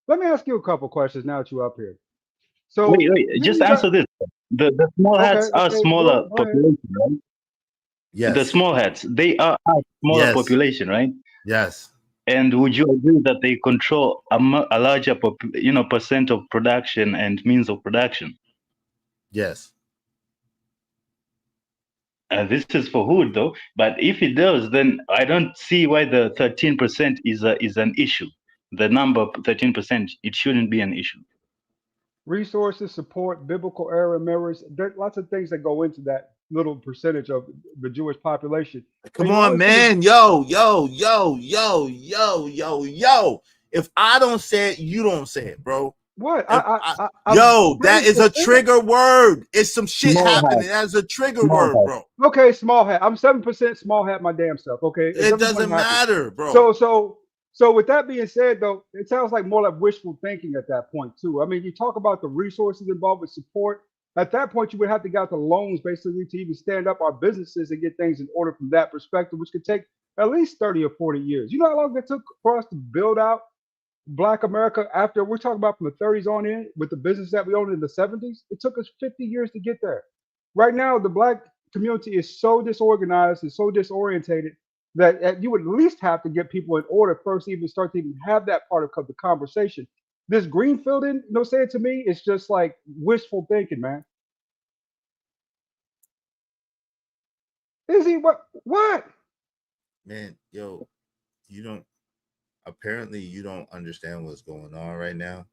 let me ask you a couple questions now that you're up here. So Wait, just answer this. The small hats are smaller go ahead. population, right? Yes. The small hats, they are a smaller population, right? Yes. And would you agree that they control a larger, percent of production and means of production? Yes. This is for hood, though. But if it does, then I don't see why the 13% is an issue. The number 13%, it shouldn't be an issue. Resources, support, biblical era mirrors. There's lots of things that go into that little percentage of the Jewish population. Come on, man. Yo. If I don't say it, you don't say it, bro. What? That is a trigger word. It's some shit happening. That's a trigger word, bro. Okay, small hat. I'm 7% small hat my damn self. Okay. It doesn't matter, bro. So with that being said, though, it sounds like more like wishful thinking at that point, too. I mean, you talk about the resources involved with support. At that point, you would have to get the loans basically to even stand up our businesses and get things in order from that perspective, which could take at least 30 or 40 years. You know how long it took for us to build out Black America after we're talking about from the 30s on in with the business that we owned in the 70s? It took us 50 years to get there. Right now, the Black community is so disorganized and so disorientated that you would at least have to get people in order first, even start to even have that part of the conversation. This greenfielding, say it to me, it's just like wishful thinking, man. Is he what? Man, yo, apparently you don't understand what's going on right now.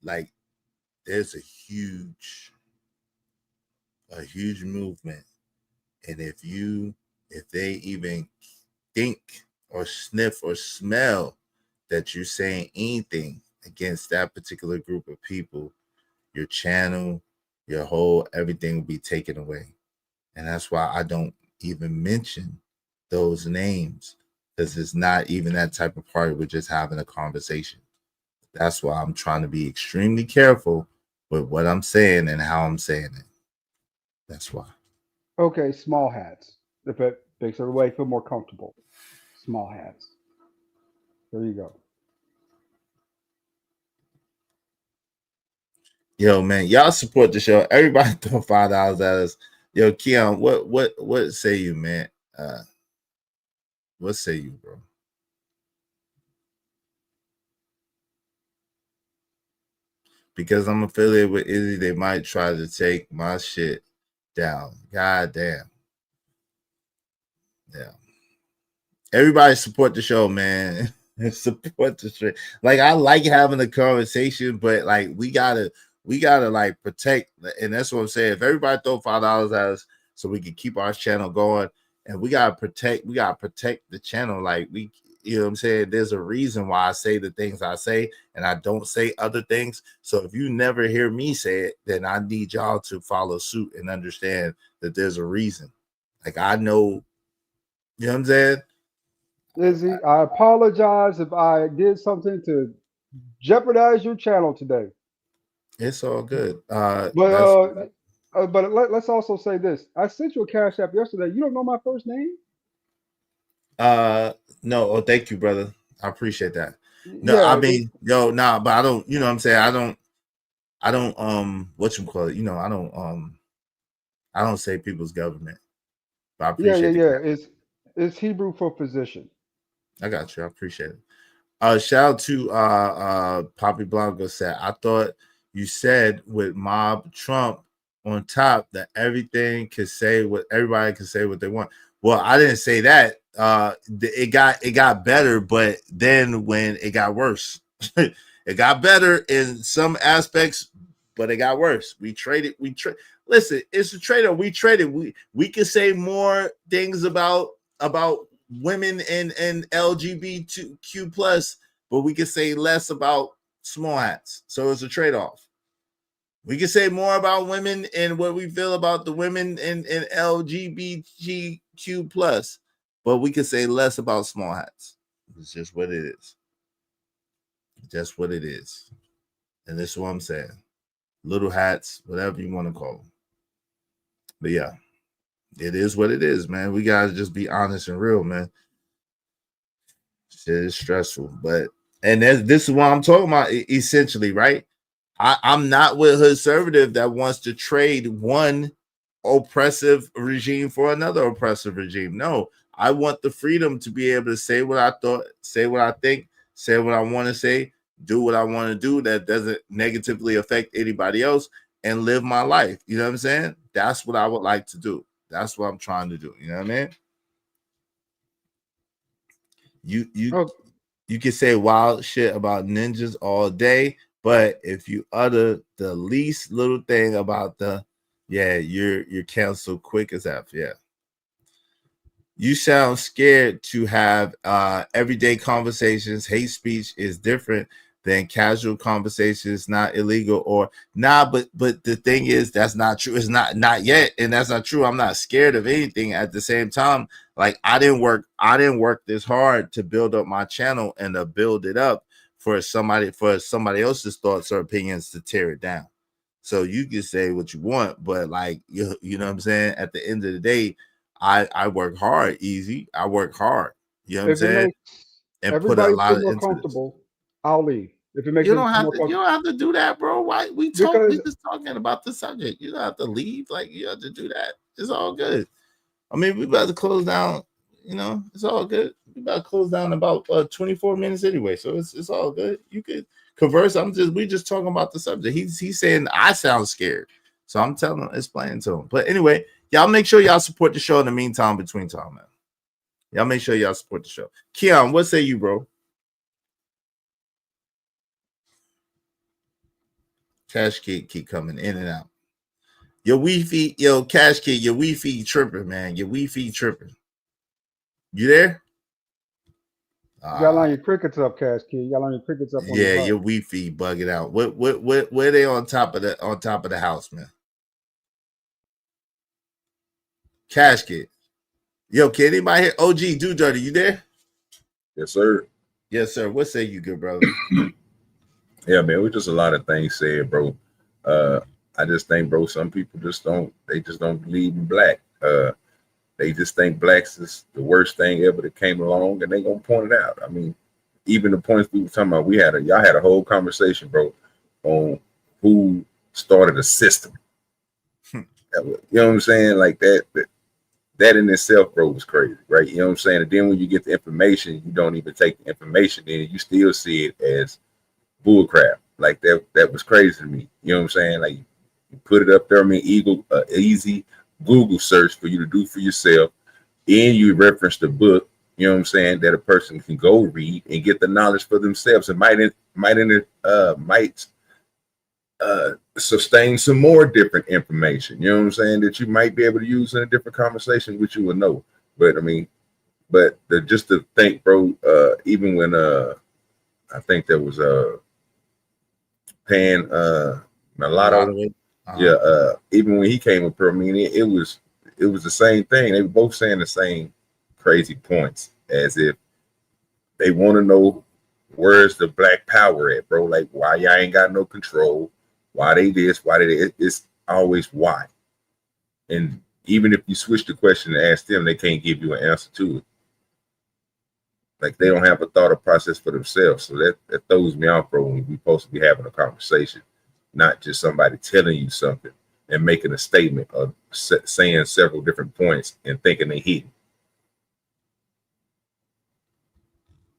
Like, there's a huge movement. And if they even think or sniff or smell that you're saying anything against that particular group of people, your channel, your whole everything will be taken away. And that's why I don't even mention those names, because it's not even that type of party. We're just having a conversation. That's why I'm trying to be extremely careful with what I'm saying and how I'm saying it. That's why. Okay, small hats. If it makes everybody feel more comfortable. Small hats. There you go. Yo, man, y'all support the show. Everybody throw $5 at us. Yo, Keon, what say you, man? What say you, bro? Because I'm affiliated with Izzy, they might try to take my shit down. God damn. Yeah. Everybody support the show, man. Support the show. Like, I like having a conversation, but like we gotta like protect, and that's what I'm saying. If everybody throw $5 at us so we can keep our channel going, and we gotta protect the channel. Like, you know what I'm saying? There's a reason why I say the things I say and I don't say other things. So if you never hear me say it, then I need y'all to follow suit and understand that there's a reason. Like, I know, you know what I'm saying? Izzy, I apologize if I did something to jeopardize your channel today. It's all good. But let's also say this. I sent you a Cash App yesterday. You don't know my first name? No. Oh, thank you, brother. I appreciate that. No, I Yeah, mean, yo, nah, but I don't, you know what I'm saying? I don't what you call it, I don't say people's government, but I appreciate the yeah. It's Hebrew for physician. I got you. I appreciate it. Shout out to Poppy Blanco said, I thought you said with Mob Trump on top that everybody can say what they want. Well, I didn't say that. It got better, but then when it got worse, it got better in some aspects, but it got worse. Listen, it's a trade-off. We traded. We can say more things about women and LGBTQ plus, but we can say less about small hats. So it's a trade-off. We can say more about women and what we feel about the women and LGBTQ plus, but we can say less about small hats. It's just what it is. Just what it is. And this is what I'm saying. Little hats, whatever you want to call them. But yeah, it is what it is, man. We gotta just be honest and real, man. Shit is stressful, and this is what I'm talking about, essentially, right? I'm not with a conservative that wants to trade one oppressive regime for another oppressive regime. No, I want the freedom to be able to say what I thought, say what I think, say what I want to say, do what I want to do that doesn't negatively affect anybody else, and live my life. You know what I'm saying? That's what I would like to do. That's what I'm trying to do. You know what I mean? You can say wild shit about ninjas all day, but if you utter the least little thing about you're canceled quick as F. Yeah. You sound scared to have everyday conversations. Hate speech is different than casual conversations, not illegal or but the thing is that's not true. It's not yet, and that's not true. I'm not scared of anything. At the same time, like I didn't work this hard to build up my channel and to build it up for somebody else's thoughts or opinions to tear it down. So you can say what you want, but like you know what I'm saying? At the end of the day, I work hard, easy. I work hard. You know what I'm saying? And put a lot more into comfortable, I'll leave. If it makes you don't have to do that, bro. Why we just talking about the subject. You don't have to leave. Like you have to do that. It's all good. I mean, we about to close down. You know, it's all good. We about to close down in about 24 minutes anyway, so it's all good. You could converse. We just talking about the subject. He's saying I sound scared, so I'm explaining to him. But anyway, y'all make sure y'all support the show in the meantime between time, man. Y'all make sure y'all support the show. Keon, what say you, bro? Cash Kid keep coming in and out. Your Wi-Fi, Cash Kid, your Wi-Fi tripping, man. Your Wi-Fi tripping. You there? You gotta line your crickets up, Cash Kid. You gotta line your crickets up. Yeah, your Wi-Fi bugging out. Where they on top of the house, man? Cash Kid. Yo, can anybody hear OG Do Dirty? You there? Yes, sir. Yes, sir. What say you, good brother? Yeah, man, we just a lot of things said, bro. I just think, bro, some people just don't believe in black. They just think blacks is the worst thing ever that came along, and they gonna point it out. I mean, even the points we were talking about, y'all had a whole conversation, bro, on who started a system. You know what I'm saying? Like that in itself, bro, was crazy, right? You know what I'm saying? And then when you get the information, you don't even take the information in, you still see it as bullcrap. Like that was crazy to me. You know what I'm saying? Like you put it up there. I mean, easy Google search for you to do for yourself, and you reference the book. You know what I'm saying? That a person can go read and get the knowledge for themselves, and might sustain some more different information. You know what I'm saying? That you might be able to use in a different conversation, which you will know. But I mean, just to think, bro. Even when I think there was Pan Mulatto. Even when he came up here, I mean, it was the same thing. They were both saying the same crazy points, as if they want to know where's the black power at, bro. Like, why y'all ain't got no control? Why they this? Why they? It's always why. And even if you switch the question and ask them, they can't give you an answer to it. Like they don't have a thought or process for themselves. So that throws me off, bro, when we supposed to be having a conversation, not just somebody telling you something and making a statement or saying several different points and thinking they hit.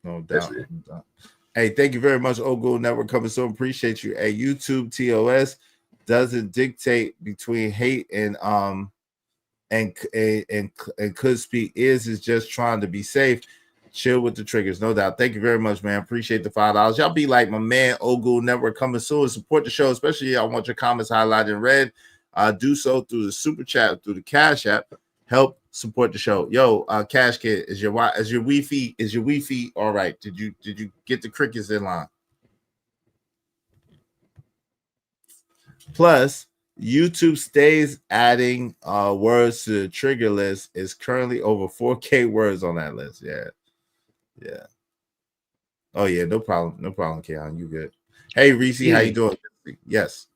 No doubt. No doubt. Hey, thank you very much, Ogle Network coming soon. Appreciate you. Hey, YouTube TOS doesn't dictate between hate and could speak is just trying to be safe. Chill with the triggers, no doubt. Thank you very much, man. Appreciate the $5. Y'all be like my man, Ogle Network coming soon. Support the show, especially I want your comments highlighted in red. Do so through the super chat, through the Cash App. Help support the show. Yo, Cash Kid, is your Wi-Fi all right? Did you get the crickets in line? Plus, YouTube stays adding words to the trigger list. Is currently over 4K words on that list. Yeah. Oh yeah, no problem, Keon. You good? Hey, Reese, how you doing? Yes.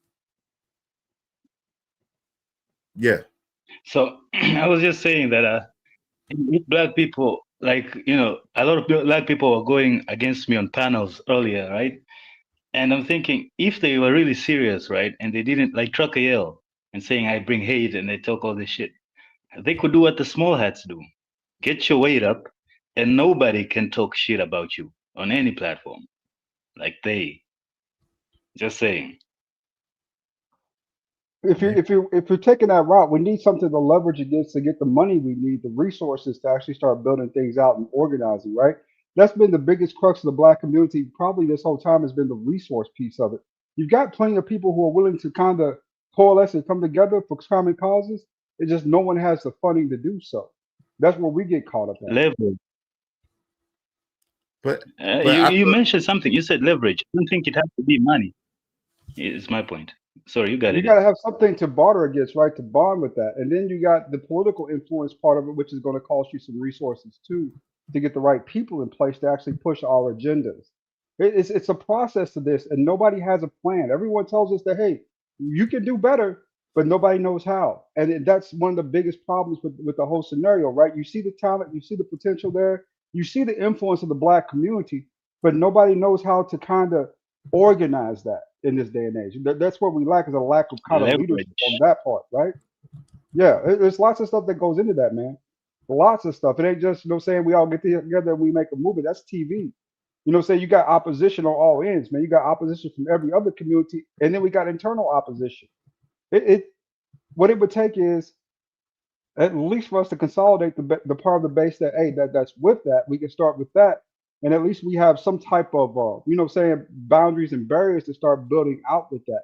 Yeah. So I was just saying that black people, like, a lot of black people were going against me on panels earlier, right? And I'm thinking, if they were really serious, right, and they didn't, like Trucker Yell and saying I bring hate and they talk all this shit, they could do what the small hats do. Get your weight up, and nobody can talk shit about you on any platform. Like they. Just saying. If you're taking that route, we need something to leverage against to get the money we need, the resources to actually start building things out and organizing, right? That's been the biggest crux of the black community probably this whole time, has been the resource piece of it. You've got plenty of people who are willing to kind of coalesce and come together for common causes. It's just no one has the funding to do so. That's where we get caught up at. Leverage. But you mentioned something. You said leverage. I don't think it has to be money. Is my point. Sorry, you got it. You got to have something to barter against, right? To bond with that. And then you got the political influence part of it, which is going to cost you some resources too, to get the right people in place to actually push our agendas. It's a process to this, and nobody has a plan. Everyone tells us that, hey, you can do better, but nobody knows how. And that's one of the biggest problems with the whole scenario, right? You see the talent, you see the potential there, you see the influence of the black community, but nobody knows how to kind of organize that in this day and age. That's what we lack, is a lack of kind of leadership on that part, right? Yeah, there's lots of stuff that goes into that, man. Lots of stuff. It ain't just, saying we all get together and we make a movie. That's TV. Saying you got opposition on all ends, man. You got opposition from every other community, and then we got internal opposition. What it would take is at least for us to consolidate the part of the base that, hey, that's with that. We can start with that. And at least we have some type of, boundaries and barriers to start building out with that.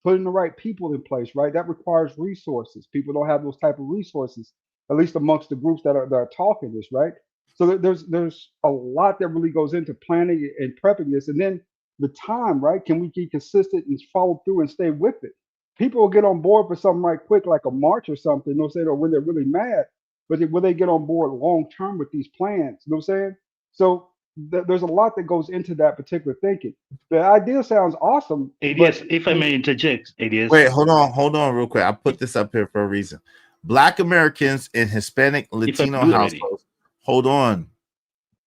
Putting the right people in place, right? That requires resources. People don't have those type of resources, at least amongst the groups that are talking this, right? So there's a lot that really goes into planning and prepping this. And then the time, right? Can we be consistent and follow through and stay with it? People will get on board for something right quick, like a march or something, or when they're really mad, but will they get on board long term with these plans? You know what I'm saying? So there's a lot that goes into that particular thinking. The idea sounds awesome. ADS, if I may interject, ADS. Wait, hold on real quick. I put this up here for a reason. Black Americans in Hispanic Latino households. Hold on.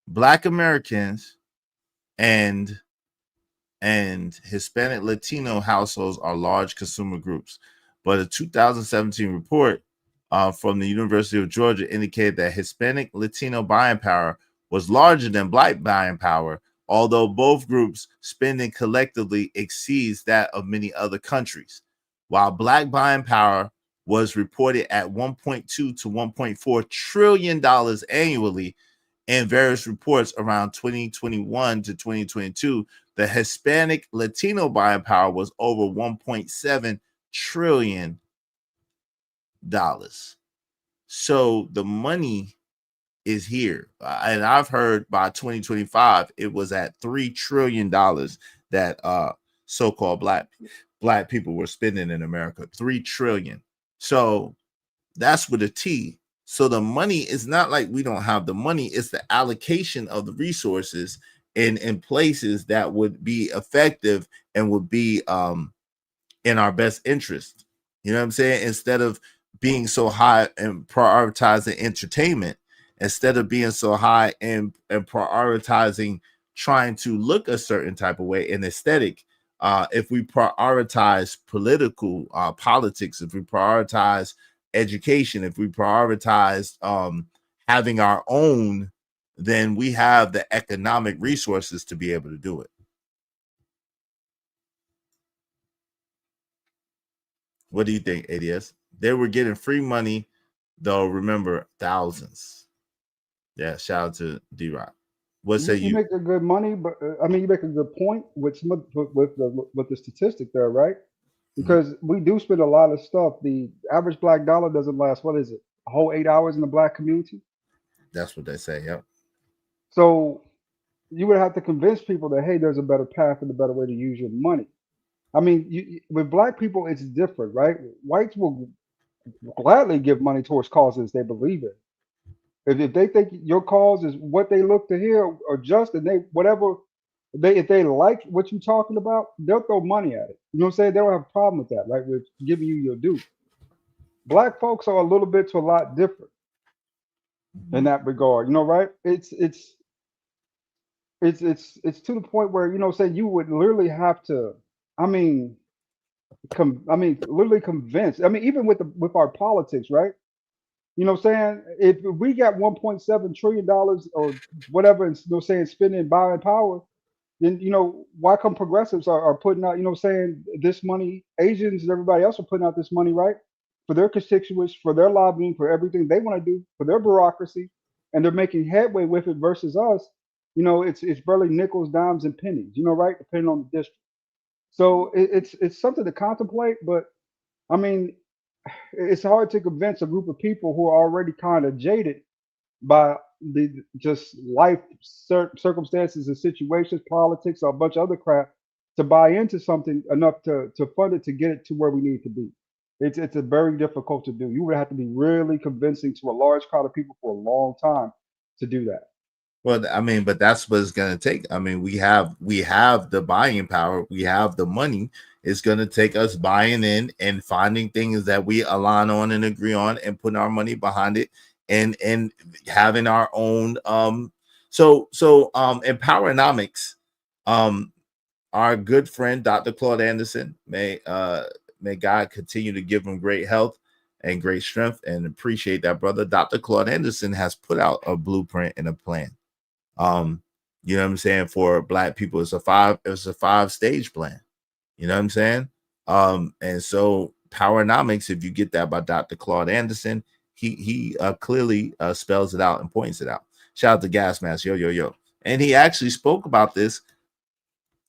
Black Americans and Hispanic Latino households are large consumer groups. But a 2017 report from the University of Georgia indicated that Hispanic Latino buying power was larger than Black buying power, although both groups' spending collectively exceeds that of many other countries. While Black buying power was reported at $1.2 to $1.4 trillion annually in various reports around 2021 to 2022, the Hispanic Latino buying power was over $1.7 trillion. So the money is here. And I've heard by 2025, it was at $3 trillion that so-called black people were spending in America. $3 trillion. So that's with a T. So the money is not like we don't have the money. It's the allocation of the resources in places that would be effective and would be in our best interest. You know what I'm saying? Instead of being so high and prioritizing entertainment instead of being so high and prioritizing trying to look a certain type of way, an aesthetic. If we prioritize political politics, if we prioritize education, if we prioritize having our own, then we have the economic resources to be able to do it. What do you think, ADS? They were getting free money, though. Remember, thousands. Yeah, shout out to D-Rock. What say You you? make a good money, but I mean, you make a good point with the statistic there, right? Because we do spend a lot of stuff. The average black dollar doesn't last. What is it? A whole 8 hours in the black community. That's what they say. Yep. So you would have to convince people that hey, there's a better path and a better way to use your money. I mean, with black people, it's different, right? Whites will gladly give money towards causes they believe in. If they think your cause is what they look to hear or just, and they whatever if they like what you're talking about, they'll throw money at it. You know what I'm saying? They don't have a problem with that, right? With giving you your due. Black folks are a little bit to a lot different in that regard. You know, right? It's to the point where you know, say you would literally have to. I mean, literally convince. I mean, even with our politics, right? You know what I'm saying? If we got $1.7 trillion or whatever, and you know, saying spending buying power, then you know why come progressives are putting out, you know what I'm saying, this money, Asians and everybody else are putting out this money, right? For their constituents, for their lobbying, for everything they want to do, for their bureaucracy, and they're making headway with it versus us. You know, it's barely nickels, dimes, and pennies, you know, right? Depending on the district. So it's something to contemplate, but I mean, it's hard to convince a group of people who are already kind of jaded by the just life circumstances and situations, politics, or a bunch of other crap to buy into something enough to fund it to get it to where we need to be. It's a very difficult to do. You would have to be really convincing to a large crowd of people for a long time to do that. Well, I mean, but that's what it's going to take. I mean, we have the buying power. We have the money. It's going to take us buying in and finding things that we align on and agree on and putting our money behind it and having our own. So Empowernomics, our good friend, Dr. Claude Anderson, may God continue to give him great health and great strength, and appreciate that, brother. Dr. Claude Anderson has put out a blueprint and a plan. You know what I'm saying, for Black people. It's a 5-stage plan. You know what I'm saying? And so Powernomics, if you get that by Dr. Claude Anderson, he clearly spells it out and points it out. Shout out to Gas Mask, yo. And he actually spoke about this,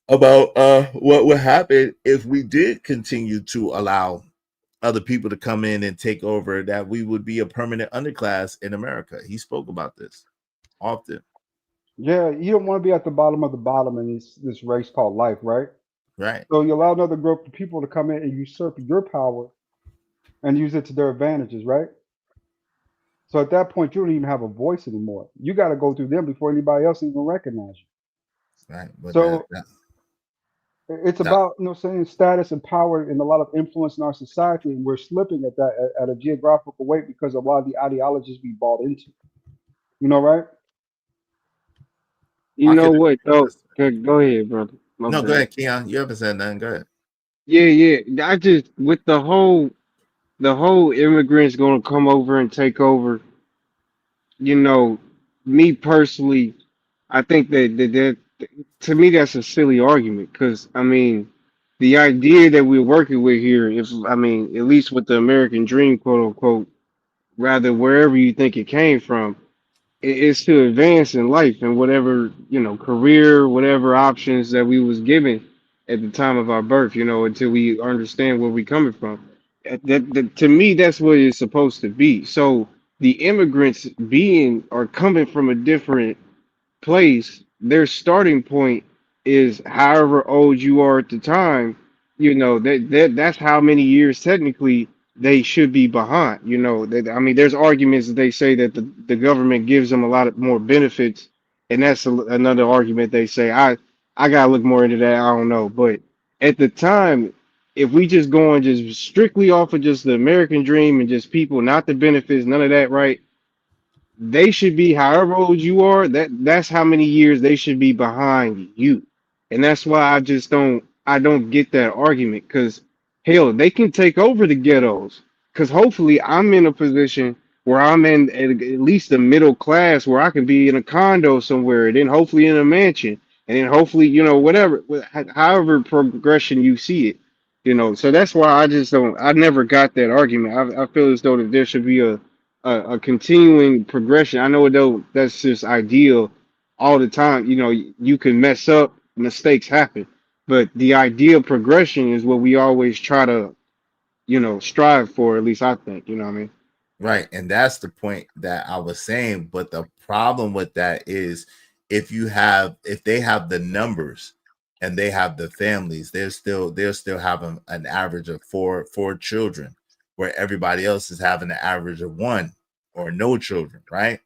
about what would happen if we did continue to allow other people to come in and take over, that we would be a permanent underclass in America. He spoke about this often. Yeah, you don't want to be at the bottom of the bottom in this race called life, right? Right. So you allow another group of people to come in and usurp your power and use it to their advantages, right? So at that point, you don't even have a voice anymore. You got to go through them before anybody else even recognize you. Right. But So it's about, you know, saying status and power and a lot of influence in our society, and we're slipping at that at a geographical weight because of a lot of the ideologies we bought into. You know, right? You know what? Oh, go ahead, brother. My No, bad. go ahead, Keon. You haven't said nothing. Go ahead. Yeah. I just with the whole immigrants gonna come over and take over. You know, me personally, I think that to me that's a silly argument, because I mean, the idea that we're working with here, if I mean, at least with the American dream, quote unquote, rather wherever you think it came from, is to advance in life and whatever, you know, career, whatever options that we was given at the time of our birth, you know, until we understand where we coming from. To me, that's what it's supposed to be. So the immigrants are coming from a different place. Their starting point is however old you are at the time. You know, that's how many years technically they should be behind. You know, I mean, there's arguments that they say that the government gives them a lot of more benefits, and that's another argument they say. I gotta look more into that. I don't know, but at the time, if we just going just strictly off of just the American dream and just people, not the benefits, none of that, right? they should be however old you are, that's how many years they should be behind you. And that's why I don't get that argument, because hell, they can take over the ghettos. Because hopefully I'm in a position where I'm in at least the middle class, where I can be in a condo somewhere, and then hopefully in a mansion, and then hopefully, whatever, however progression you see it. So that's why I never got that argument. I feel as though that there should be a continuing progression. I know though that's just ideal all the time. You can mess up, mistakes happen, but the ideal progression is what we always try to, strive for. At least I think. You know what I mean? Right. And that's the point that I was saying. But the problem with that is if they have the numbers and they have the families, they're still having an average of four children, where everybody else is having an average of one or no children, right?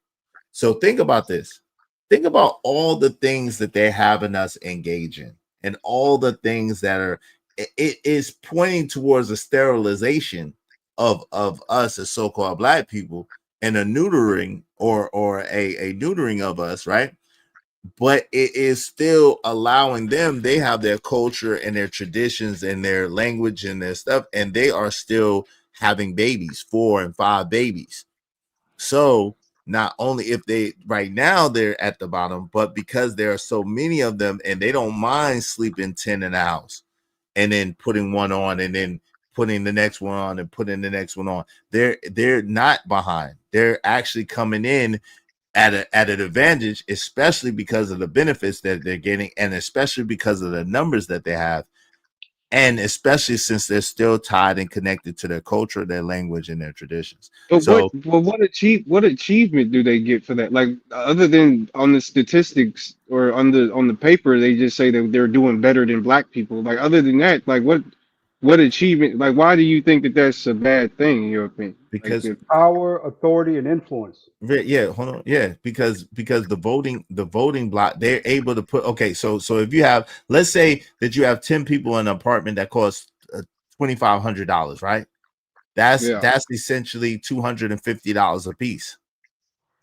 So think about this. Think about all the things that they're having us engage in, and all the things that it is pointing towards a sterilization of us as so-called Black people, and a neutering or a neutering of us, right? But it is still allowing them, they have their culture and their traditions and their language and their stuff, and they are still having babies, 4 and 5 babies. So not only if they right now they're at the bottom, but because there are so many of them and they don't mind sleeping 10 in the house and then putting one on and then putting the next one on and putting the next one on, they're not behind. They're actually coming in at an advantage, especially because of the benefits that they're getting, and especially because of the numbers that they have, and especially since they're still tied and connected to their culture, their language, and their traditions. But So what achievement do they get for that? Like, other than on the statistics or on the paper, they just say that they're doing better than Black people. Like, other than that, like what achievement? Like, why do you think that that's a bad thing in your opinion? because Power, authority, and influence. yeah, hold on. Yeah, because the voting block, they're able to put, okay, so if you have, let's say that you have 10 people in an apartment that costs $2,500, right? That's essentially $250 a piece.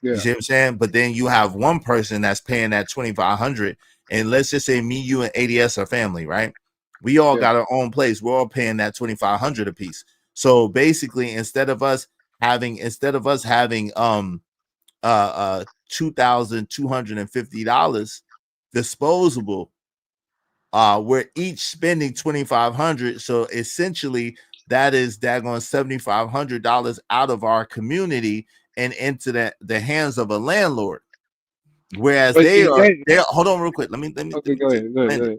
Yeah. You see what I'm saying? But then you have one person that's paying that $2,500, and let's just say me, you, and ADS are family, right? We all got our own place. We're all paying that $2,500 a piece. So basically, instead of us having $2,250 disposable, we're each spending $2,500. So essentially, that is daggone $7,500 out of our community and into the hands of a landlord. Whereas they hold on real quick. Let me Okay, go ahead.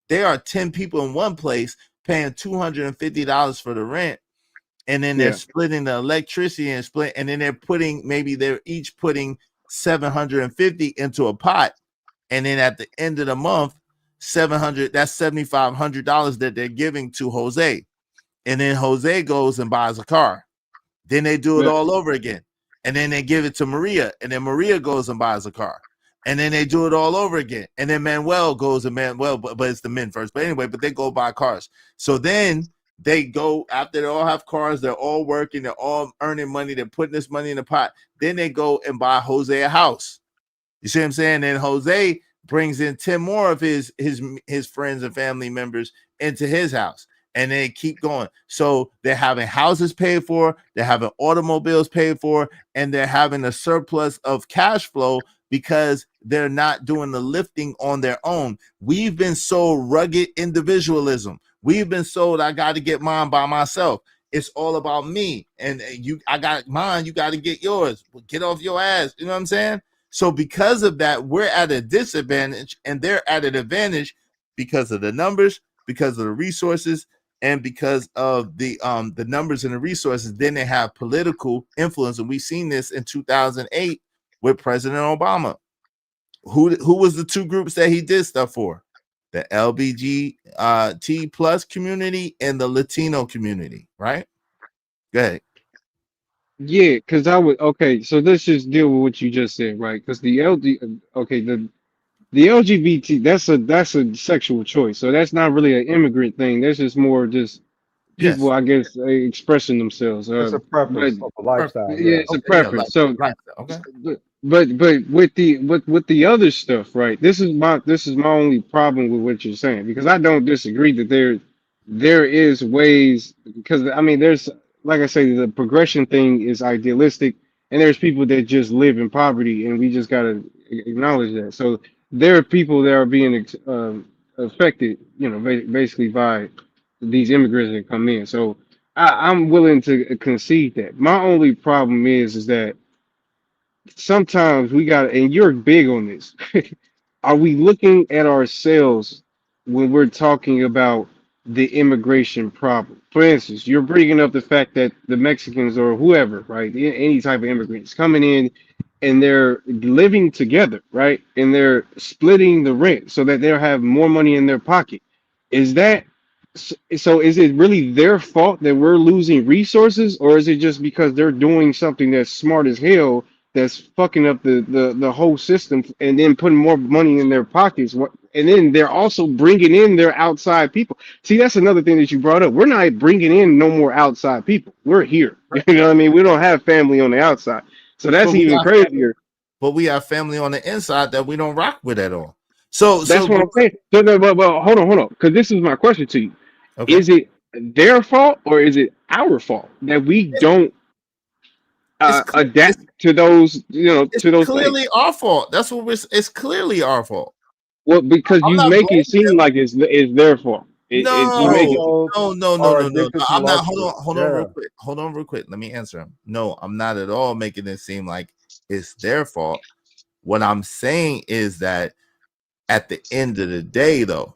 They are 10 people in one place paying $250 for the rent, and then they're splitting the electricity and then they're each putting $750 into a pot, and then at the end of the month, that's $7,500 that they're giving to Jose, and then Jose goes and buys a car. Then they do it all over again, and then they give it to Maria, and then Maria goes and buys a car. And then they do it all over again. And then Manuel goes, and Manuel, but it's the men first. But anyway, but they go buy cars. So then they go, after they all have cars, they're all working, they're all earning money, they're putting this money in the pot. Then they go and buy Jose a house. You see what I'm saying? And Jose brings in 10 more of his friends and family members into his house. And they keep going. So they're having houses paid for, they're having automobiles paid for, and they're having a surplus of cash flow because they're not doing the lifting on their own. We've been sold rugged individualism. We've been sold, I got to get mine by myself. It's all about me. And I got mine, you got to get yours. Get off your ass. You know what I'm saying? So because of that, we're at a disadvantage, and they're at an advantage because of the numbers, because of the resources, and because of the numbers and the resources. Then they have political influence, and we've seen this in 2008 with President Obama. Who was the two groups that he did stuff for? The LGBT plus community and the Latino community, right? Go ahead. Yeah, because so let's just deal with what you just said, right? Because the LGBT, that's a sexual choice. So that's not really an immigrant thing. That's just more just people, Yes. I guess, expressing themselves. It's a preference of a lifestyle. Yeah, Yeah. it's a Okay, yeah, preference. So, lifestyle. Okay. but with the other stuff, right? This is my only problem with what you're saying, because I don't disagree that there is ways, because I mean there's, like I say, the progression thing is idealistic, and there's people that just live in poverty, and we just gotta acknowledge that. So there are people that are being affected, you know, basically by these immigrants that come in. So I'm willing to concede that. My only problem is that sometimes we got, and you're big on this. Are we looking at ourselves when we're talking about the immigration problem? For instance, you're bringing up the fact that the Mexicans or whoever, right, any type of immigrants coming in and they're living together, right, and they're splitting the rent so that they'll have more money in their pocket. Is that so? Is it really their fault that we're losing resources, or is it just because they're doing something that's smart as hell, that's fucking up the whole system, and then putting more money in their pockets? And then they're also bringing in their outside people. See, that's another thing that you brought up. We're not bringing in no more outside people. We're here. You know what I mean? We don't have family on the outside. So that's even crazier. But we have family on the inside that we don't rock with at all. So That's what I'm saying. So, but hold on, because this is my question to you. Okay. Is it their fault or is it our fault that we don't adapt to those, to those clearly things? our fault. That's what it's clearly our fault. Well, because I'm you not make blaming it seem like it's their fault. You make it. No. I'm not. Hold on, Yeah. real quick. Hold on, real quick. Let me answer him. No, I'm not at all making it seem like it's their fault. What I'm saying is that at the end of the day, though,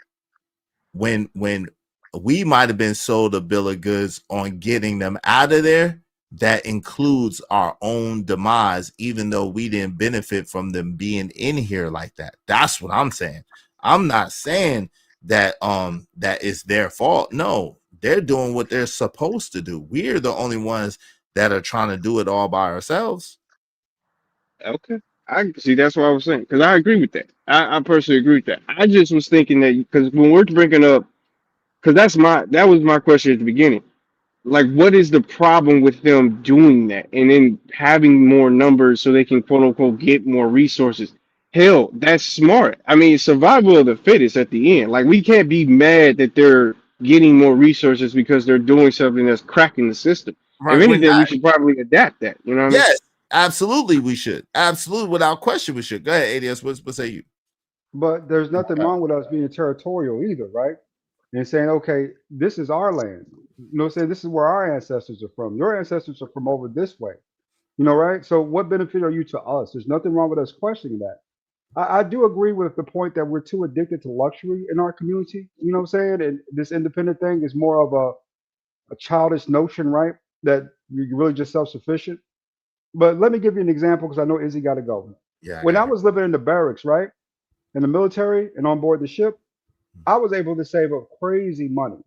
when we might have been sold a bill of goods on getting them out of there, that includes our own demise, even though we didn't benefit from them being in here like that. That's what I'm saying. I'm not saying that that is their fault. No, they're doing what they're supposed to do. We're the only ones that are trying to do it all by ourselves. Okay. I see. That's what I was saying, because I agree with that. I personally agree with that. I just was thinking that because when we're bringing up, because that was my question at the beginning. Like, what is the problem with them doing that and then having more numbers so they can quote unquote get more resources? Hell, that's smart. I mean, survival of the fittest at the end. Like, we can't be mad that they're getting more resources because they're doing something that's cracking the system. Right, If anything, we should probably adapt that. You know what I mean? Yes, absolutely, we should. Absolutely, without question, we should. Go ahead, ADS. What say you? But there's nothing wrong with us being territorial either, right? And saying, okay, this is our land. You know, saying this is where our ancestors are from. Your ancestors are from over this way. You know, right? So what benefit are you to us? There's nothing wrong with us questioning that. I do agree with the point that we're too addicted to luxury in our community. You know what I'm saying? And this independent thing is more of a childish notion, right? That you're really just self-sufficient. But let me give you an example because I know Izzy got to go. Yeah. When I was living in the barracks, right, in the military and on board the ship, I was able to save up crazy money.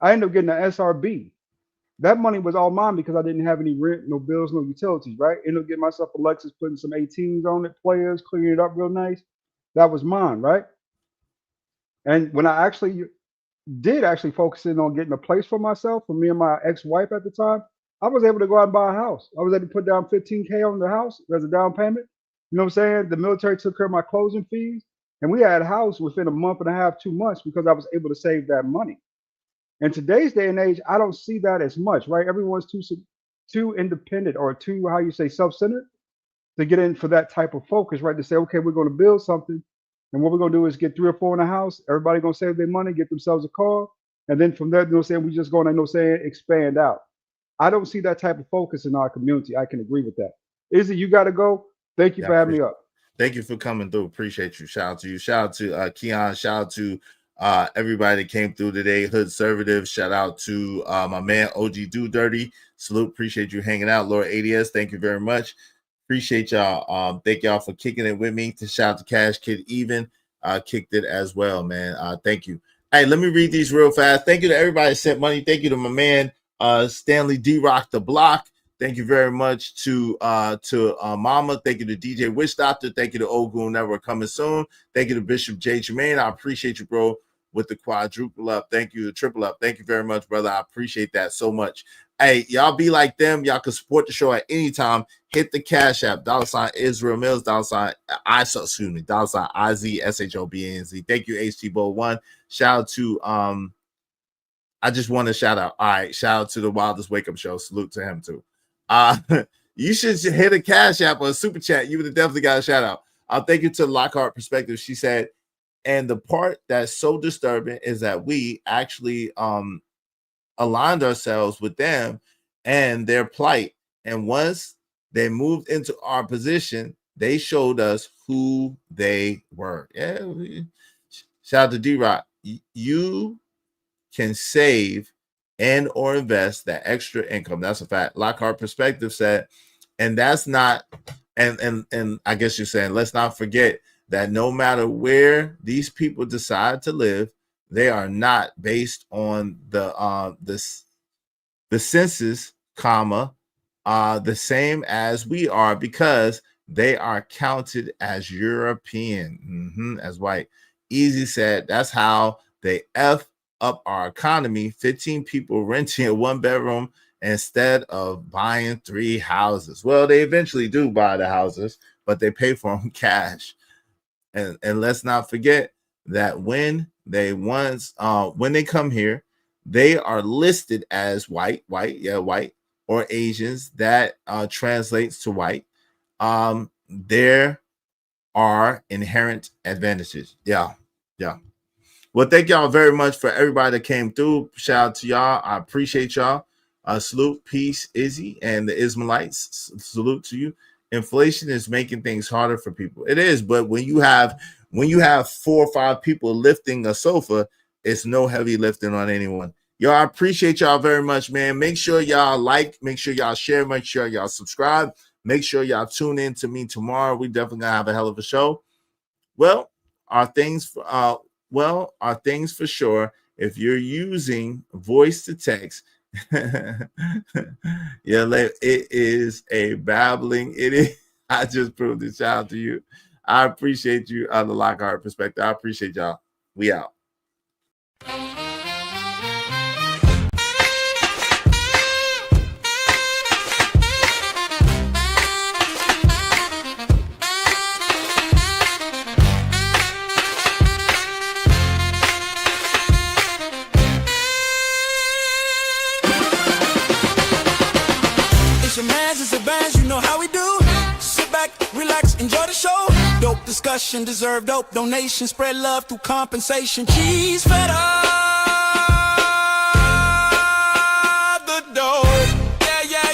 I ended up getting an SRB. That money was all mine because I didn't have any rent, no bills, no utilities, right? Ended up getting myself a Lexus, putting some 18s on it, players, cleaning it up real nice. That was mine, right? And when I actually did focus in on getting a place for myself, for me and my ex-wife at the time, I was able to go out and buy a house. I was able to put down $15K on the house as a down payment. You know what I'm saying? The military took care of my closing fees, and we had a house within a month and a half, 2 months, because I was able to save that money. In today's day and age, I don't see that as much, right? Everyone's too independent or too, how you say, self-centered to get in for that type of focus, right? To say, okay, we're going to build something, and what we're going to do is get 3 or 4 in a house. Everybody going to save their money, get themselves a car, and then from there, you know, saying we just going to, you know, saying expand out. I don't see that type of focus in our community. I can agree with that. Izzy, you got to go. Thank you for having me up. Thank you for coming through. Appreciate you. Shout out to you. Shout out to Keon. Shout out to everybody that came through today. Hood Conservative. Shout out to my man OG Do Dirty. Salute. Appreciate you hanging out. Lord ADS. Thank you very much. Appreciate y'all. Thank y'all for kicking it with me. To shout out to Cash Kid Even. Kicked it as well, man. Thank you. Hey, let me read these real fast. Thank you to everybody that sent money. Thank you to my man Stanley D-Rock the Block. Thank you very much to Mama. Thank you to DJ Witch Doctor. Thank you to Ogun Network coming soon. Thank you to Bishop J. Jermaine. I appreciate you, bro, with the quadruple up. Thank you, the triple up. Thank you very much, brother. I appreciate that so much. Hey, y'all be like them. Y'all can support the show at any time. Hit the Cash App, $ Israel Mills, $ IZSHOBNZ. Thank you, HT Bowl 1. Shout out to I just want to shout out. All right, shout out to the Wildest Wake Up Show. Salute to him too. You should hit a Cash App or a super chat. You would have definitely got a shout out. I'll thank you to Lockhart Perspective. She said, and the part that's so disturbing is that we actually aligned ourselves with them and their plight. And once they moved into our position, they showed us who they were. Yeah. Shout out to D-Rock. You can save and or invest that extra income. That's a fact. Lockhart Perspective said, and that's not, and I guess you're saying, let's not forget that no matter where these people decide to live, they are not based on the census, the same as we are, because they are counted as European, as white. Easy said, that's how they F up our economy. 15 people renting a 1-bedroom instead of buying 3 houses. Well, they eventually do buy the houses, but they pay for them cash. And let's not forget that when they come here, they are listed as white, or Asians. That translates to white. There are inherent advantages. Yeah. Well, thank y'all very much for everybody that came through. Shout out to y'all. I appreciate y'all. Salute, peace, Izzy, and the Ismailites. Salute to you. Inflation is making things harder for people. It is, but when you have 4 or 5 people lifting a sofa, it's no heavy lifting on anyone. Y'all, I appreciate y'all very much, man. Make sure y'all like, make sure y'all share, make sure y'all subscribe, make sure y'all tune in to me tomorrow. We definitely gonna have a hell of a show. Well, our things for sure. If you're using voice to text, it is a babbling. It is. I just proved it. Shout out to you. I appreciate you on the Lockhart Perspective. I appreciate y'all. We out. Discussion, deserve dope donation, spread love through compensation. Cheese fed up the dough. Yeah.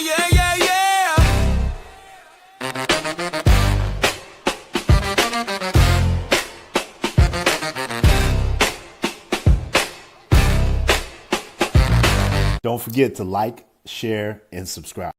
Don't forget to like, share, and subscribe.